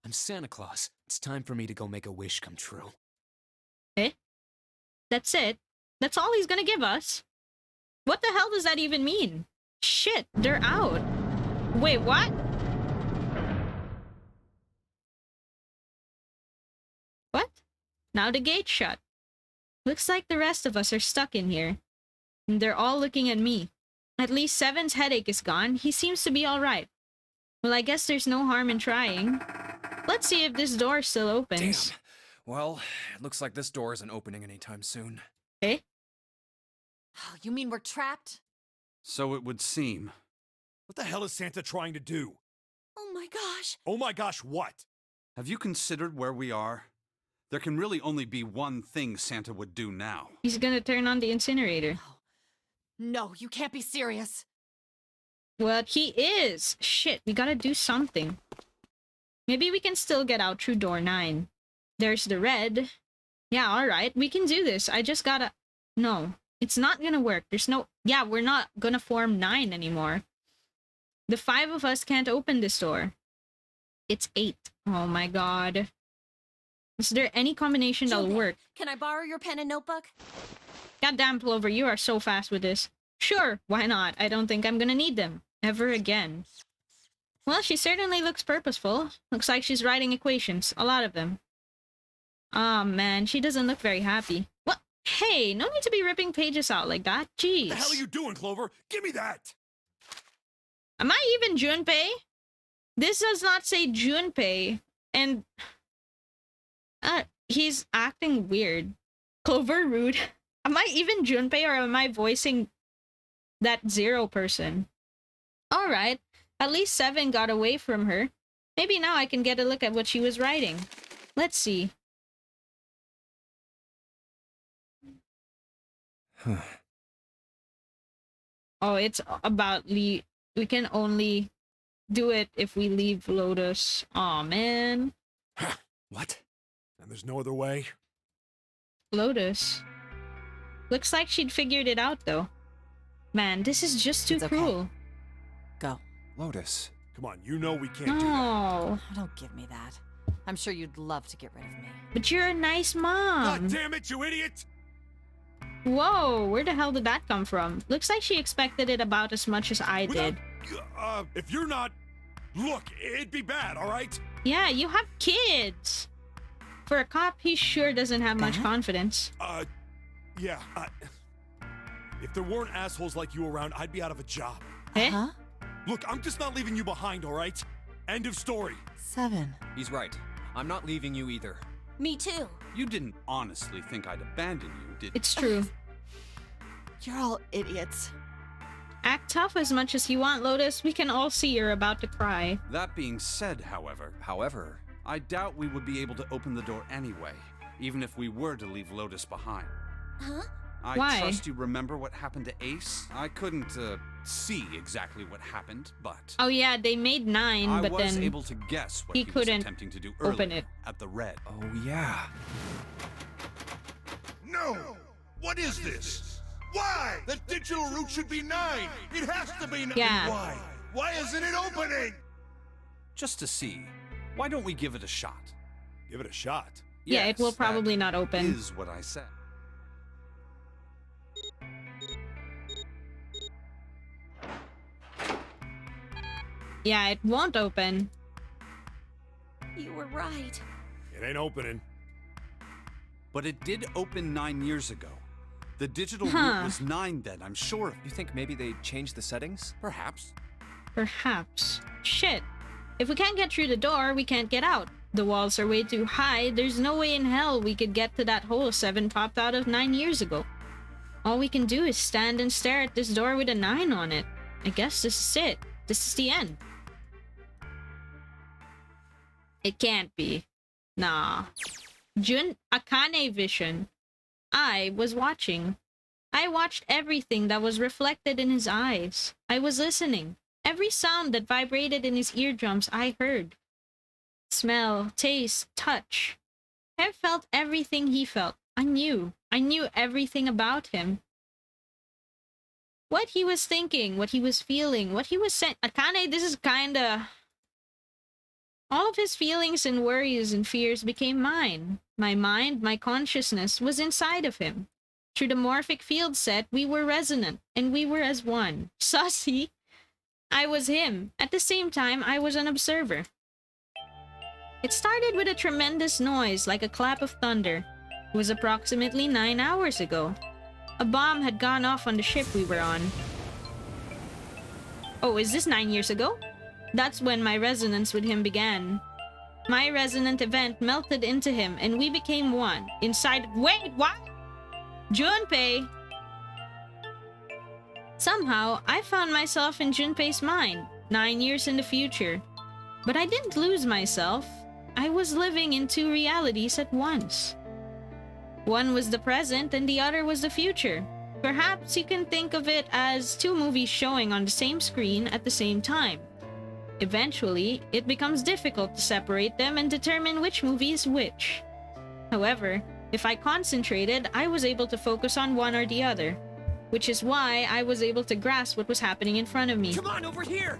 I'm Santa Claus. It's time for me to go make a wish come true. Eh? That's it? That's all he's gonna give us? What the hell does that even mean? Shit, they're out. Wait, what? What? Now the gate's shut. Looks like the rest of us are stuck in here. And they're all looking at me. At least Seven's headache is gone. He seems to be alright. Well, I guess there's no harm in trying. Let's see if this door still opens. Damn. Well, it looks like this door isn't opening anytime soon. Eh? Oh, you mean we're trapped? So it would seem. What the hell is Santa trying to do? Oh my gosh. Oh my gosh, what? Have you considered where we are? There can really only be one thing Santa would do now. He's gonna turn on the incinerator. No, you can't be serious. Well, he is. Shit, we gotta do something. Maybe we can still get out through door 9. There's the red. Yeah, alright, we can do this. I just gotta... No, it's not gonna work. There's no... Yeah, we're not gonna form 9 anymore. The 5 of us can't open this door. It's 8. Oh my god. Is there any combination that'll Junpei, work? Can I borrow your pen and notebook? Goddamn, Clover, you are so fast with this. Sure, why not? I don't think I'm gonna need them. Ever again. Well, she certainly looks purposeful. Looks like she's writing equations. A lot of them. Oh man, she doesn't look very happy. What? Hey, no need to be ripping pages out like that. Jeez. What the hell are you doing, Clover? Give me that! Am I even Junpei? This does not say Junpei. And... he's acting weird. Clover rude. Am I even Junpei or am I voicing that Zero person? Alright, at least 7 got away from her. Maybe now I can get a look at what she was writing. Let's see. Oh, it's about we can only do it if we leave Lotus. Aw, man. What? And there's no other way? Lotus. Looks like she'd figured it out, though. Man, this is just too It's okay. cruel. Go. Lotus. Come on, you know we can't do that. No. Don't give me that. I'm sure you'd love to get rid of me. But you're a nice mom. God damn it, you idiot! Whoa, where the hell did that come from? Looks like she expected it about as much as I did. If you're not... Look, it'd be bad, alright? Yeah, you have kids. For a cop, he sure doesn't have much confidence. Yeah, if there weren't assholes like you around, I'd be out of a job. Eh? Huh? Look, I'm just not leaving you behind, alright? End of story. 7. He's right. I'm not leaving you either. Me too. You didn't honestly think I'd abandon you, did you? It's true. You're all idiots. Act tough as much as you want, Lotus. We can all see you're about to cry. That being said, however, I doubt we would be able to open the door anyway, even if we were to leave Lotus behind. Huh? I Why? trust you remember what happened to Ace. I couldn't, see exactly what happened, but... Oh yeah, they made 9, I but was then able to guess what he he was couldn't attempting to do open earlier it. at the Red. Oh, yeah. No! What is this? Why? The digital route should be 9! It has to be 9! Yeah. Why? Why isn't it opening? Just to see. Why don't we give it a shot? Give it a shot. yeah, it will Yes, probably that not open. is what I said. Yeah, it won't open. You were right. It ain't opening. But it did open 9 years ago. The digital Huh. route was 9 then, I'm sure of You it. think maybe they changed the settings? Perhaps. Perhaps. Shit. If we can't get through the door, we can't get out. The walls are way too high. There's no way in hell we could get to that hole 7 popped out of 9 years ago. All we can do is stand and stare at this door with a 9 on it. I guess this is it. This is the end. It can't be. Nah. Jun Akane vision. I was watching. I watched everything that was reflected in his eyes. I was listening. Every sound that vibrated in his eardrums I heard. Smell, taste, touch. I felt everything he felt. I knew everything about him. What he was thinking, what he was feeling, what he was saying. Akane, this is kinda... All of his feelings and worries and fears became mine. My mind, my consciousness was inside of him. Through the morphic field set, we were resonant, and we were as one. Sussy! I was him. At the same time, I was an observer. It started with a tremendous noise, like a clap of thunder. It was approximately 9 hours ago. A bomb had gone off on the ship we were on. Oh, is this 9 years ago? That's when my resonance with him began. My resonant event melted into him, and we became one. Inside... Wait, what? Junpei! Somehow, I found myself in Junpei's mind, 9 years in the future. But I didn't lose myself. I was living in 2 realities at once. One was the present, and the other was the future. Perhaps you can think of it as 2 movies showing on the same screen at the same time. Eventually, it becomes difficult to separate them and determine which movie is which. However, if I concentrated, I was able to focus on one or the other, which is why I was able to grasp what was happening in front of me. Come on, over here!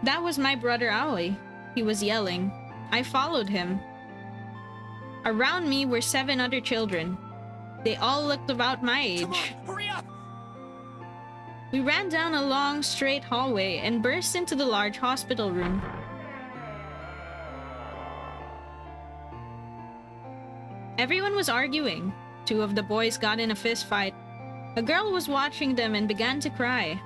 That was my brother Aoi. He was yelling. I followed him. Around me were 7 other children. They all looked about my age. Come on, hurry up! We ran down a long, straight hallway and burst into the large hospital room. Everyone was arguing. Two of the boys got in a fist fight. A girl was watching them and began to cry.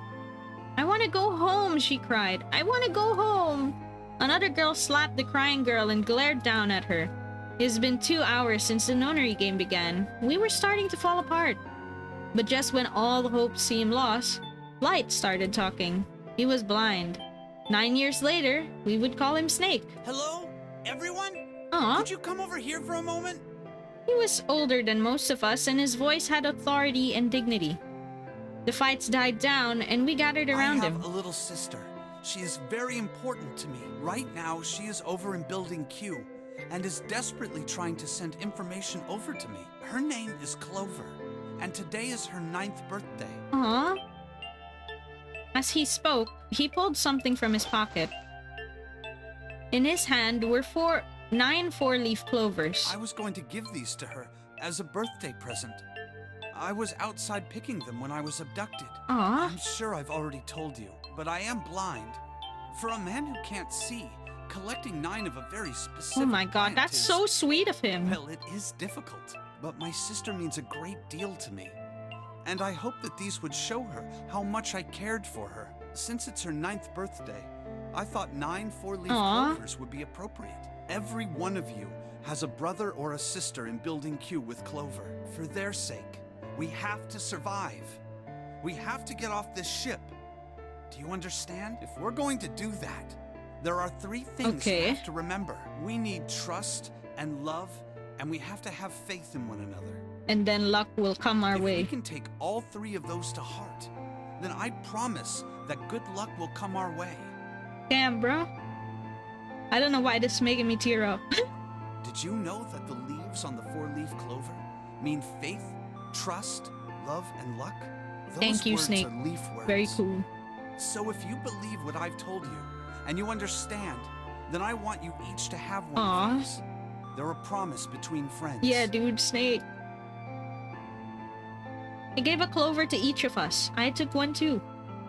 "I want to go home," she cried. "I want to go home." Another girl slapped the crying girl and glared down at her. It's been 2 hours since the Nonary game began. We were starting to fall apart. But just when all hope seemed lost, Light started talking. He was blind. 9 years later, we would call him Snake. Hello, everyone? Aw. Could you come over here for a moment? He was older than most of us, and his voice had authority and dignity. The fights died down, and we gathered around I have him. a little sister. She is very important to me. Right now, she is over in Building Q and is desperately trying to send information over to me. Her name is Clover, and today is her 9th birthday. Aww. As he spoke, he pulled something from his pocket. In his hand were 9 four-leaf clovers. I was going to give these to her as a birthday present. I was outside picking them when I was abducted. Aww. I'm sure I've already told you, but I am blind. For a man who can't see, collecting 9 of a very specific Oh my god, plant that's is, so sweet of him. well, it is difficult, but my sister means a great deal to me. And I hope that these would show her how much I cared for her. Since it's her 9th birthday, I thought 9 four-leaf Aw. clovers would be appropriate. Every one of you has a brother or a sister in Building Q with Clover. For their sake, we have to survive. We have to get off this ship. Do you understand? If we're going to do that, there are 3 things Okay. you have to remember. We need trust and love, and we have to have faith in one another. And then luck will come our If we way. can take all 3 of those to heart, then I promise that good luck will come our way. Damn, bro. I don't know why this is making me tear up. Did you know that the leaves on the 4-leaf clover mean faith, trust, love, and luck? Those Thank you, words Snake. are leaf words. Very cool. So if you believe what I've told you, and you understand, then I want you each to have one Aw. of these. They're a promise between friends. Yeah, dude, Snake. I gave a clover to each of us. I took one too.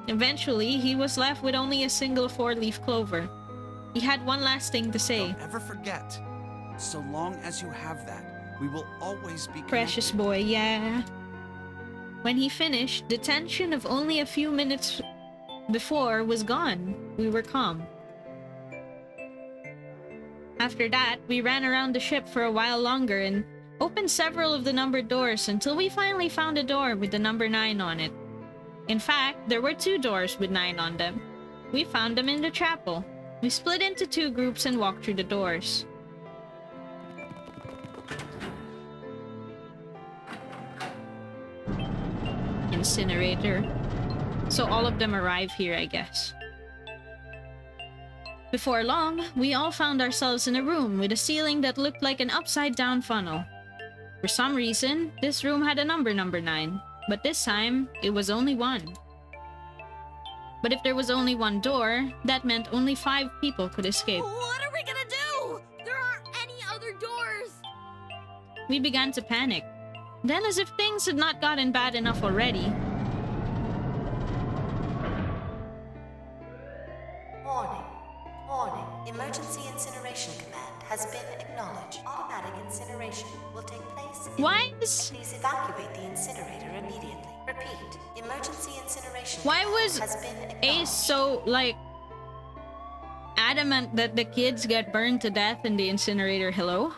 Eventually, he was left with only a single 4-leaf clover. He had one last thing to say. Don't ever forget. So long as you have that, we will always be Precious connected. boy, yeah. When he finished, the tension of only a few minutes before was gone. We were calm. After that, we ran around the ship for a while longer and opened several of the numbered doors until we finally found a door with the number 9 on it. In fact, there were 2 doors with 9 on them. We found them in the chapel. We split into 2 groups and walked through the doors. Incinerator. So all of them arrive here, I guess. Before long, we all found ourselves in a room with a ceiling that looked like an upside-down funnel. For some reason, this room had a number 9, but this time, it was only 1. But if there was only 1 door, that meant only 5 people could escape. What are we gonna do? There aren't any other doors. We began to panic. Then, as if things had not gotten bad enough already, Warning. Warning. Emergency incineration command has been acknowledged. Automatic incineration will take place. Why is... Please evacuate the incinerator immediately. Repeat. Emergency incineration Why command was has been Ace acknowledged. so, like, adamant that the kids get burned to death in the incinerator? Hello?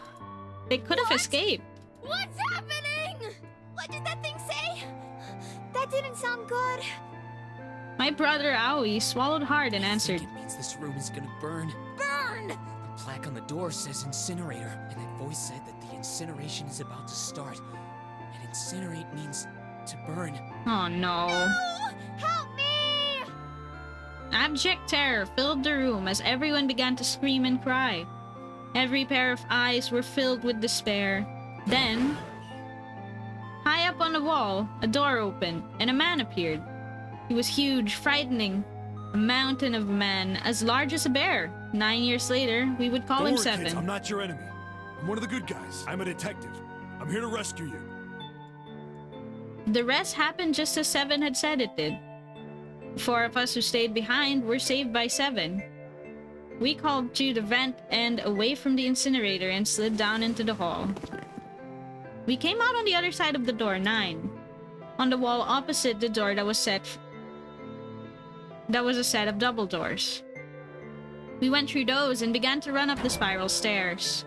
They could have escaped. What's happening? What did that thing say? That didn't sound good. My brother Aoi swallowed hard and I answered, think it means this room is gonna burn. Burn! The plaque on the door says incinerator, and that voice said that the incineration is about to start. And incinerate means to burn. "Oh no." Oh, help me! Abject terror filled the room as everyone began to scream and cry. Every pair of eyes were filled with despair. Then, high up on the wall, a door opened and a man appeared. He was huge, frightening, a mountain of a man as large as a bear. 9 years later, we would call Don't him worry, 7. kids, I'm not your enemy. I'm one of the good guys. I'm a detective. I'm here to rescue you. The rest happened just as 7 had said it did. 4 of us who stayed behind were saved by 7. We called to the vent and away from the incinerator and slid down into the hall. We came out on the other side of the door, 9. On the wall opposite the door that was a set of double doors. We went through those and began to run up the spiral stairs.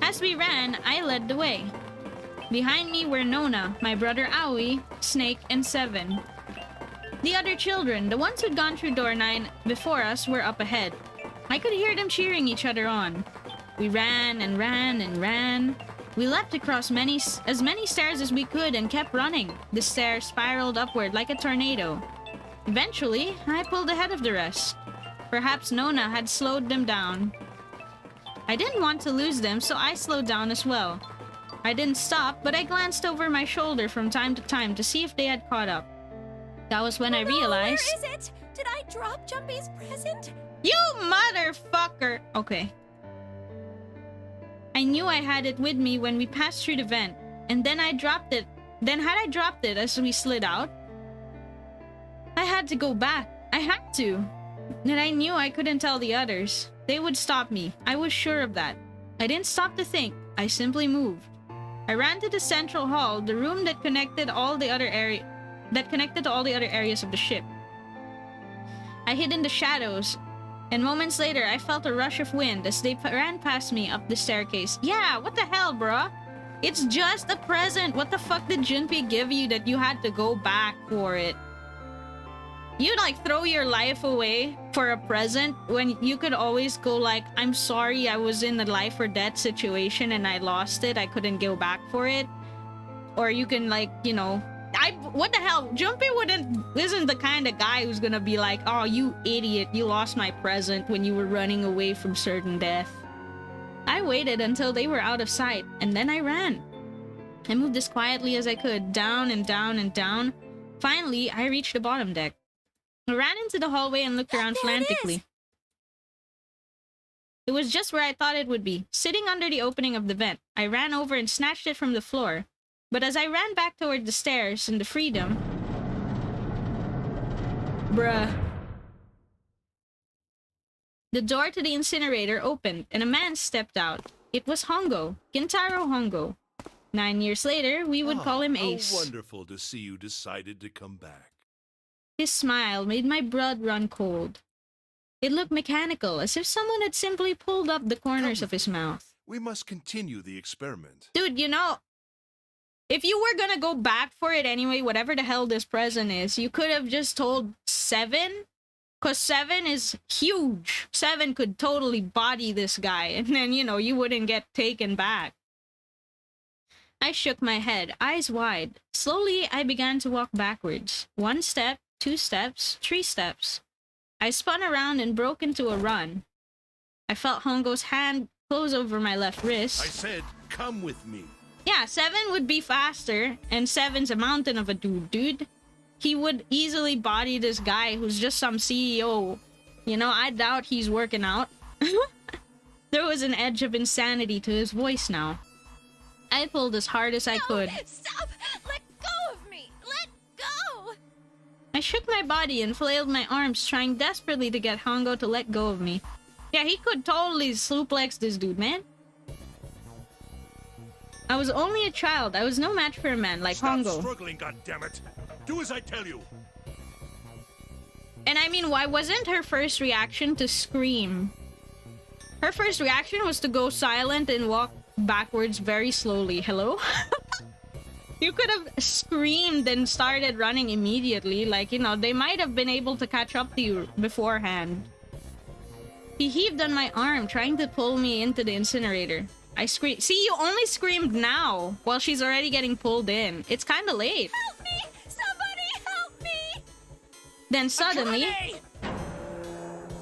As we ran, I led the way. Behind me were Nona, my brother Aoi, Snake, and 7. The other children, the ones who'd gone through door 9 before us, were up ahead. I could hear them cheering each other on. We ran and ran and ran. We leapt across as many stairs as we could and kept running. The stairs spiraled upward like a tornado. Eventually, I pulled ahead of the rest. Perhaps Nona had slowed them down. I didn't want to lose them, so I slowed down as well. I didn't stop, but I glanced over my shoulder from time to time to see if they had caught up. That was when I realized... Where is it? Did I drop Jumpy's present? You motherfucker! Okay. I knew I had it with me when we passed through the vent, and then I dropped it. Then had I dropped it as we slid out, I had to go back. I had to. And I knew I couldn't tell the others. They would stop me. I was sure of that. I didn't stop to think. I simply moved. I ran to the central hall, the room that connected all the other to all the other areas of the ship. I hid in the shadows, and moments later I felt a rush of wind as they ran past me up the staircase. Yeah, what the hell, bruh? It's just a present. What the fuck did Junpei give you that you had to go back for it? You like throw your life away for a present when you could always go like, I'm sorry, I was in a life or death situation and I lost it, I couldn't go back for it. Or you can like, you know, what the hell? Junpei isn't the kind of guy who's gonna be like, oh, you idiot, you lost my present when you were running away from certain death. I waited until they were out of sight, and then I ran. I moved as quietly as I could, down and down and down. Finally, I reached the bottom deck. I ran into the hallway and looked around frantically. It was just where I thought it would be, sitting under the opening of the vent. I ran over and snatched it from the floor. But as I ran back toward the stairs and the freedom... Bruh. The door to the incinerator opened, and a man stepped out. It was Hongo, Kintaro Hongo. 9 years later, we would call him Ace. How wonderful to see you decided to come back. His smile made my blood run cold. It looked mechanical, as if someone had simply pulled up the corners of his mouth. We must continue the experiment. Dude, you know, if you were gonna go back for it anyway, whatever the hell this present is, you could have just told 7. Because 7 is huge. 7 could totally body this guy, and then, you know, you wouldn't get taken back. I shook my head, eyes wide. Slowly, I began to walk backwards. 1 step, 2 steps, 3 steps. I spun around and broke into a run. I felt Hongo's hand close over my left wrist. I said, come with me. Yeah, 7 would be faster, and 7's a mountain of a dude. He would easily body this guy who's just some CEO. You know, I doubt he's working out. There was an edge of insanity to his voice now. I pulled as hard as I could. Stop! Let go of me! Let go! I shook my body and flailed my arms, trying desperately to get Hongo to let go of me. Yeah, he could totally suplex this dude, man. I was only a child. I was no match for a man like Hongo. Stop struggling, goddammit! Do as I tell you! And I mean, why wasn't her first reaction to scream? Her first reaction was to go silent and walk backwards very slowly. Hello? You could have screamed and started running immediately. Like, you know, they might have been able to catch up to you beforehand. He heaved on my arm, trying to pull me into the incinerator. I screamed. See, you only screamed now, while she's already getting pulled in. It's kind of late. Help me! Somebody help me! Then suddenly,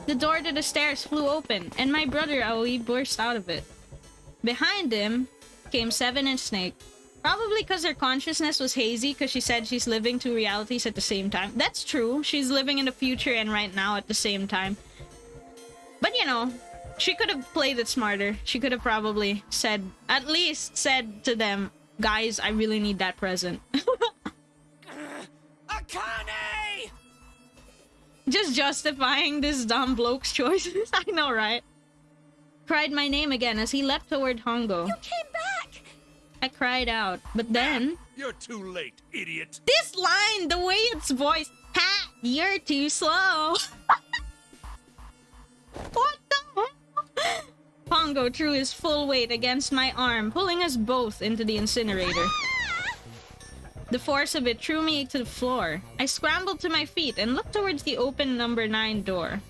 the door to the stairs flew open, and my brother Aoi burst out of it. Behind him came 7 and Snake. Probably because her consciousness was hazy, because she said she's living 2 realities at the same time. That's true. She's living in the future and right now at the same time. But you know, she could have played it smarter. She could have probably said, at least said to them, guys, I really need that present. Akane! Just justifying this dumb bloke's choices. I know, right? Cried my name again as he leapt toward Hongo. You came back! I cried out, but then... You're too late, idiot. This line, the way it's voiced, ha! You're too slow. What the hell? Pongo threw his full weight against my arm, pulling us both into the incinerator. The force of it threw me to the floor. I scrambled to my feet and looked towards the open number 9 door.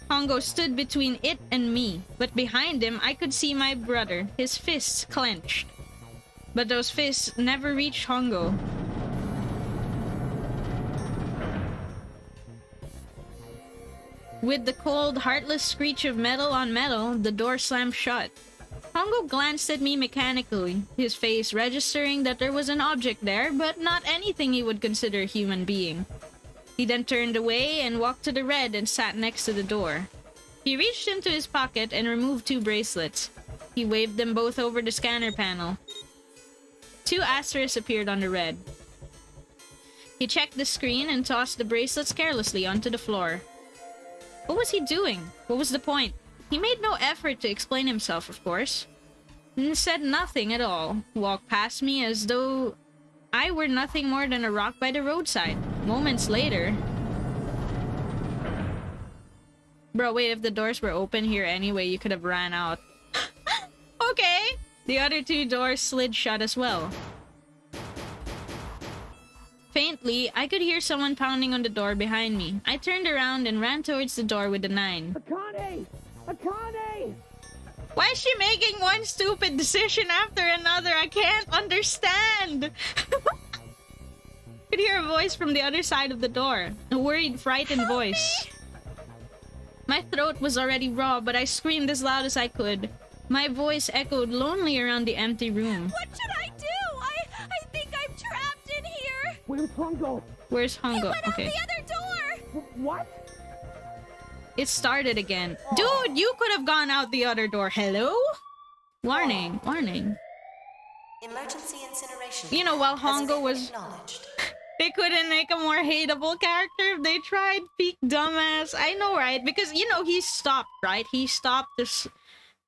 Pongo stood between it and me, but behind him I could see my brother, his fists clenched. But those fists never reached Hongo. With the cold, heartless screech of metal on metal, the door slammed shut. Hongo glanced at me mechanically, his face registering that there was an object there, but not anything he would consider a human being. He then turned away and walked to the red and sat next to the door. He reached into his pocket and removed 2 bracelets. He waved them both over the scanner panel. 2 asterisks appeared on the red. He checked the screen and tossed the bracelets carelessly onto the floor. What was he doing? What was the point? He made no effort to explain himself, of course. And said nothing at all. Walked past me as though I were nothing more than a rock by the roadside. Moments later... Bro, wait, if the doors were open here anyway, you could have ran out. Okay! The other 2 doors slid shut as well. Faintly, I could hear someone pounding on the door behind me. I turned around and ran towards the door with the 9. Akane! Akane! Why is she making one stupid decision after another? I can't understand! I could hear a voice from the other side of the door. A worried, frightened voice. My throat was already raw, but I screamed as loud as I could. My voice echoed lonely around the empty room. What should I do? I think I'm trapped in here. Where's Hongo? Where's Hongo? He went Okay. out the other door. What? It started again. Dude, you could have gone out the other door. Hello? Warning, warning. Emergency incineration. You know, while has Hongo been was... acknowledged. They couldn't make a more hateable character if they tried. Peak dumbass. I know, right? Because, you know, he stopped, right? He stopped to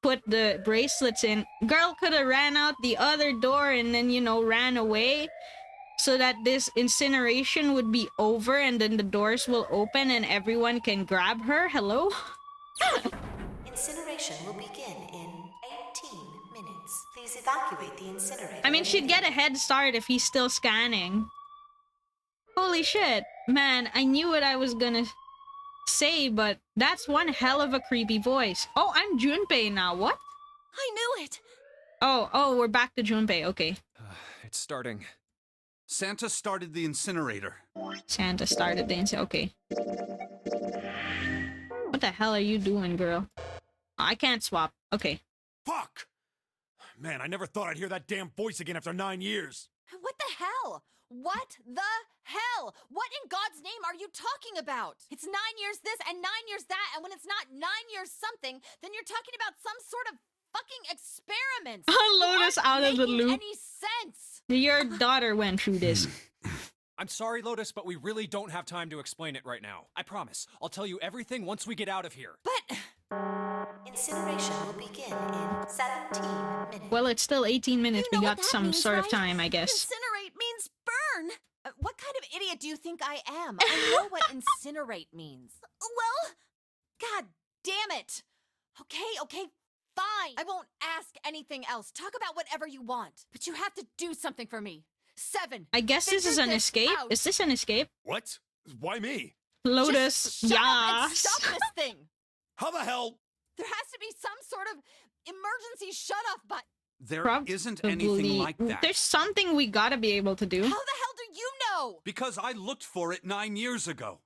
put the bracelets in. Girl could have ran out the other door and then, you know, ran away so that this incineration would be over and then the doors will open and everyone can grab her. Hello? Incineration will begin in 18 minutes. Please evacuate the incinerator. I mean, she'd get a head start if he's still scanning. Holy shit. Man, I knew what I was gonna say, but that's one hell of a creepy voice. Oh, I'm Junpei now. What? I knew it. Oh, we're back to Junpei. Okay. It's starting. Santa started the incinerator. Santa started the incinerator. Okay. What the hell are you doing, girl? Oh, I can't swap. Okay. Fuck! Man, I never thought I'd hear that damn voice again after 9 years. What the hell? What the hell? What in God's name are you talking about? It's 9 years this and 9 years that, and when it's not 9 years something, then you're talking about some sort of fucking experiment. Lotus out of the loop. Any sense? Your daughter went through this. I'm sorry, Lotus, but we really don't have time to explain it right now. I promise. I'll tell you everything once we get out of here. But... Incineration will begin in 17 minutes. Well, it's still 18 minutes. You know We what got that some means, sort of right? time, I guess. Incinerate means burn. What kind of idiot do you think I am? I know what incinerate means. Well, God damn it. Okay, fine. I won't ask anything else. Talk about whatever you want. But you have to do something for me. 7. I guess this is Figure an this escape. out. Is this an escape? What? Why me? Lotus, Just shut up and yes. stop this thing. How the hell? There has to be some sort of emergency shut-off button. There isn't anything like that. There's something we gotta be able to do. How the hell do you know? Because I looked for it 9 years ago.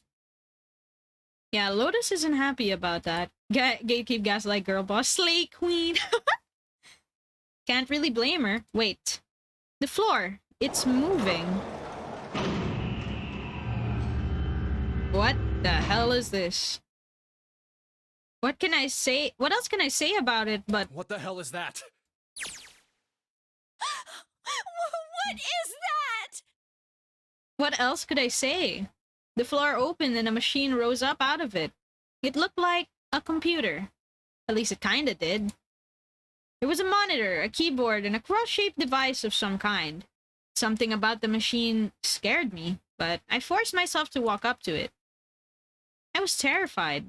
Yeah, Lotus isn't happy about that. Gatekeep Gaslight Girl Boss. Slay Queen. Can't really blame her. Wait. The floor. It's moving. What the hell is this? What can I say? What else can I say about it but... What the hell is that? What is that? What else could I say? The floor opened and a machine rose up out of it. It looked like a computer. At least it kinda did. There was a monitor, a keyboard, and a cross-shaped device of some kind. Something about the machine scared me, but I forced myself to walk up to it. I was terrified.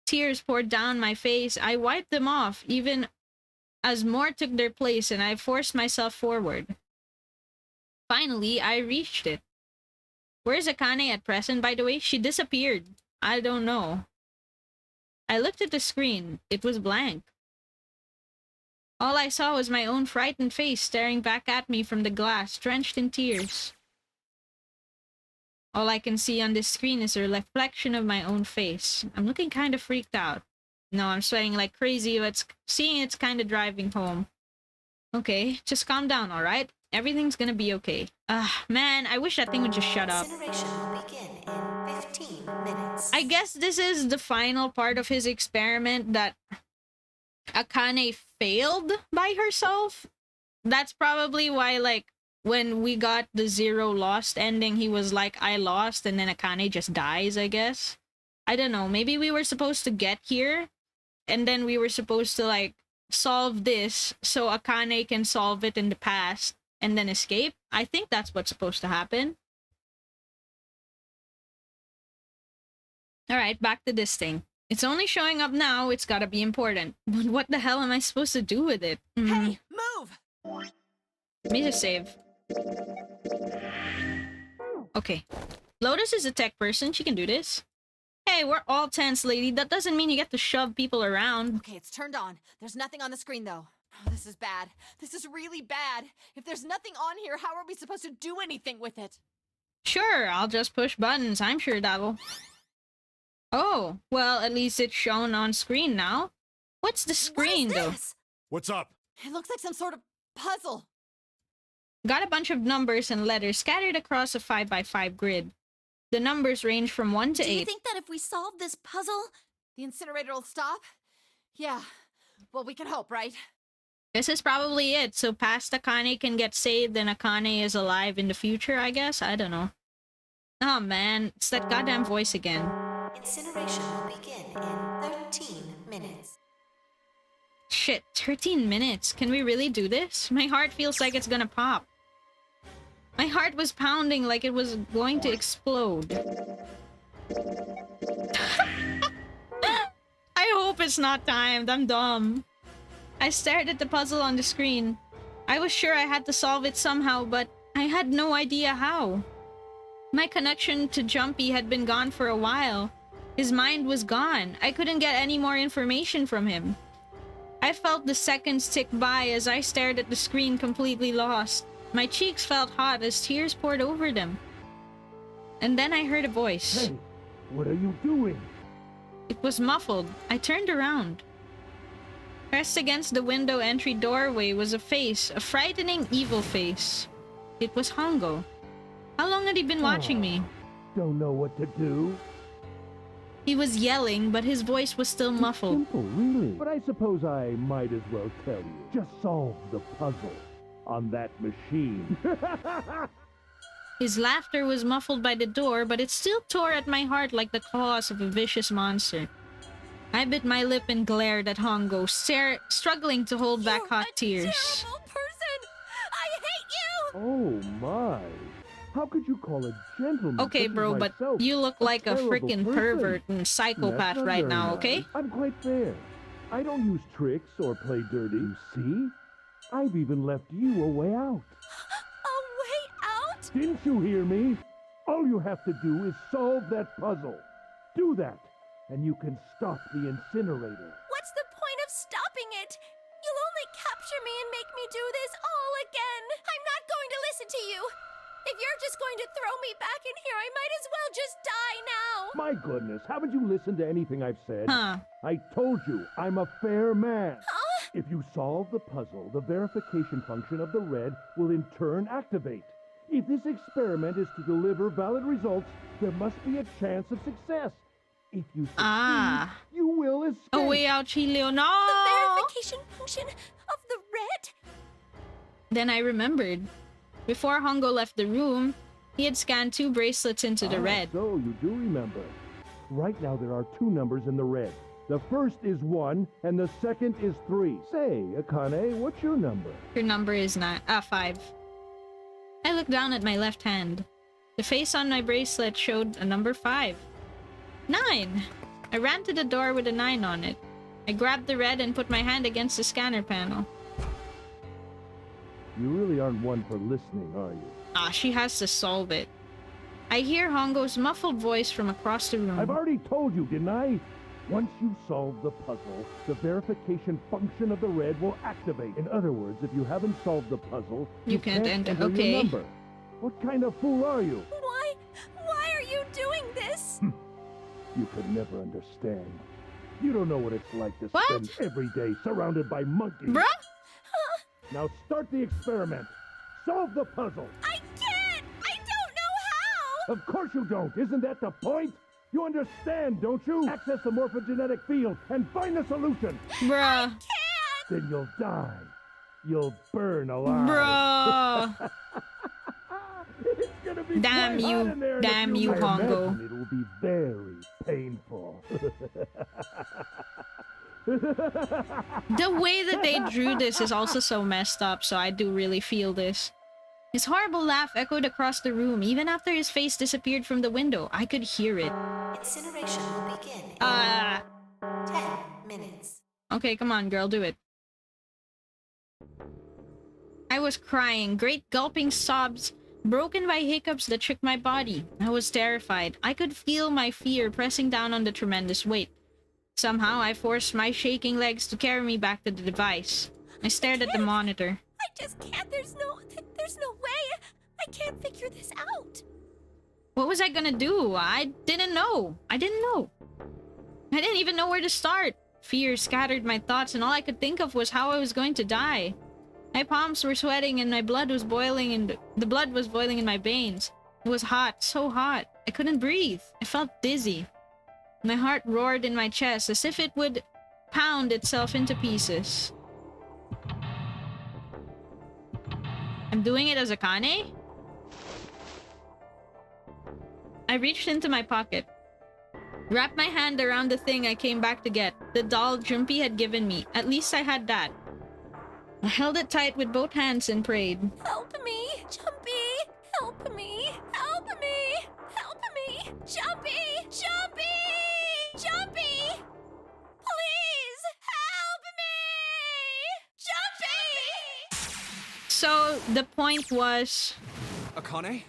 Tears poured down my face. I wiped them off, even as more took their place, and I forced myself forward. Finally, I reached it. Where's Akane at present, by the way? She disappeared. I don't know. I looked at the screen. It was blank. All I saw was my own frightened face staring back at me from the glass, drenched in tears. All I can see on this screen is a reflection of my own face. I'm looking kind of freaked out. No, I'm sweating like crazy, but seeing it's kind of driving home. Okay, just calm down, alright? Everything's gonna be okay. Man, I wish that thing would just shut up. Incineration will begin in 15 minutes. I guess this is the final part of his experiment that Akane failed by herself. That's probably why, like, when we got the Zero lost ending, he was like, I lost, and then Akane just dies, I guess. I don't know, maybe we were supposed to get here, and then we were supposed to, like, solve this, so Akane can solve it in the past, and then escape. I think that's what's supposed to happen. Alright, back to this thing. It's only showing up now, it's gotta be important. But what the hell am I supposed to do with it? Hey, move! Let me just save. Okay. Lotus is a tech person, she can do this. Hey, we're all tense, lady. That doesn't mean you get to shove people around. Okay, it's turned on. There's nothing on the screen, though. Oh, this is bad. This is really bad. If there's nothing on here, how are we supposed to do anything with it? Sure, I'll just push buttons. I'm sure that'll... Oh, well, at least it's shown on screen now. What's the screen, though? What's up? It looks like some sort of puzzle. Got a bunch of numbers and letters scattered across a 5x5 grid. The numbers range from 1 to 8. Do you think that if we solve this puzzle, the incinerator will stop? Yeah. Well, we can hope, right? This is probably it, so past Akane can get saved and Akane is alive in the future, I guess? I don't know. Oh man, it's that goddamn voice again. Incineration will begin in 13 minutes. Shit, 13 minutes? Can we really do this? My heart feels like it's gonna pop. My heart was pounding like it was going to explode. I hope it's not timed, I'm dumb. I stared at the puzzle on the screen. I was sure I had to solve it somehow, but I had no idea how. My connection to Jumpy had been gone for a while. His mind was gone. I couldn't get any more information from him. I felt the seconds tick by as I stared at the screen, completely lost. My cheeks felt hot as tears poured over them. And then I heard a voice. Hey, what are you doing? It was muffled. I turned around. Pressed against the window entry doorway was a face, a frightening, evil face. It was Hongo. How long had he been watching me? Don't know what to do. He was yelling, but his voice was still muffled. Simple, really. But I suppose I might as well tell you. Just solve the puzzle on that machine. His laughter was muffled by the door, but it still tore at my heart like the claws of a vicious monster. I bit my lip and glared at Hongo, struggling to hold back hot tears. terrible person! I hate you! Oh my. How could you call a gentleman Okay, such as bro, but myself you look like a terrible freaking person? pervert and psychopath That's not right very now, nice. okay? I'm quite fair. I don't use tricks or play dirty. You see? I've even left you a way out. A way out? Didn't you hear me? All you have to do is solve that puzzle. Do that, and you can stop the incinerator. What's the point of stopping it? You'll only capture me and make me do this all again. I'm not going to listen to you. If you're just going to throw me back in here, I might as well just die now. My goodness, haven't you listened to anything I've said? Huh. I told you, I'm a fair man. Huh? If you solve the puzzle, the verification function of the red will in turn activate. If this experiment is to deliver valid results, there must be a chance of success. If you succeed, you will escape. A way out, Chilio. No! The verification function of the red? Then I remembered. Before Hongo left the room, he had scanned 2 bracelets into the red. So you do remember. Right now there are 2 numbers in the red. The first is 1, and the second is 3. Say, Akane, what's your number? Your number is 5. I looked down at my left hand. The face on my bracelet showed a number 5. 9! I ran to the door with a 9 on it. I grabbed the red and put my hand against the scanner panel. You really aren't one for listening, are you? She has to solve it. I hear Hongo's muffled voice from across the room. I've already told you, didn't I? Once you solve the puzzle, the verification function of the red will activate. In other words, if you haven't solved the puzzle, you can't enter okay. your number. What kind of fool are you? Why are you doing this? You could never understand. You don't know what it's like to What? spend every day surrounded by monkeys. Bruh? Now start the experiment. Solve the puzzle. I can't! I don't know how! Of course you don't. Isn't that the point? You understand, don't you? Access the morphogenetic field and find the solution. Bruh. Then you'll die. You'll burn alive. Bruh. It's gonna be Damn quite hot you. in there in a Damn few you, minutes. Hongo. I imagine it will be very painful. The way that they drew this is also so messed up, so I do really feel this. His horrible laugh echoed across the room. Even after his face disappeared from the window, I could hear it. Incineration will begin in 10 minutes. Okay, come on, girl, do it. I was crying, great gulping sobs, broken by hiccups that shook my body. I was terrified. I could feel my fear pressing down on the tremendous weight. Somehow, I forced my shaking legs to carry me back to the device. I stared at the monitor. I just can't. There's no way. I can't figure this out. What was I gonna do? I didn't know. I didn't even know where to start. Fear scattered my thoughts, and all I could think of was how I was going to die. My palms were sweating, and my blood was boiling, and the blood was boiling in my veins. It was hot, so hot. I couldn't breathe. I felt dizzy. My heart roared in my chest as if it would pound itself into pieces. I'm doing it as Akane? I reached into my pocket, wrapped my hand around the thing I came back to get, the doll Jumpy had given me. At least I had that. I held it tight with both hands and prayed. Help me, Jumpy! Help me! Help me! Help me! Jumpy! Jumpy! Jumpy! Please help me! Jumpy! So the point was... Akane?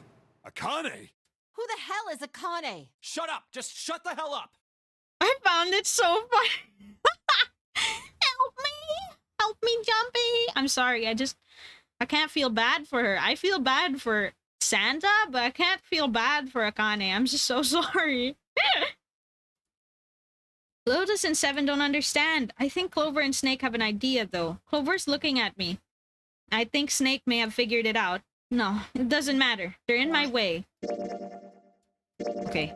Akane? Who the hell is Akane? Shut up! Just shut the hell up! I found it so funny. Help me! Help me, Jumpy! I'm sorry, I can't feel bad for her. I feel bad for Santa, but I can't feel bad for Akane. I'm just so sorry. Lotus and Seven don't understand. I think Clover and Snake have an idea, though. Clover's looking at me. I think Snake may have figured it out. No, it doesn't matter. They're in my way. Okay.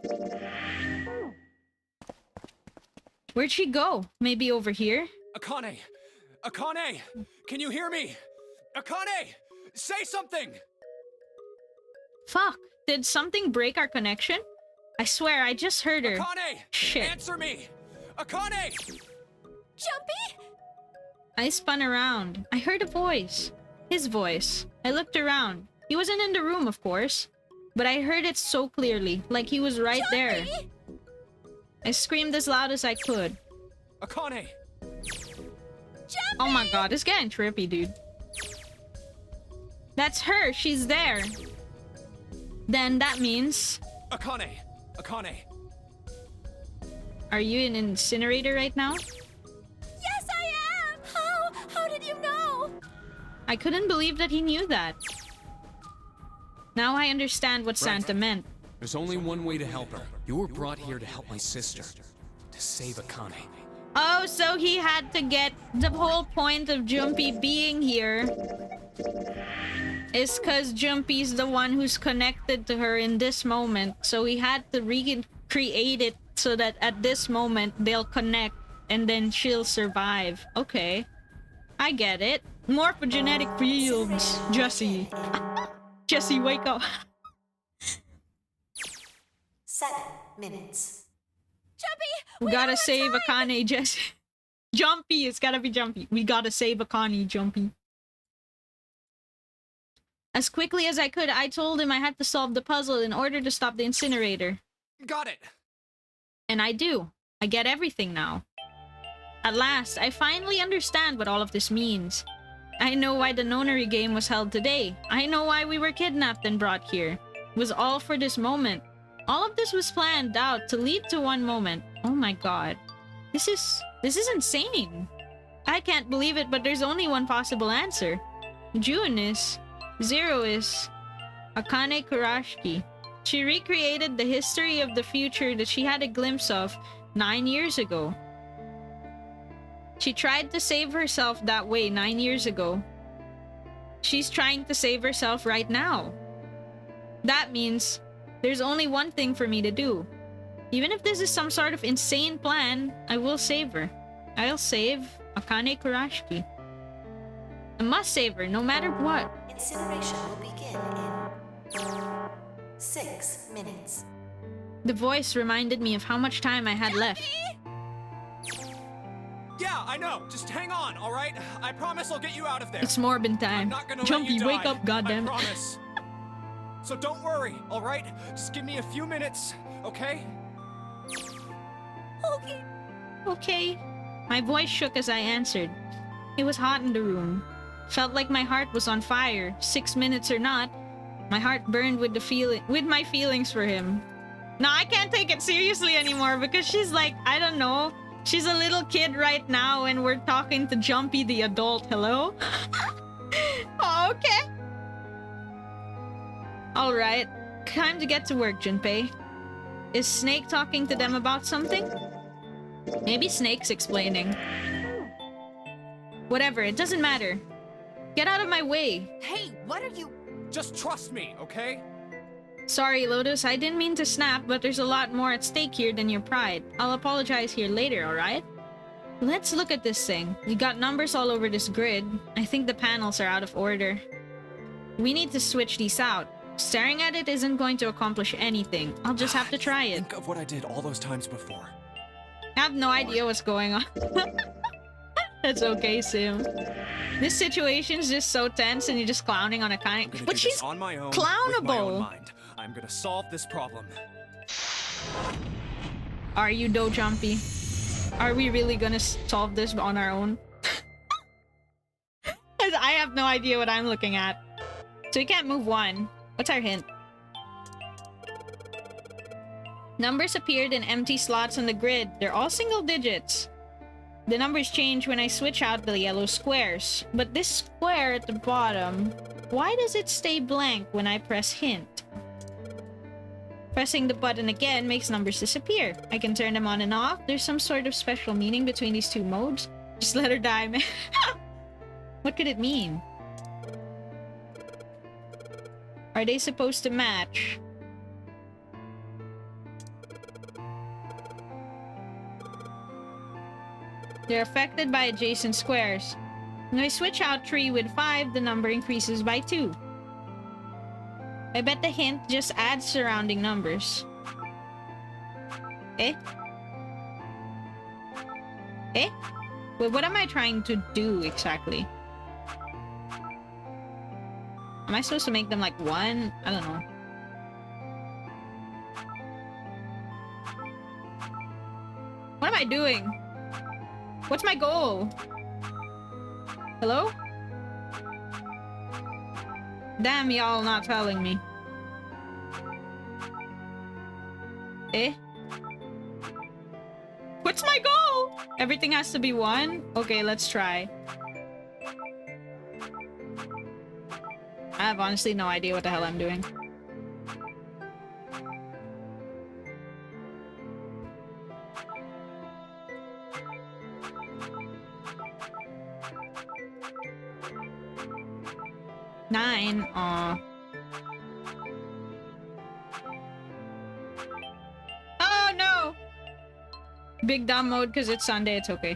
Where'd she go? Maybe over here? Akane! Akane! Can you hear me? Akane! Say something! Fuck. Did something break our connection? I swear, I just heard her. Akane! Shit. Answer me! Akane! Jumpy? I spun around. I heard a voice. His voice. I looked around. He wasn't in the room, of course. But I heard it so clearly, like he was right there. I screamed as loud as I could. Akane! Jumpy! Oh my god, it's getting trippy, dude. That's her. She's there. Then that means... Akane! Akane! Are you in an incinerator right now? Yes, I am! How did you know? I couldn't believe that he knew that. Now I understand what Santa meant. There's only one way to help her. You were brought here to help my sister. To save Akane. Oh, so he had to get... The whole point of Jumpy being here is because Jumpy's the one who's connected to her in this moment. So he had to recreate it so that at this moment they'll connect and then she'll survive. Okay. I get it. Morphogenetic fields. Jesse. Jesse, wake up. 7 minutes. Jumpy, We gotta save Akane, Jesse. Jumpy, it's gotta be Jumpy. We gotta save Akane, Jumpy. As quickly as I could, I told him I had to solve the puzzle in order to stop the incinerator. Got it! And I do. I get everything now. At last, I finally understand what all of this means. I know why the Nonary game was held today. I know why we were kidnapped and brought here. It was all for this moment. All of this was planned out to lead to one moment. Oh my god. This is insane. I can't believe it, but there's only one possible answer. June is... Zero is... Akane Kurashiki. She recreated the history of the future that she had a glimpse of 9 years ago. She tried to save herself that way 9 years ago. She's trying to save herself right now. That means there's only one thing for me to do. Even if this is some sort of insane plan, I will save her. I'll save Akane Kurashiki. I must save her, no matter what. Incineration will begin in 6 minutes. The voice reminded me of how much time I had left. Yeah, I know. Just hang on, all right? I promise I'll get you out of there. It's Morbin time. I'm not gonna Jumpy, let you wake die. up, goddammit. I promise. So don't worry, all right? Just give me a few minutes, okay? Okay. Okay. My voice shook as I answered. It was hot in the room. Felt like my heart was on fire. 6 minutes or not, my heart burned with my feelings for him. Now I can't take it seriously anymore because she's like, I don't know. She's a little kid right now and we're talking to Jumpy the adult. Hello? Oh, okay. Alright. Time to get to work, Junpei. Is Snake talking to them about something? Maybe Snake's explaining. Whatever, it doesn't matter. Get out of my way. Hey, what are you... Just trust me, okay? Sorry, Lotus, I didn't mean to snap, but there's a lot more at stake here than your pride. I'll apologize here later, alright? Let's look at this thing. You got numbers all over this grid. I think the panels are out of order. We need to switch these out. Staring at it isn't going to accomplish anything. I'll just have to try it. Think of what I did all those times before. I have no idea what's going on. That's okay, Sim. This situation's just so tense and you're just clowning on Akane. But she's on my own, clownable. with my own mind. I'm gonna solve this problem. Are you, though, Jumpy? Are we really gonna solve this on our own? I have no idea what I'm looking at. So we can't move one. What's our hint? Numbers appeared in empty slots on the grid. They're all single digits. The numbers change when I switch out the yellow squares. But this square at the bottom, why does it stay blank when I press hint? Pressing the button again makes numbers disappear. I can turn them on and off. There's some sort of special meaning between these two modes. Just let her die, man. What could it mean? Are they supposed to match? They're affected by adjacent squares. When I switch out 3 with 5, the number increases by 2. I bet the hint just adds surrounding numbers. Eh? Eh? Wait, what am I trying to do exactly? Am I supposed to make them like 1? I don't know. What am I doing? What's my goal? Hello? Damn, y'all not telling me. Eh? What's my goal? Everything has to be 1? Okay, let's try. I have honestly no idea what the hell I'm doing. Nine. Aw. Oh no! Big dumb mode because it's Sunday. It's okay.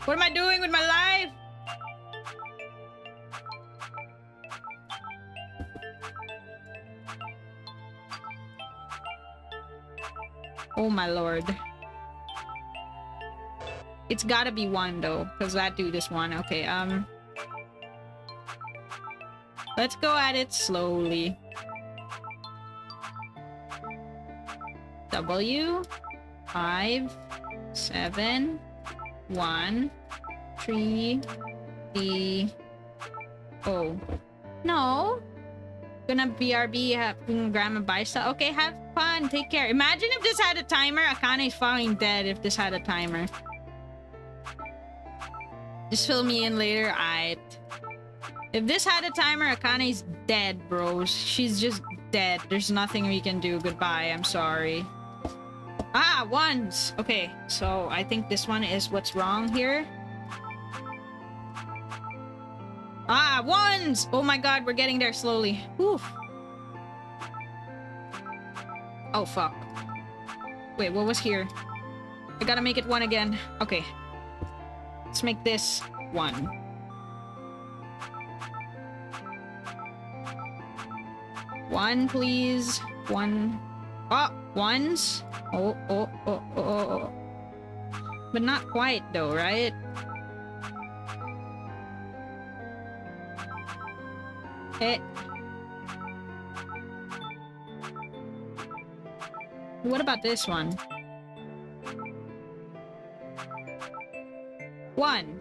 What am I doing with my life? Oh my lord. It's gotta be 1 though, because that dude is 1. Okay, let's go at it slowly. W 5 7 1 3 D O. No. Gonna BRB, grandma buy stuff. Okay, have fun. Take care. Imagine if this had a timer. Akane's fucking dead if this had a timer. Just fill me in later. Aight. If this had a timer, Akane's dead, bros. She's just dead. There's nothing we can do. Goodbye. I'm sorry. Ah, 1s. Okay, so I think this one is what's wrong here. Ah, 1s! Oh my god, we're getting there slowly. Whew. Oh, fuck. Wait, what was here? I gotta make it 1 again. Okay. Let's make this 1. 1, please. 1. Oh, 1s? Oh. But not quite though, right? Okay. What about this one? 1.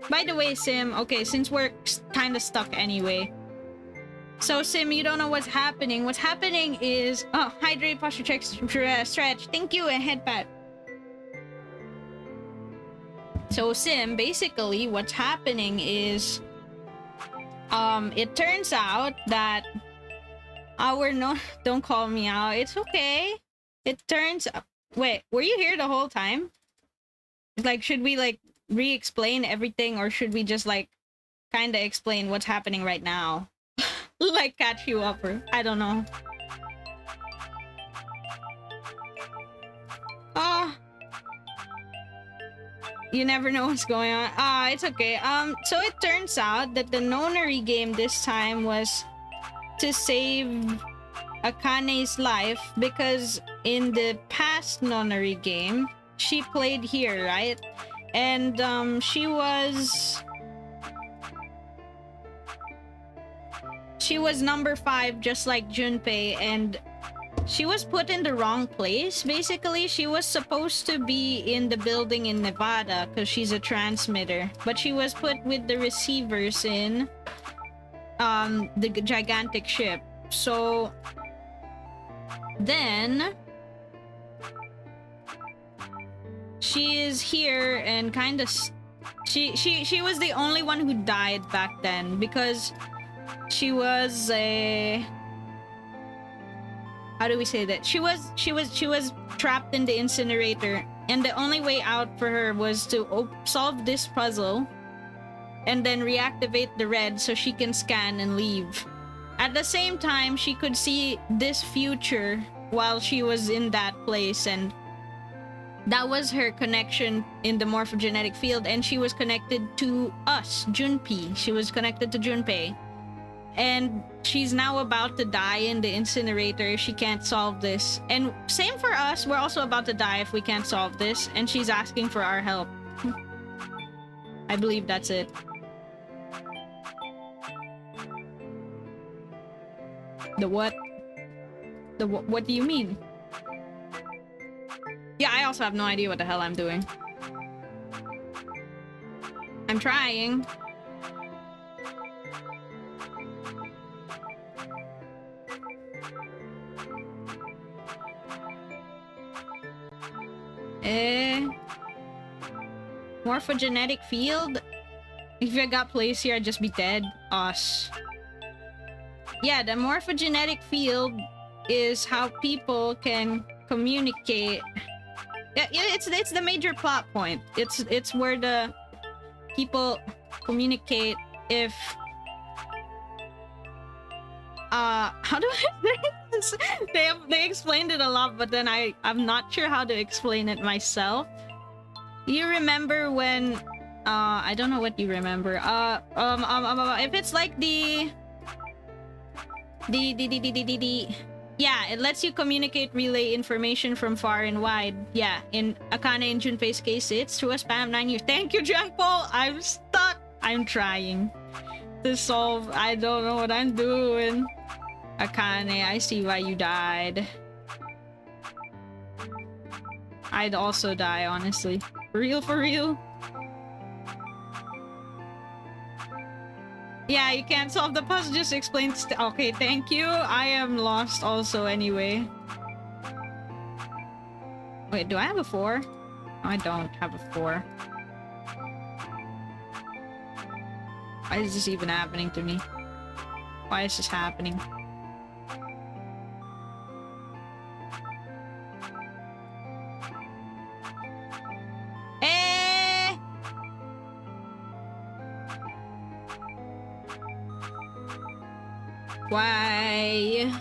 By the way, Sim, okay, since we're kind of stuck anyway. So, Sim, you don't know what's happening. What's happening is... Oh, hydrate, posture check, stretch. Thank you, and head pat. So, Sim, basically, what's happening is... it turns out that... Don't call me out. It's okay. It turns... Wait, were you here the whole time? Like, should we, like, re-explain everything, or should we just, like, kind of explain what's happening right now? Like, catch you up, or... I don't know. You never know what's going on. It's okay. So it turns out that the Nonary game this time was to save Akane's life, because in the past Nonary game, she played here, right? And she was number 5, just like Junpei, and she was put in the wrong place. Basically, she was supposed to be in the building in Nevada because she's a transmitter, but she was put with the receivers in the gigantic ship. So then she is here and kind of she was the only one who died back then, because she was a... How do we say that? She was trapped in the incinerator, and the only way out for her was to solve this puzzle and then reactivate the red so she can scan and leave. At the same time, she could see this future while she was in that place, and that was her connection in the morphogenetic field, and she was connected to us, Junpei. She was connected to Junpei. And she's now about to die in the incinerator if she can't solve this. And same for us, we're also about to die if we can't solve this, and she's asking for our help. I believe that's it. The what? What do you mean? Yeah, I also have no idea what the hell I'm doing. I'm trying. Morphogenetic field? If I got placed here, I'd just be dead. Us. Yeah, the morphogenetic field is how people can communicate. Yeah, it's the major plot point. It's where the people communicate if... how do I say this? They explained it a lot, but then I'm not sure how to explain it myself. You remember when... I don't know what you remember. If it's like the Yeah, it lets you communicate relay information from far and wide. Yeah, in Akane and Junpei's case, it's through a span of 9 years. Thank you, Junk Paul! I'm stuck! I'm trying to solve. I don't know what I'm doing. Akane, I see why you died. I'd also die, honestly. For real, for real. Yeah, you can't solve the puzzle, just explain. Okay, thank you. I am lost also anyway. Wait, do I have a 4? I don't have a 4. Why is this even happening to me? Why is this happening? Eh! Why?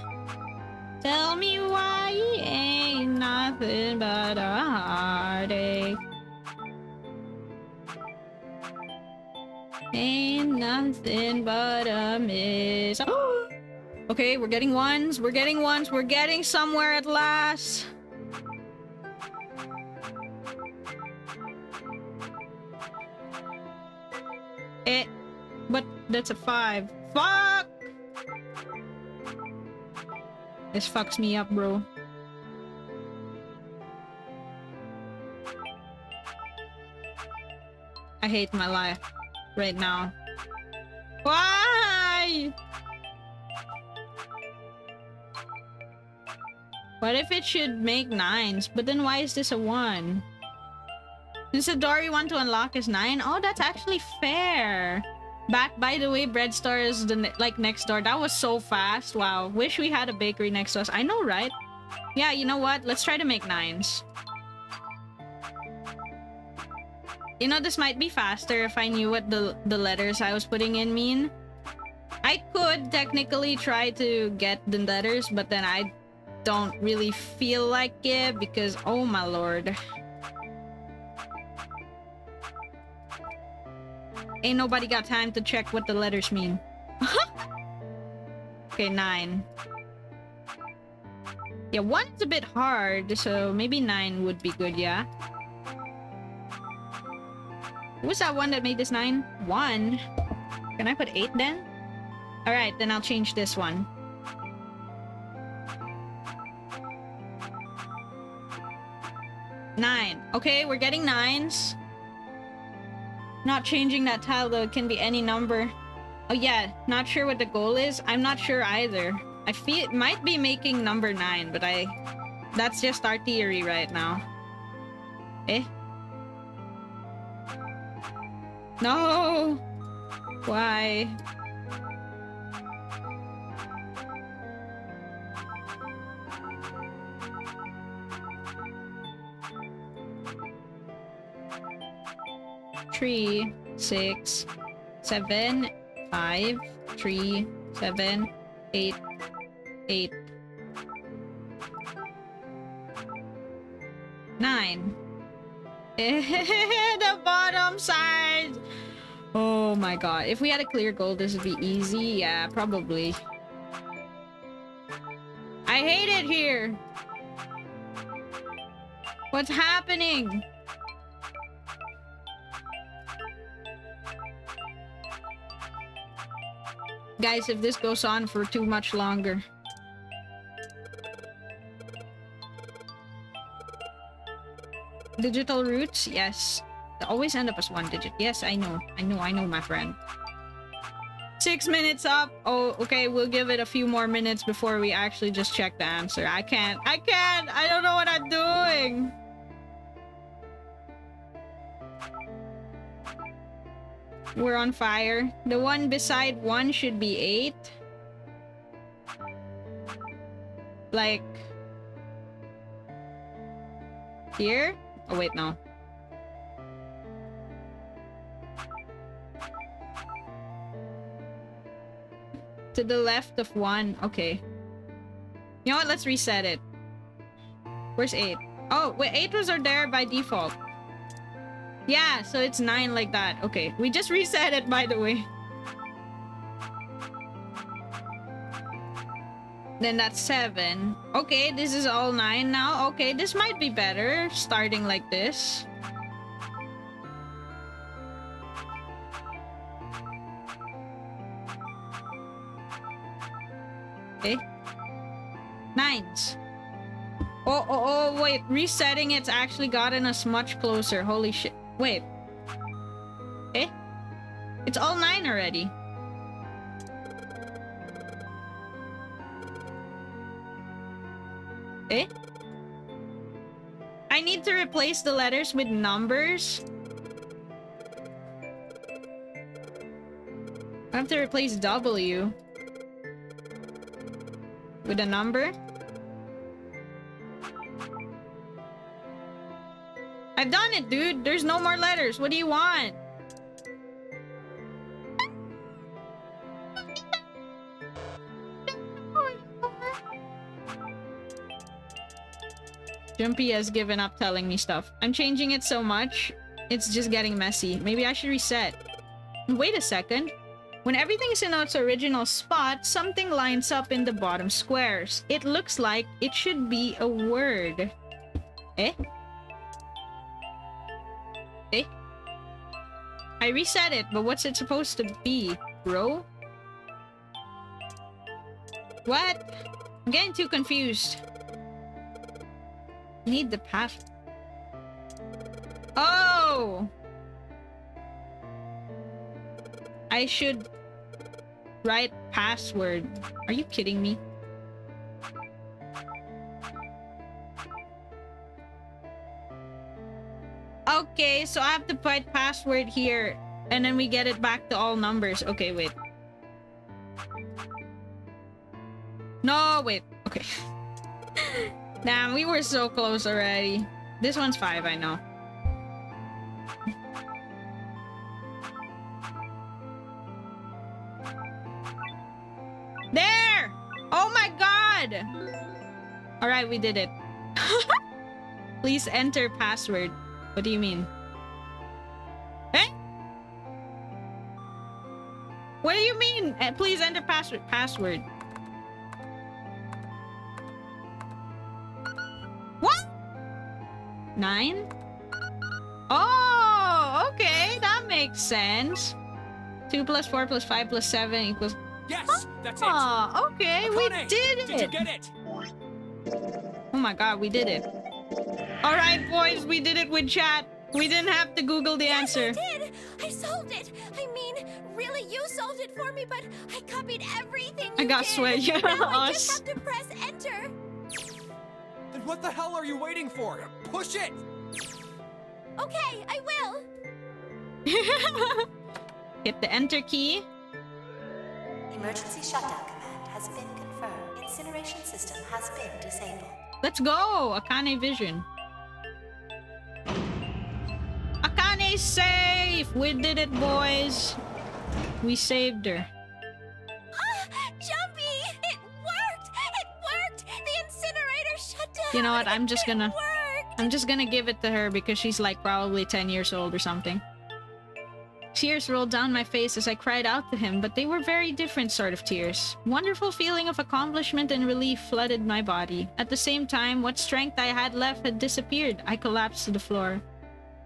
Tell me why ain't nothing but a heartache. Ain't nothing but a miss. Okay, we're getting ones. We're getting ones. We're getting somewhere at last. But that's a 5. Fuck! This fucks me up, bro. I hate my life right now. Why? What if it should make 9s? But then why is this a 1? Since the door you want to unlock is 9? Oh, that's actually fair. By the way, Bread Store is the next door. That was so fast. Wow. Wish we had a bakery next to us. I know, right? Yeah, you know what? Let's try to make 9s. You know, this might be faster if I knew what the letters I was putting in mean. I could technically try to get the letters, but then I don't really feel like it because, oh my lord. Ain't nobody got time to check what the letters mean. Okay, 9. Yeah, 1's a bit hard, so maybe 9 would be good, yeah? Who's that one that made this 9? 1? Can I put 8 then? Alright, then I'll change this one. 9. Okay, we're getting 9s. Not changing that tile though, it can be any number. Oh yeah, not sure what the goal is. I'm not sure either. I feel it might be making number 9, but that's just our theory right now. Eh? No! Why? Three, 6, 7, 5, 3, 7, 8, 8, 9. The bottom side. Oh my god. If we had a clear goal, this would be easy. Yeah, probably. I hate it here. What's happening? Guys, if this goes on for too much longer. Digital roots? Yes. They always end up as 1 digit. Yes, I know. I know, my friend. 6 minutes up. Oh, okay. We'll give it a few more minutes before we actually just check the answer. I can't. I don't know what I'm doing. We're on fire. The one beside 1 should be 8. Like... here? Oh, wait, no. To the left of 1. Okay. You know what? Let's reset it. Where's 8? Oh, wait. 8 was there by default. Yeah, so it's 9 like that. Okay. We just reset it, by the way. Then that's 7. Okay, this is all 9 now. Okay, this might be better, starting like this. Okay. 9s. Oh, wait. Resetting it's actually gotten us much closer. Holy shit. Wait. Okay. It's all 9 already. Okay. I need to replace the letters with numbers. I have to replace W with a number. I've done it, dude. There's no more letters. What do you want? Jumpy has given up telling me stuff. I'm changing it so much, it's just getting messy. Maybe I should reset. Wait a second. When everything's in its original spot, something lines up in the bottom squares. It looks like it should be a word. Eh? Eh? I reset it, but what's it supposed to be, bro? What? I'm getting too confused. Need the path. Oh! I should write password. Are you kidding me? Okay, so I have to put password here, and then we get it back to all numbers. Okay, wait. No, wait. Okay. Damn, we were so close already. This one's 5, I know. There! Oh my god! Alright, we did it. Please enter password. What do you mean? Eh? What do you mean? Please enter password. Password. What? 9? Oh, okay. That makes sense. 2 plus 4 plus 5 plus 7 equals... Yes, that's it. Oh, okay. Akane, We did it. Did you get it? Oh my god, we did it. Alright, boys, we did it with chat. We didn't have to Google the answer. Yes, I did. I solved it. I mean, really, you solved it for me, but I copied everything you I got did. sweat. Yeah, Now I us. just have to press enter. Then what the hell are you waiting for? Push it! Okay, I will. Hit the enter key. Emergency shutdown command has been confirmed. Incineration system has been disabled. Let's go! Akane Vision. Akane's safe! We did it, boys. We saved her. Jumpy! It worked! It worked! The incinerator shut down! You know what? I'm just gonna... worked. I'm just gonna give it to her because she's like probably 10 years old or something. Tears rolled down my face as I cried out to him, but they were very different sort of tears. Wonderful feeling of accomplishment and relief flooded my body. At the same time, what strength I had left had disappeared. I collapsed to the floor.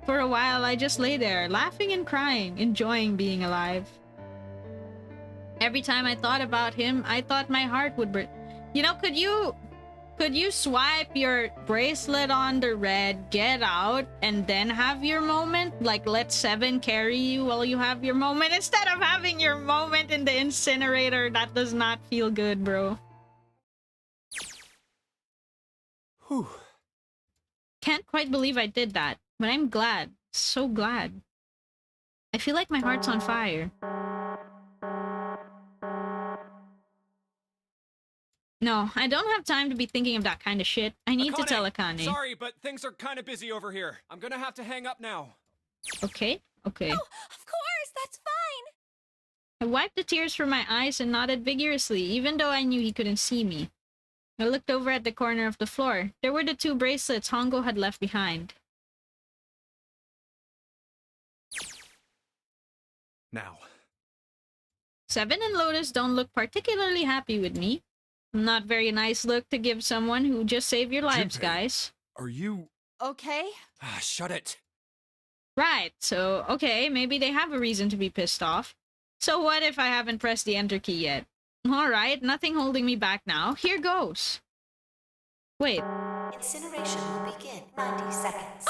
For a while, I just lay there, laughing and crying, enjoying being alive. Every time I thought about him, I thought my heart would break. You know, could you swipe your bracelet on the red, get out, and then have your moment? Like, let 7 carry you while you have your moment instead of having your moment in the incinerator. That does not feel good, bro. Whew. Can't quite believe I did that, but I'm glad. So glad. I feel like my heart's on fire. No, I don't have time to be thinking of that kind of shit. I need to tell Akane. Sorry, but things are kind of busy over here. I'm gonna have to hang up now. Okay, okay. Oh, of course, that's fine. I wiped the tears from my eyes and nodded vigorously, even though I knew he couldn't see me. I looked over at the corner of the floor. There were the 2 bracelets Hongo had left behind. Now. 7 and Lotus don't look particularly happy with me. Not very nice look to give someone who just saved your lives, Junpei. guys. Are you... Okay? Ah, shut it. Right, so, okay, maybe they have a reason to be pissed off. So what if I haven't pressed the enter key yet? Alright, nothing holding me back now. Here goes. Wait. Incineration will begin 90 seconds.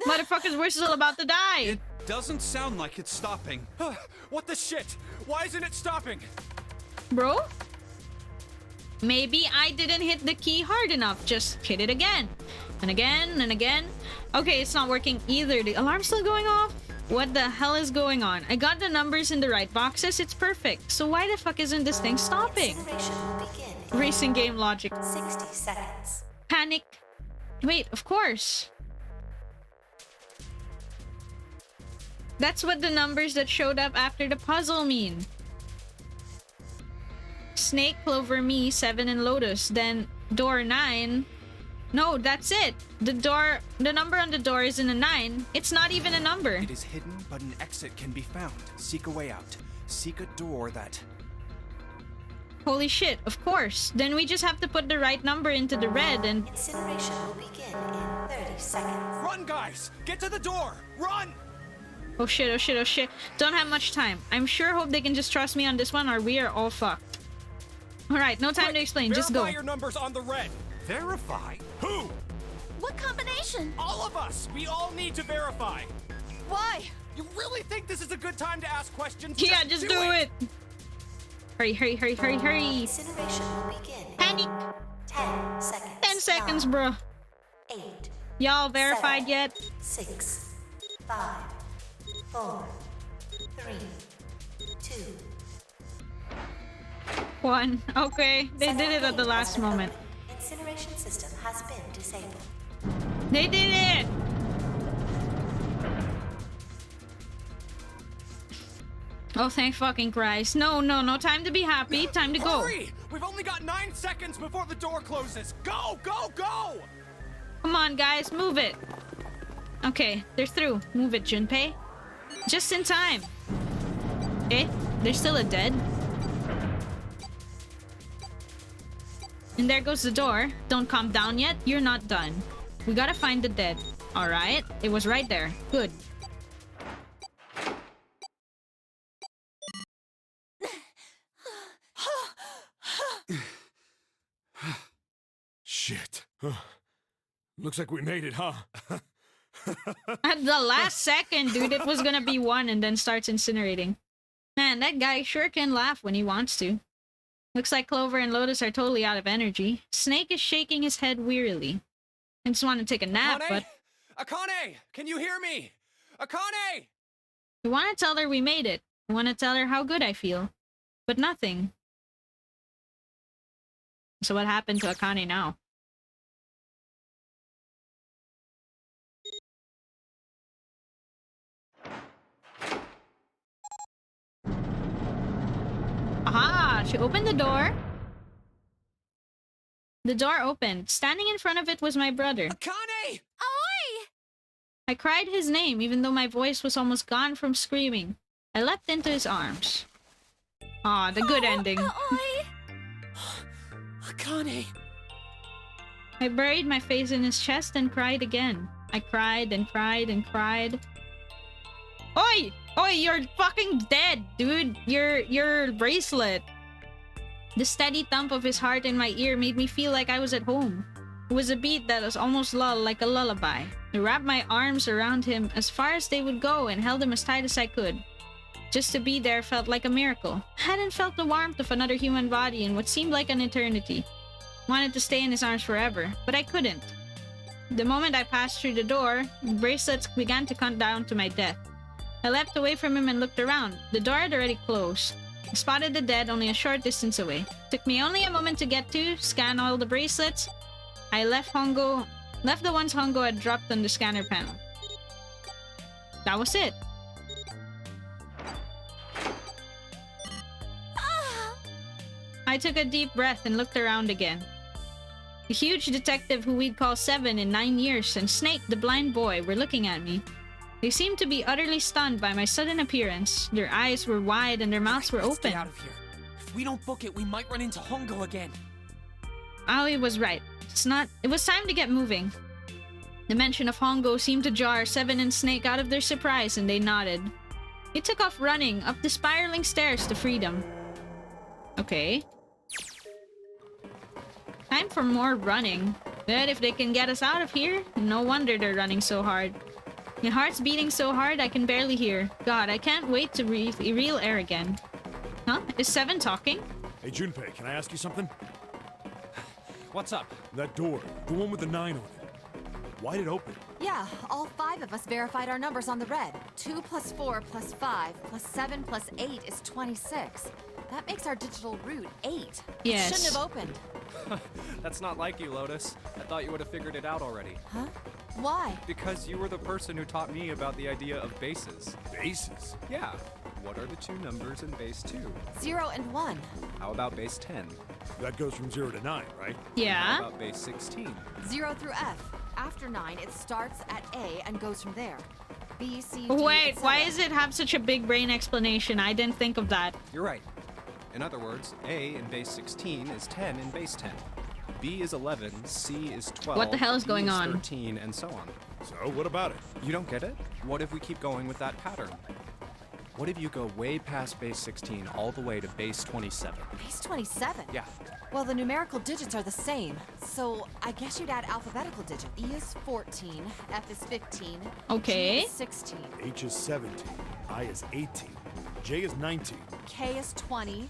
Motherfuckers, we're still about to die! It doesn't sound like it's stopping. What the shit? Why isn't it stopping? Bro? Maybe I didn't hit the key hard enough. Just hit it again. And again, and again. Okay, it's not working either. The alarm's still going off? What the hell is going on? I got the numbers in the right boxes. It's perfect. So why the fuck isn't this thing stopping? Incineration will begin in Racing game logic. 60 seconds. Panic. Wait, of course. That's what the numbers that showed up after the puzzle mean. Snake, Clover, me, 7, and Lotus. Then door 9. No, that's it. The number on the door isn't a 9. It's not even a number. It is hidden, but an exit can be found. Seek a way out. Seek a door that... Holy shit, of course. Then we just have to put the right number into the red and... Incineration will begin in 30 seconds. Run, guys! Get to the door! Run! Oh shit, oh shit, oh shit. Don't have much time. I'm sure hope they can just trust me on this one or we are all fucked. Alright, no time to explain. Just go. Verify your numbers on the red. Verify? Who? What combination? All of us! We all need to verify! Why? You really think this is a good time to ask questions? Yeah, just do it! Hurry, hurry, hurry, hurry, hurry! Incineration will begin in Panic! 10 seconds. 10 seconds, 9, bro. 8, Y'all verified 7, yet? 6, 5, 4, 3, 2. 1. Okay, they did it at the last moment. Incineration system has been disabled. They did it! Oh, thank fucking Christ. No, no, no time to be happy. Time to go. Hurry! We've only got 9 seconds before the door closes. Go, go, go! Come on, guys, move it. Okay, they're through. Move it, Junpei. Just in time. Okay, there's still a dead. And there goes the door. Don't calm down yet. You're not done. We gotta find the dead. Alright, it was right there. Good. Shit. Looks like we made it, huh? At the last second, dude, it was gonna be 1 and then starts incinerating. Man, that guy sure can laugh when he wants to. Looks like Clover and Lotus are totally out of energy. Snake is shaking his head wearily. I just want to take a nap, Akane? but... Akane! Can you hear me? Akane! I want to tell her we made it. I want to tell her how good I feel. But nothing. So what happened to Akane now? Aha! She opened the door. The door opened. Standing in front of it was my brother. Akane! Oi! I cried his name even though my voice was almost gone from screaming. I leapt into his arms. Aw, the good ending. Oi! Akane! I buried my face in his chest and cried again. I cried and cried and cried. Oi! Oi, you're fucking dead, dude! Your bracelet! The steady thump of his heart in my ear made me feel like I was at home. It was a beat that was almost like a lullaby. I wrapped my arms around him as far as they would go and held him as tight as I could. Just to be there felt like a miracle. I hadn't felt the warmth of another human body in what seemed like an eternity. Wanted to stay in his arms forever, but I couldn't. The moment I passed through the door, the bracelets began to count down to my death. I leapt away from him and looked around. The door had already closed. I spotted the dead only a short distance away. Took me only a moment to get to, scan all the bracelets. I left the ones Hongo had dropped on the scanner panel. That was it. I took a deep breath and looked around again. The huge detective who we'd call 7 in 9 years and Snake, the blind boy, were looking at me. They seemed to be utterly stunned by my sudden appearance. Their eyes were wide and their mouths were open. Get out of here. If we don't book it, we might run into Hongo again. Aoi was right. It was time to get moving. The mention of Hongo seemed to jar Seven and Snake out of their surprise, and they nodded. They took off running up the spiraling stairs to freedom. Okay. Time for more running. But if they can get us out of here, no wonder they're running so hard. My heart's beating so hard I can barely hear. God, I can't wait to breathe real air again. Huh? Is Seven talking? Hey, Junpei, can I ask you something? What's up? That door, the one with the 9 on it. Why did it open? Yeah, all 5 of us verified our numbers on the red. 2 plus 4 plus 5 plus 7 plus 8 is 26. That makes our digital route 8. Yes. It shouldn't have opened. That's not like you, Lotus. I thought you would have figured it out already. Huh? Why? Because you were the person who taught me about the idea of bases. Bases? Yeah. What are the 2 numbers in base 2? 0 and 1. How about base 10? That goes from 0 to 9, right? Yeah. How about base 16? 0 through F. After 9, it starts at A and goes from there. B, C, D, Wait, etc. why does it have such a big brain explanation? I didn't think of that. You're right. In other words, A in base 16 is 10 in base 10. B is 11, C is 12. What the hell is D going on? 13, and so on. So, what about it? You don't get it? What if we keep going with that pattern? What if you go way past base 16 all the way to base 27? Base 27? Yeah. Well, the numerical digits are the same, so I guess you'd add alphabetical digits. E is 14, F is 15, Okay. G is 16, H is 17, I is 18, J is 19. K is 20,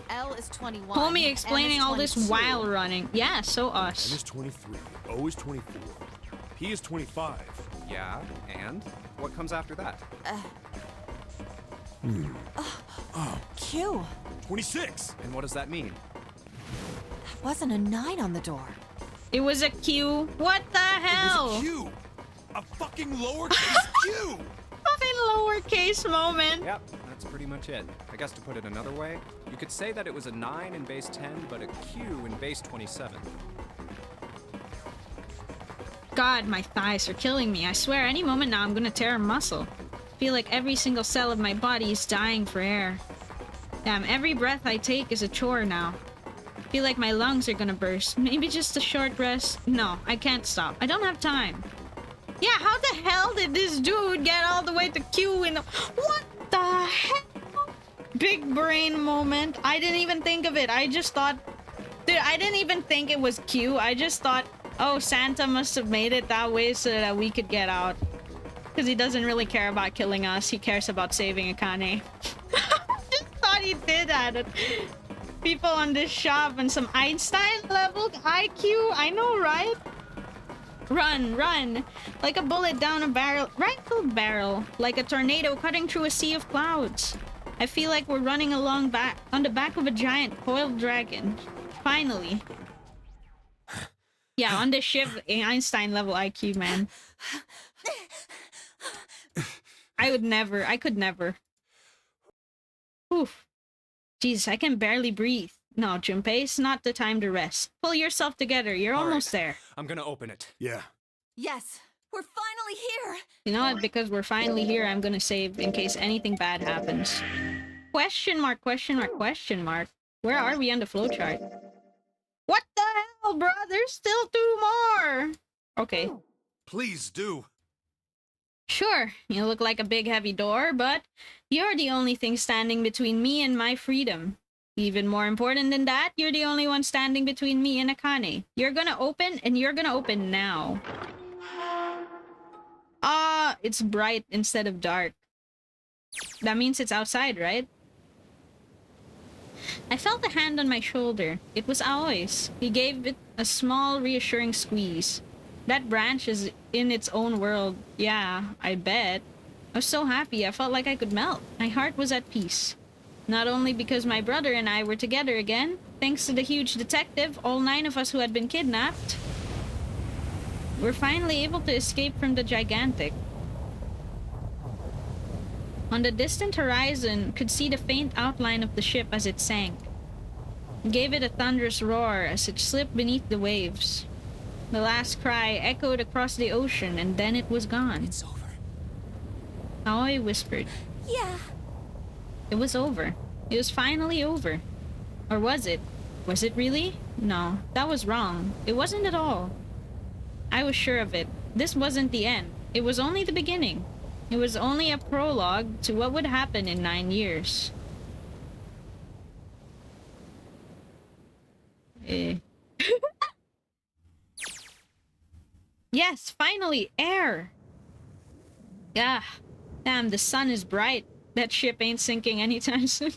L is 21. Homie M explaining is all this 22. while running. Yeah, so N us. is 23, O is 24, P is 25. Yeah, and? What comes after that? Q. 26! And what does that mean? That wasn't a 9 on the door. It was a Q. What the hell? It was a Q! A fucking lowercase Q! Fucking lowercase moment. Yep, that's pretty much it. I guess to put it another way, you could say that it was a 9 in base 10, but a Q in base 27. God, my thighs are killing me. I swear any moment now I'm gonna tear a muscle. Feel like every single cell of my body is dying for air. Damn, every breath I take is a chore now. Feel like my lungs are gonna burst. Maybe just a short rest. No, I can't stop. I don't have time. Yeah, how the hell did this dude get all the way to Q in the... What the hell? Big brain moment. I didn't even think of it. I just thought... Dude, I didn't even think it was Q. I just thought, oh, Santa must have made it that way so that we could get out. Because he doesn't really care about killing us. He cares about saving Akane. Just thought he did that. People on this shop and some Einstein level IQ. I know, right? Run, run. Like a bullet down a barrel. Rifled barrel. Like a tornado cutting through a sea of clouds. I feel like we're running along on the back of a giant coiled dragon. Finally. Yeah, on this ship, Einstein level IQ, man. I could never. Oof. Jeez, I can barely breathe. No, Junpei, it's not the time to rest. Pull yourself together, you're All almost right. there. I'm gonna open it. Yeah. Yes, we're finally here. You know what, because we're finally here, I'm gonna save in case anything bad happens. Question mark, question mark, question mark. Where are we on the flowchart? What the hell, bro? There's still 2 more! Okay. Please do. Sure, you look like a big heavy door, but you're the only thing standing between me and my freedom. Even more important than that, you're the only one standing between me and Akane. You're gonna open, and you're gonna open now. It's bright instead of dark. That means it's outside, right? I felt a hand on my shoulder. It was Aoi's. He gave it a small, reassuring squeeze. That branch is in its own world. Yeah, I bet. I was so happy, I felt like I could melt. My heart was at peace. Not only because my brother and I were together again, thanks to the huge detective, all 9 of us who had been kidnapped, were finally able to escape from the gigantic. On the distant horizon, could see the faint outline of the ship as it sank. Gave it a thunderous roar as it slipped beneath the waves. The last cry echoed across the ocean, and then it was gone. It's over. Aoi whispered. Yeah. It was over. It was finally over. Or was it? Was it really? No, that was wrong. It wasn't at all. I was sure of it. This wasn't the end. It was only the beginning. It was only a prologue to what would happen in 9 years. Yes, finally, air! Yeah. Damn, the sun is bright. That ship ain't sinking anytime soon.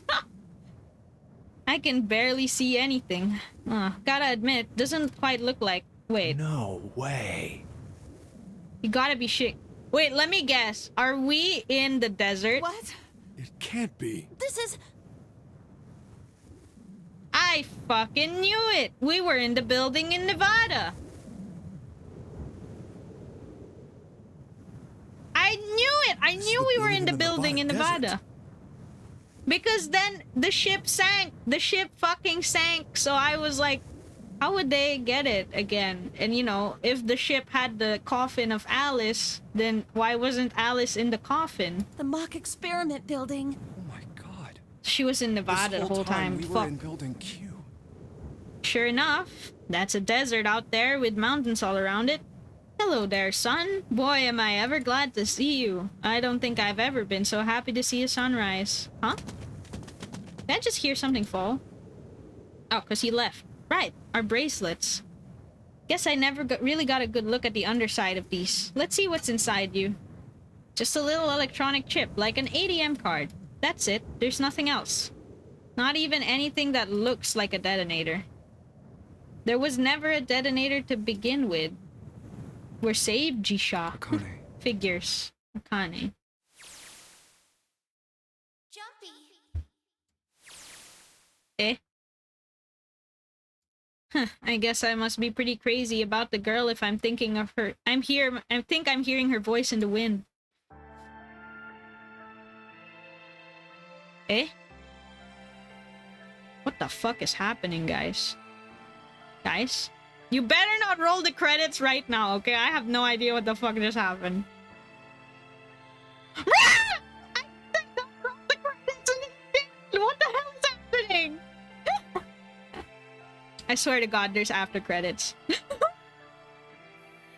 I can barely see anything. Gotta admit, doesn't quite look like... Wait. No way. You gotta be shit. Wait, let me guess. Are we in the desert? What? It can't be. This is... I fucking knew it! We were in the building in Nevada! I knew it! I knew we were in the building in Nevada. Because then the ship sank. The ship fucking sank. So I was like, how would they get it again? And you know, if the ship had the coffin of Alice, then why wasn't Alice in the coffin? The mock experiment building. Oh my god. She was in Nevada the whole time. We were in building Q. Sure enough, that's a desert out there with mountains all around it. Hello there, son. Boy, am I ever glad to see you. I don't think I've ever been so happy to see a sunrise. Huh? Did I just hear something fall? Oh, because he left. Right, our bracelets. Guess I never really got a good look at the underside of these. Let's see what's inside you. Just a little electronic chip, like an ATM card. That's it. There's nothing else. Not even anything that looks like a detonator. There was never a detonator to begin with. We're saved, Jisha. Akane. Figures. Akane. Jumpy. Eh? Huh, I guess I must be pretty crazy about the girl if I'm thinking of her. I think I'm hearing her voice in the wind. Eh? What the fuck is happening, guys? Guys? You better not roll the credits right now, okay? I have no idea what the fuck just happened. I did not roll the credits and it did. What the hell is happening? I swear to God, there's after credits.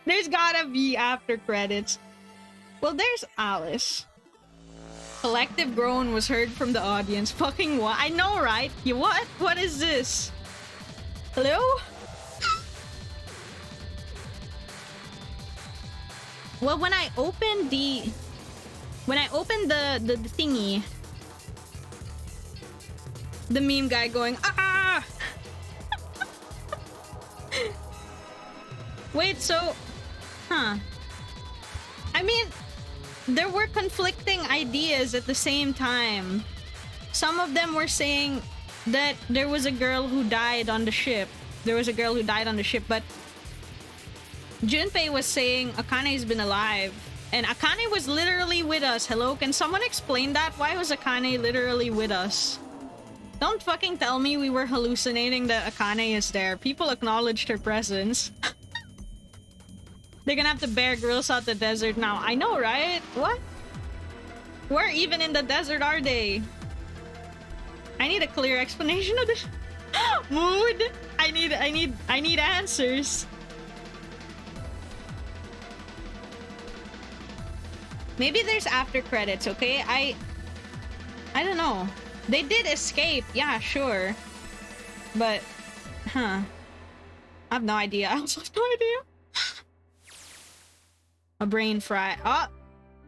There's gotta be after credits. Well, there's Alice. Collective groan was heard from the audience. Fucking what? I know, right? You what? What is this? Hello? Well, when I opened the thingy, the meme guy going, ah! Wait, so, huh? I mean, there were conflicting ideas at the same time. Some of them were saying that there was a girl who died on the ship. But Junpei was saying Akane's been alive. And Akane was literally with us. Hello, can someone explain that? Why was Akane literally with us? Don't fucking tell me we were hallucinating that Akane is there. People acknowledged her presence. They're gonna have to Bear Grylls out the desert now. I know, right? What? Where even in the desert are they? I need a clear explanation of this. Mood? I need answers. Maybe there's after credits, okay? I don't know. They did escape, yeah, sure. But, huh. I have no idea. I also have no idea. A brain fry. Oh!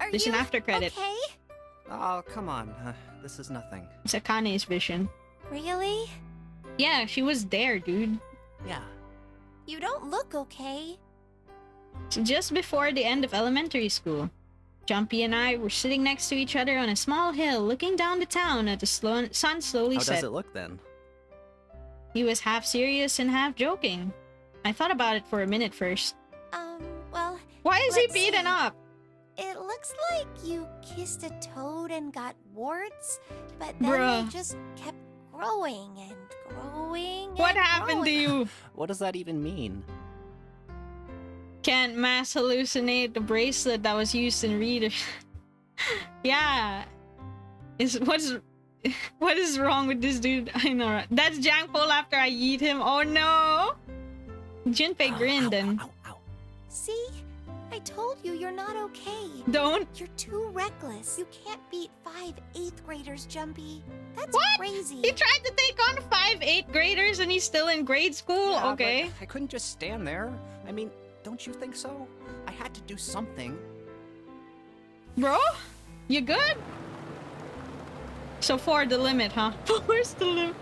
There's an after credit. Okay? Oh, come on. This is nothing. It's Akane's vision. Really? Yeah, she was there, dude. Yeah. You don't look okay. So just before the end of elementary school, Jumpy and I were sitting next to each other on a small hill, looking down the town at the sun slowly set. How does it look then? He was half serious and half joking. I thought about it for a minute first. Well... Why is he beaten up? It looks like you kissed a toad and got warts, but then Bruh. they just kept growing and growing and What happened to you? What does that even mean? Can't mass hallucinate the bracelet that was used in Reader. Yeah. Is What is wrong with this dude? I know, right? That's Jangpol after I yeet him. Oh no! Junpei grinned and... See? I told you you're not okay. Don't. You're too reckless. You can't beat 5 8th graders, Jumpy. That's What? crazy. He tried to take on 5 8th graders and he's still in grade school? Yeah, okay. but I couldn't just stand there. I mean, don't you think so? I had to do something. Bro? You good? So 4 the limit, huh? 4's the limit.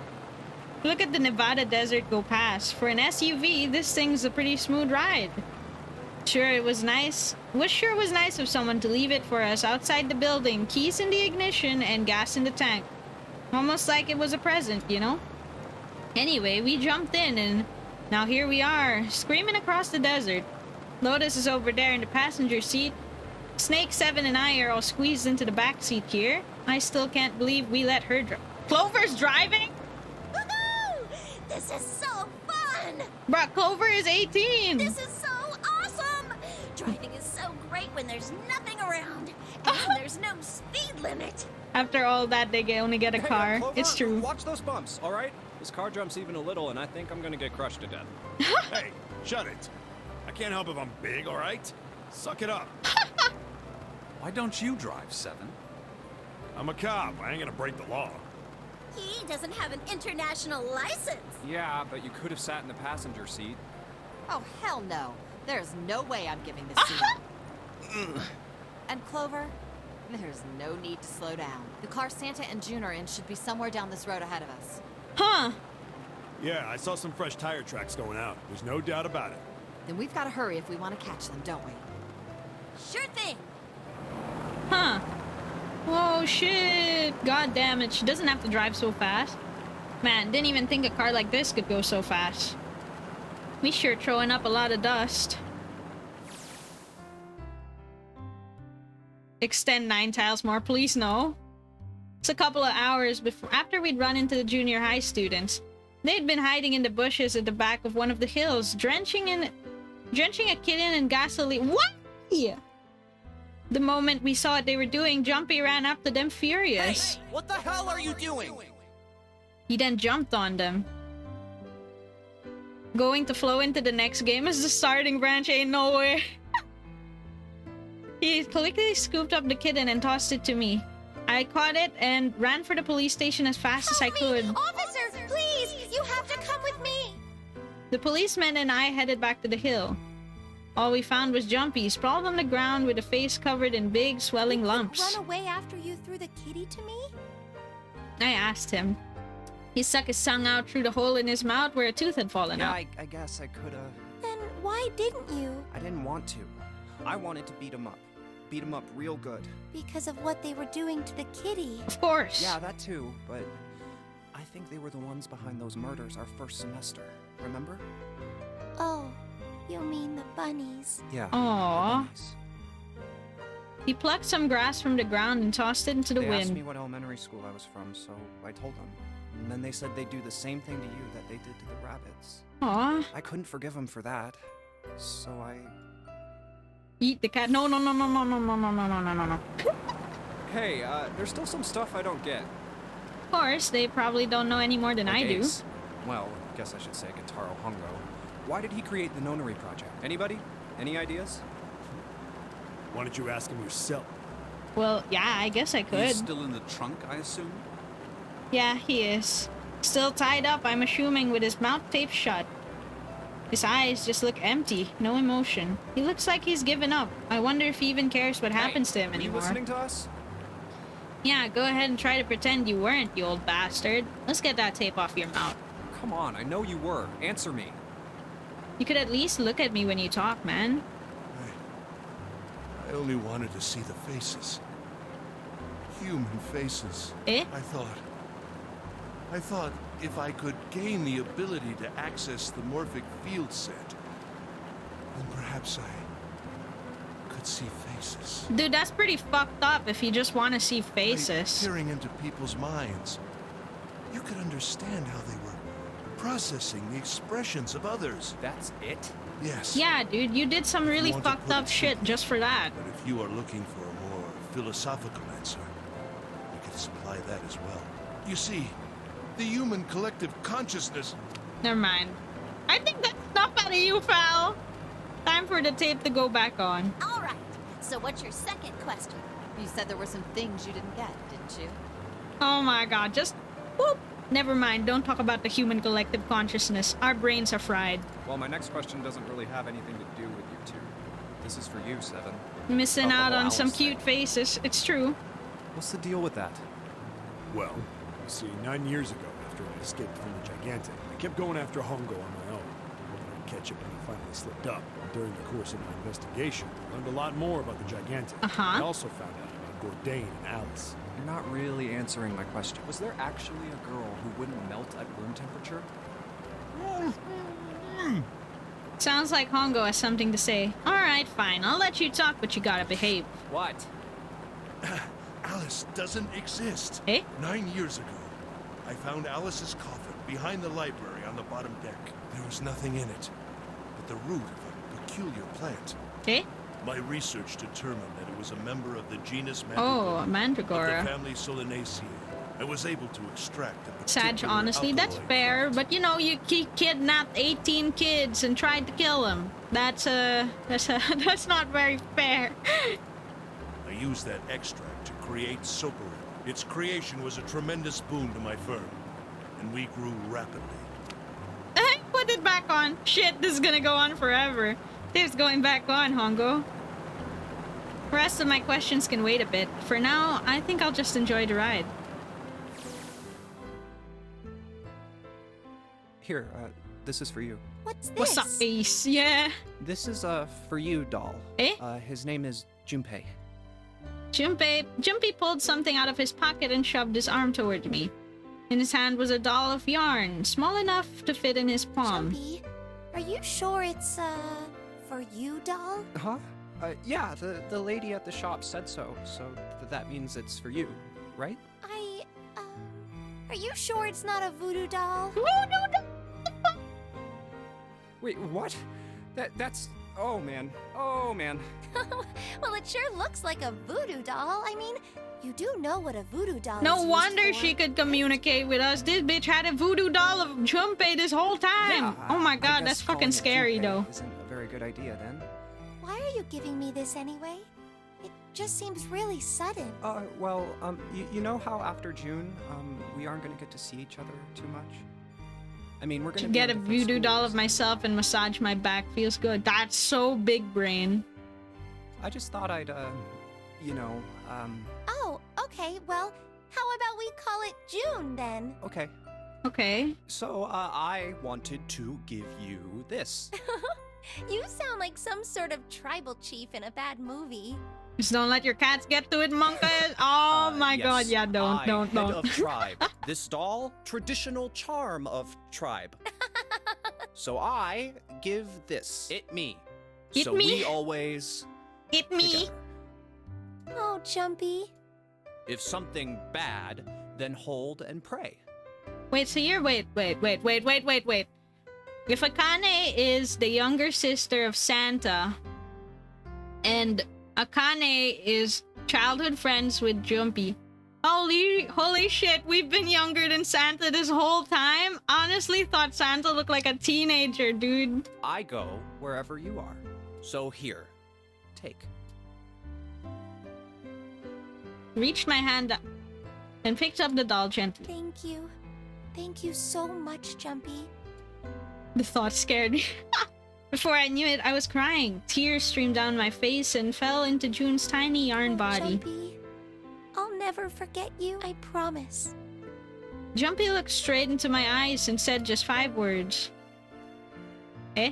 Look at the Nevada desert go past. For an SUV, this thing's a pretty smooth ride. Sure, it was nice. Sure it was nice of someone to leave it for us outside the building. Keys in the ignition and gas in the tank. Almost like it was a present, you know? Anyway, we jumped in and now here we are, screaming across the desert. Lotus is over there in the passenger seat. Snake 7 and I are all squeezed into the back seat here. I still can't believe we let her drive. Clover's driving? Woohoo! This is so fun! Bruh, Clover is 18! This is so awesome! Driving is so great when there's nothing around. And there's no speed limit. After all that, they only get a car. Clover, It's true. Watch those bumps, all right? This car jumps even a little, and I think I'm gonna get crushed to death. Hey, shut it. I can't help if I'm big, all right? Suck it up. Why don't you drive, Seven? I'm a cop. I ain't gonna break the law. He doesn't have an international license. Yeah, but you could have sat in the passenger seat. Oh, hell no. There's no way I'm giving this seat up. And Clover, there's no need to slow down. The car Santa and June are in should be somewhere down this road ahead of us. Huh. Yeah, I saw some fresh tire tracks going out. There's no doubt about it. Then we've got to hurry if we want to catch them, don't we? Sure thing. Huh. Oh shit. God damn it. She doesn't have to drive so fast. Man, didn't even think a car like this could go so fast. We sure throwing up a lot of dust. Extend 9 tiles more, please no. It's a couple of hours after we'd run into the junior high students. They'd been hiding in the bushes at the back of one of the hills, drenching a kitten in gasoline. What? The moment we saw what they were doing, Jumpy ran up to them furious. Hey, what the hell are you doing? He then jumped on them. Going to flow into the next game as the starting branch, ain't no way. He quickly scooped up the kitten and tossed it to me. I caught it and ran for the police station as fast as I could. Officer, please! You have to come with me! The policeman and I headed back to the hill. All we found was Jumpy, sprawled on the ground with a face covered in big, swelling lumps. Run away after you threw the kitty to me? I asked him. He stuck his tongue out through the hole in his mouth where a tooth had fallen out. I guess I could've... Then why didn't you? I didn't want to. I wanted to beat him up. Beat him up real good. Because of what they were doing to the kitty. Of course. Yeah, that too, but... I think they were the ones behind those murders our first semester. Remember? Oh, you mean the bunnies? Yeah. Aww. He plucked some grass from the ground and tossed it into the They wind. asked me what elementary school I was from, so I told them. And then they said they'd do the same thing to you that they did to the rabbits. Aww. I couldn't forgive them for that, so I... Eat the cat. No, no, no, no, no, no, no, no, no, no, no, no. Hey, there's still some stuff I don't get. Of course, they probably don't know any more than I do. Ace. Well, I guess I should say Gentaro Hongo. Why did he create the Nonary project? Anybody? Any ideas? Why don't you ask him yourself? Well, yeah, I guess I could. He's still in the trunk, I assume? Yeah, he is. Still tied up, I'm assuming, with his mouth taped shut. His eyes just look empty, no emotion. He looks like he's given up. I wonder if he even cares what happens to him Are you anymore. listening to us? Yeah, go ahead and try to pretend you weren't, you old bastard. Let's get that tape off your mouth. Come on, I know you were. Answer me. You could at least look at me when you talk, man. I only wanted to see the faces. Human faces. Eh? I thought if I could gain the ability to access the morphic field set, then perhaps I could see faces. Dude, that's pretty fucked up if you just want to see By faces. peering into people's minds, you could understand how they were processing the expressions of others. That's it? Yes. Yeah, dude, you did some really want to fucked put up it shit simply, just for that. But if you are looking for a more philosophical answer, we could supply that as well. You see, the human collective consciousness... Never mind. I think that's enough out of you, Fal. Time for the tape to go back on. All right. So what's your second question? You said there were some things you didn't get, didn't you? Oh my god, just whoop. Never mind, don't talk about the human collective consciousness. Our brains are fried. Well, my next question doesn't really have anything to do with you two. This is for you, Seven. Missing About the out whole on some Alice cute thing. faces. It's true. What's the deal with that? Well, you see, 9 years ago, after I escaped from the Gigantic, I kept going after Hongo on my own, hoping I'd catch up when he finally slipped up. During the course of my investigation, I learned a lot more about the Gigantic. I also found out about Bourdain and Alice. You're not really answering my question. Was there actually a girl who wouldn't melt at room temperature? Sounds like Hongo has something to say. Alright, fine. I'll let you talk, but you gotta behave. What? Alice doesn't exist. Eh? 9 years ago, I found Alice's coffin behind the library on the bottom deck. There was nothing in it but the root of a peculiar plant. Eh? My research determined that it was a member of the genus Oh, Mandragora, Mandragora. of the family Solanaceae. I was able to extract a Sag, particular honestly, that's alkaloid fair, but you know, you kidnapped 18 kids and tried to kill them. That's not very fair. I used that extract to create Soperin. Its creation was a tremendous boon to my firm, and we grew rapidly. Put it back on. Shit, this is gonna go on forever. It's going back on, Hongo. The rest of my questions can wait a bit. For now, I think I'll just enjoy the ride. Here, this is for you. What's this? What's up, Ace? Yeah. This is, for you, doll. Eh? His name is Junpei. Jumpy pulled something out of his pocket and shoved his arm toward me. In his hand was a doll of yarn, small enough to fit in his palm. Jumpy, are you sure it's, for you, doll? Huh? Yeah, the lady at the shop said so, so that means it's for you, right? Are you sure it's not a voodoo doll? Voodoo doll? Wait, what? That's... Oh, man. Oh, man. Well, it sure looks like a voodoo doll. I mean, you do know what a voodoo doll is No used wonder for. she could communicate with us. This bitch had a voodoo doll of Junpei this whole time. Yeah, Oh my I god, guess that's fucking calling it scary Junpei though. Isn't a very good idea then. Why are you giving me this anyway? It just seems really sudden. Well, you know how after June, we aren't gonna get to see each other too much? I mean, we're gonna To be get in a different voodoo doll schools. of myself and massage my back feels good. That's so big brain. I just thought I'd, you know, Oh, okay. Well, how about we call it June then? Okay. Okay. So, I wanted to give you this. You sound like some sort of tribal chief in a bad movie. Just don't let your cats get to it, monkeys. Oh my Yes, god, yeah, don't. Head of tribe. This doll, traditional charm of tribe. So I give this. It me. It so me? we always It me. together. Oh, Jumpy. If something bad, then hold and pray. Wait, so you're wait. If Akane is the younger sister of Santa, and Akane is childhood friends with Jumpy, holy shit, we've been younger than Santa this whole time? Honestly thought Santa looked like a teenager, dude. I go wherever you are. So here, take. Reached my hand up and picked up the doll gently. Thank you. Thank you so much, Jumpy. The thought scared me. Before I knew it, I was crying. Tears streamed down my face and fell into June's tiny yarn body. Jumpy, I'll never forget you, I promise. Jumpy looked straight into my eyes and said just 5 words. Eh?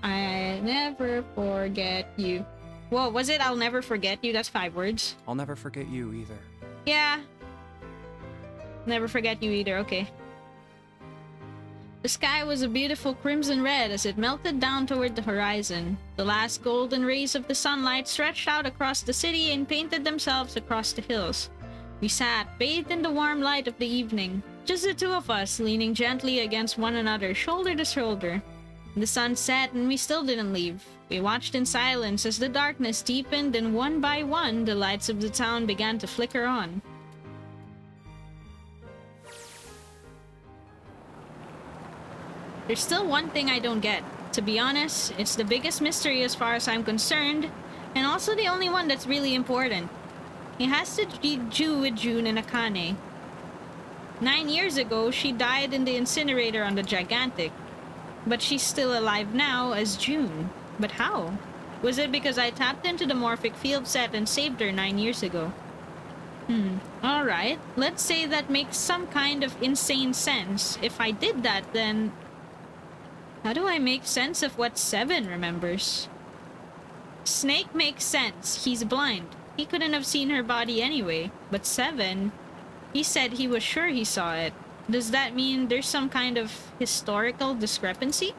I never forget you. Whoa, was it I'll never forget you? That's 5 words. I'll never forget you either. Yeah. Never forget you either, okay. The sky was a beautiful crimson red as it melted down toward the horizon. The last golden rays of the sunlight stretched out across the city and painted themselves across the hills. We sat, bathed in the warm light of the evening, just the two of us, leaning gently against one another, shoulder to shoulder. The sun set and we still didn't leave. We watched in silence as the darkness deepened and one by one the lights of the town began to flicker on. There's still one thing I don't get. To be honest, it's the biggest mystery as far as I'm concerned, and also the only one that's really important. It has to do with June and Akane. 9 years ago, she died in the incinerator on the Gigantic. But she's still alive now as June. But how? Was it because I tapped into the morphic field set and saved her 9 years ago? Alright. Let's say that makes some kind of insane sense. If I did that, then... how do I make sense of what Seven remembers? Snake makes sense. He's blind. He couldn't have seen her body anyway. But Seven... he said he was sure he saw it. Does that mean there's some kind of historical discrepancy?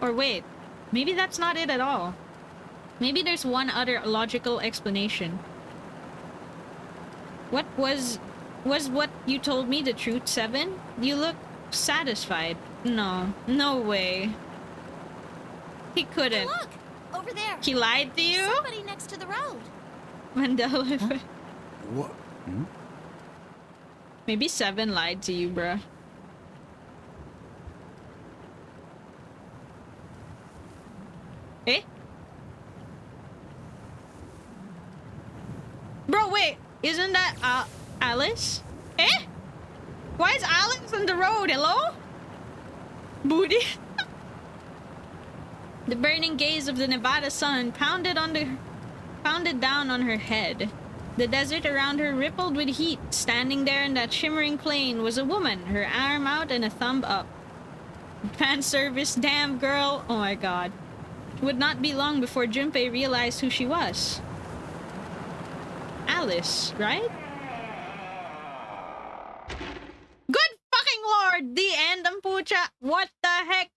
Or wait, maybe that's not it at all. Maybe there's one other logical explanation. What was what you told me the truth, Seven? You look satisfied. No way. He couldn't. Hey, look! Over there! He lied to you? Somebody next to the road. Mandela effect. What? Maybe Seven lied to you, bruh. Eh? Bro, wait. Isn't that Alice? Eh? Why is Alice on the road? Hello? Booty? The burning gaze of the Nevada sun pounded down on her head. The desert around her rippled with heat. Standing there in that shimmering plain was a woman, her arm out and a thumb up. Fan service, damn girl. Oh my god. It would not be long before Junpei realized who she was. Alice, right? Good fucking lord! The end, Ampucha! What the heck?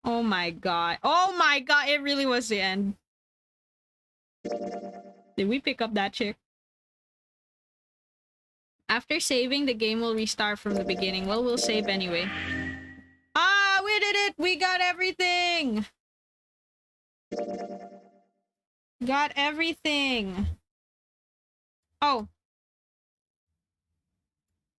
Oh my god. Oh my god, it really was the end. Did we pick up that chick? After saving, the game will restart from the beginning. Well, we'll save anyway. Ah, we did it! We got everything! Got everything! Oh.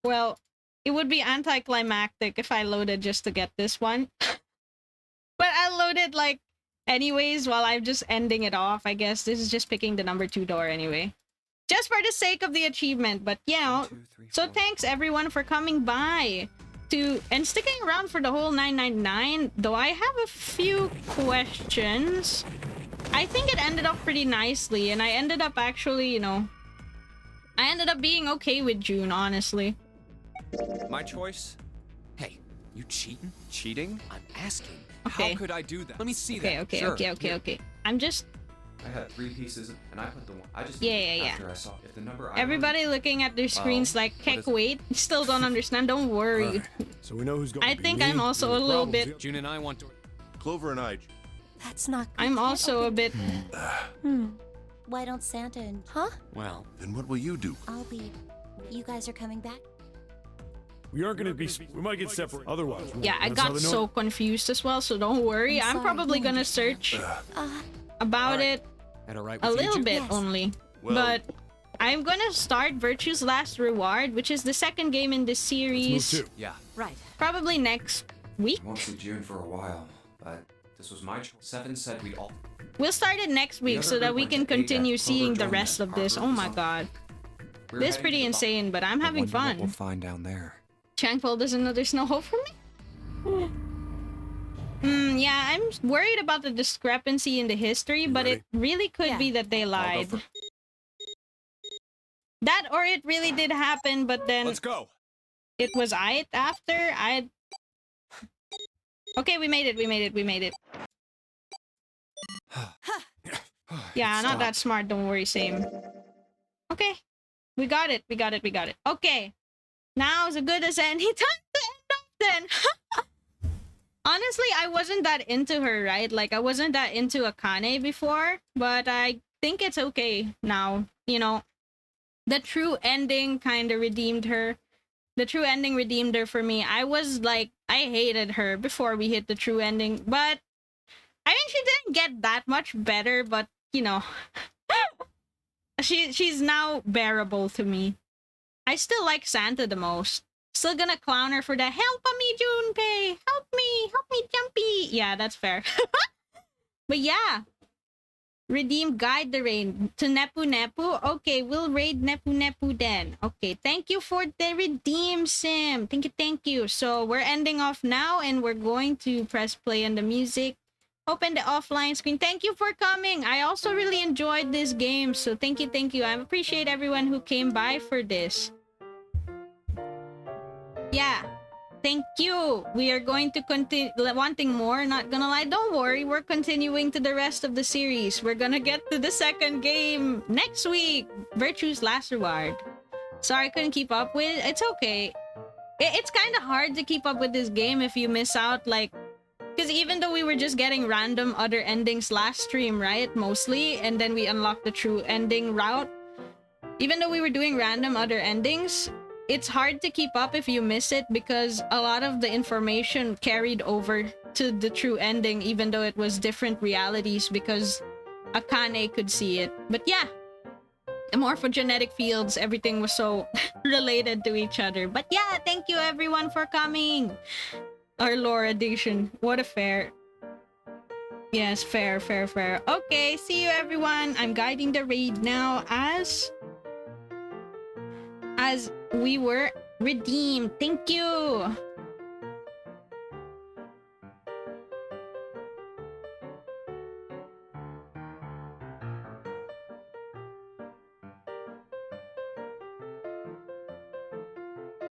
Well, it would be anticlimactic if I loaded just to get this one. But I loaded, like, anyways while I'm just ending it off, I guess. This is just picking the number 2 door anyway. Just for the sake of the achievement, but you know. So thanks everyone for coming by and sticking around for the whole 999. Though I have a few questions. I think it ended up pretty nicely, and I ended up actually, you know, I ended up being okay with June, honestly. My choice? Hey, you cheating? Cheating? I'm asking. Okay. How could I do that? Let me see Okay, that. okay, Sure. okay. I'm just... I had 3 pieces, and I put the one. I just Yeah. after I saw if the number I Everybody looking at their screens like, heck, wait. Still don't understand. Don't worry. Right. So we know who's going I to be think me. I'm also a little bit... June and I want to... Clover and I. That's not good. I'm also a bit... Why don't Santa and... Huh? Well... Then what will you do? I'll be... You guys are coming back? We aren't going to be... We might get separate. Otherwise... Yeah, I that's how got they know so it. confused as well, so don't worry. I'm I'm sorry, probably who gonna understand? search about it That all right a with you, little June? bit Yes. only. Well- But I'm gonna start Virtue's Last Reward, which is the second game in this Let's series. move too. Yeah. Right. Probably next week. I won't see June for a while, but this was my choice. Seven said we'd all. We'll start it next week other so that group we went can to 8 at continue Clover seeing the joined rest at of this. Harvard Oh my Resolve. god. We're This is heading pretty to the insane, but I'm I having wonder what we'll fun. find down there. Tranquil doesn't know there's no hope for me? Yeah, I'm worried about the discrepancy in the history, but it really could be that they lied. That or it really did happen, but then Let's go. it was it after. Okay, we made it. Yeah, not that smart, don't worry, same. Okay. We got it. Okay. Now as good as any time to end up then. Honestly, I wasn't that into her, right? Like, I wasn't that into Akane before, but I think it's okay now. You know, the true ending kind of redeemed her. The true ending redeemed her for me. I was like, I hated her before we hit the true ending, but I mean, she didn't get that much better, but, you know, she's now bearable to me. I still like Santa the most. Still gonna clown her for the help me, Junpei! Help me, Jumpy! Yeah, that's fair. But yeah. Redeem guide the raid to Nepu Nepu. Okay, we'll raid Nepu Nepu then. Okay, thank you for the redeem, Sim. Thank you. So we're ending off now and we're going to press play on the music. Open the offline screen. Thank you for coming. I also really enjoyed this game. So thank you. I appreciate everyone who came by for this. Yeah. Thank you. We are going to continue wanting more, not gonna lie. Don't worry, we're continuing to the rest of the series. We're gonna get to the second game next week. Virtue's Last Reward. Sorry I couldn't keep up with it. It's okay. It's kind of hard to keep up with this game if you miss out, like, because even though we were just getting random other endings last stream, right? Mostly, and then we unlocked the true ending route. Even though we were doing random other endings, it's hard to keep up if you miss it because a lot of the information carried over to the true ending, even though it was different realities because Akane could see it. But yeah, the morphogenetic fields, everything was so related to each other. But yeah, thank you everyone for coming. Our lore edition. What a fair. Yes, fair. Okay, see you everyone. I'm guiding the raid now as we were redeemed. Thank you.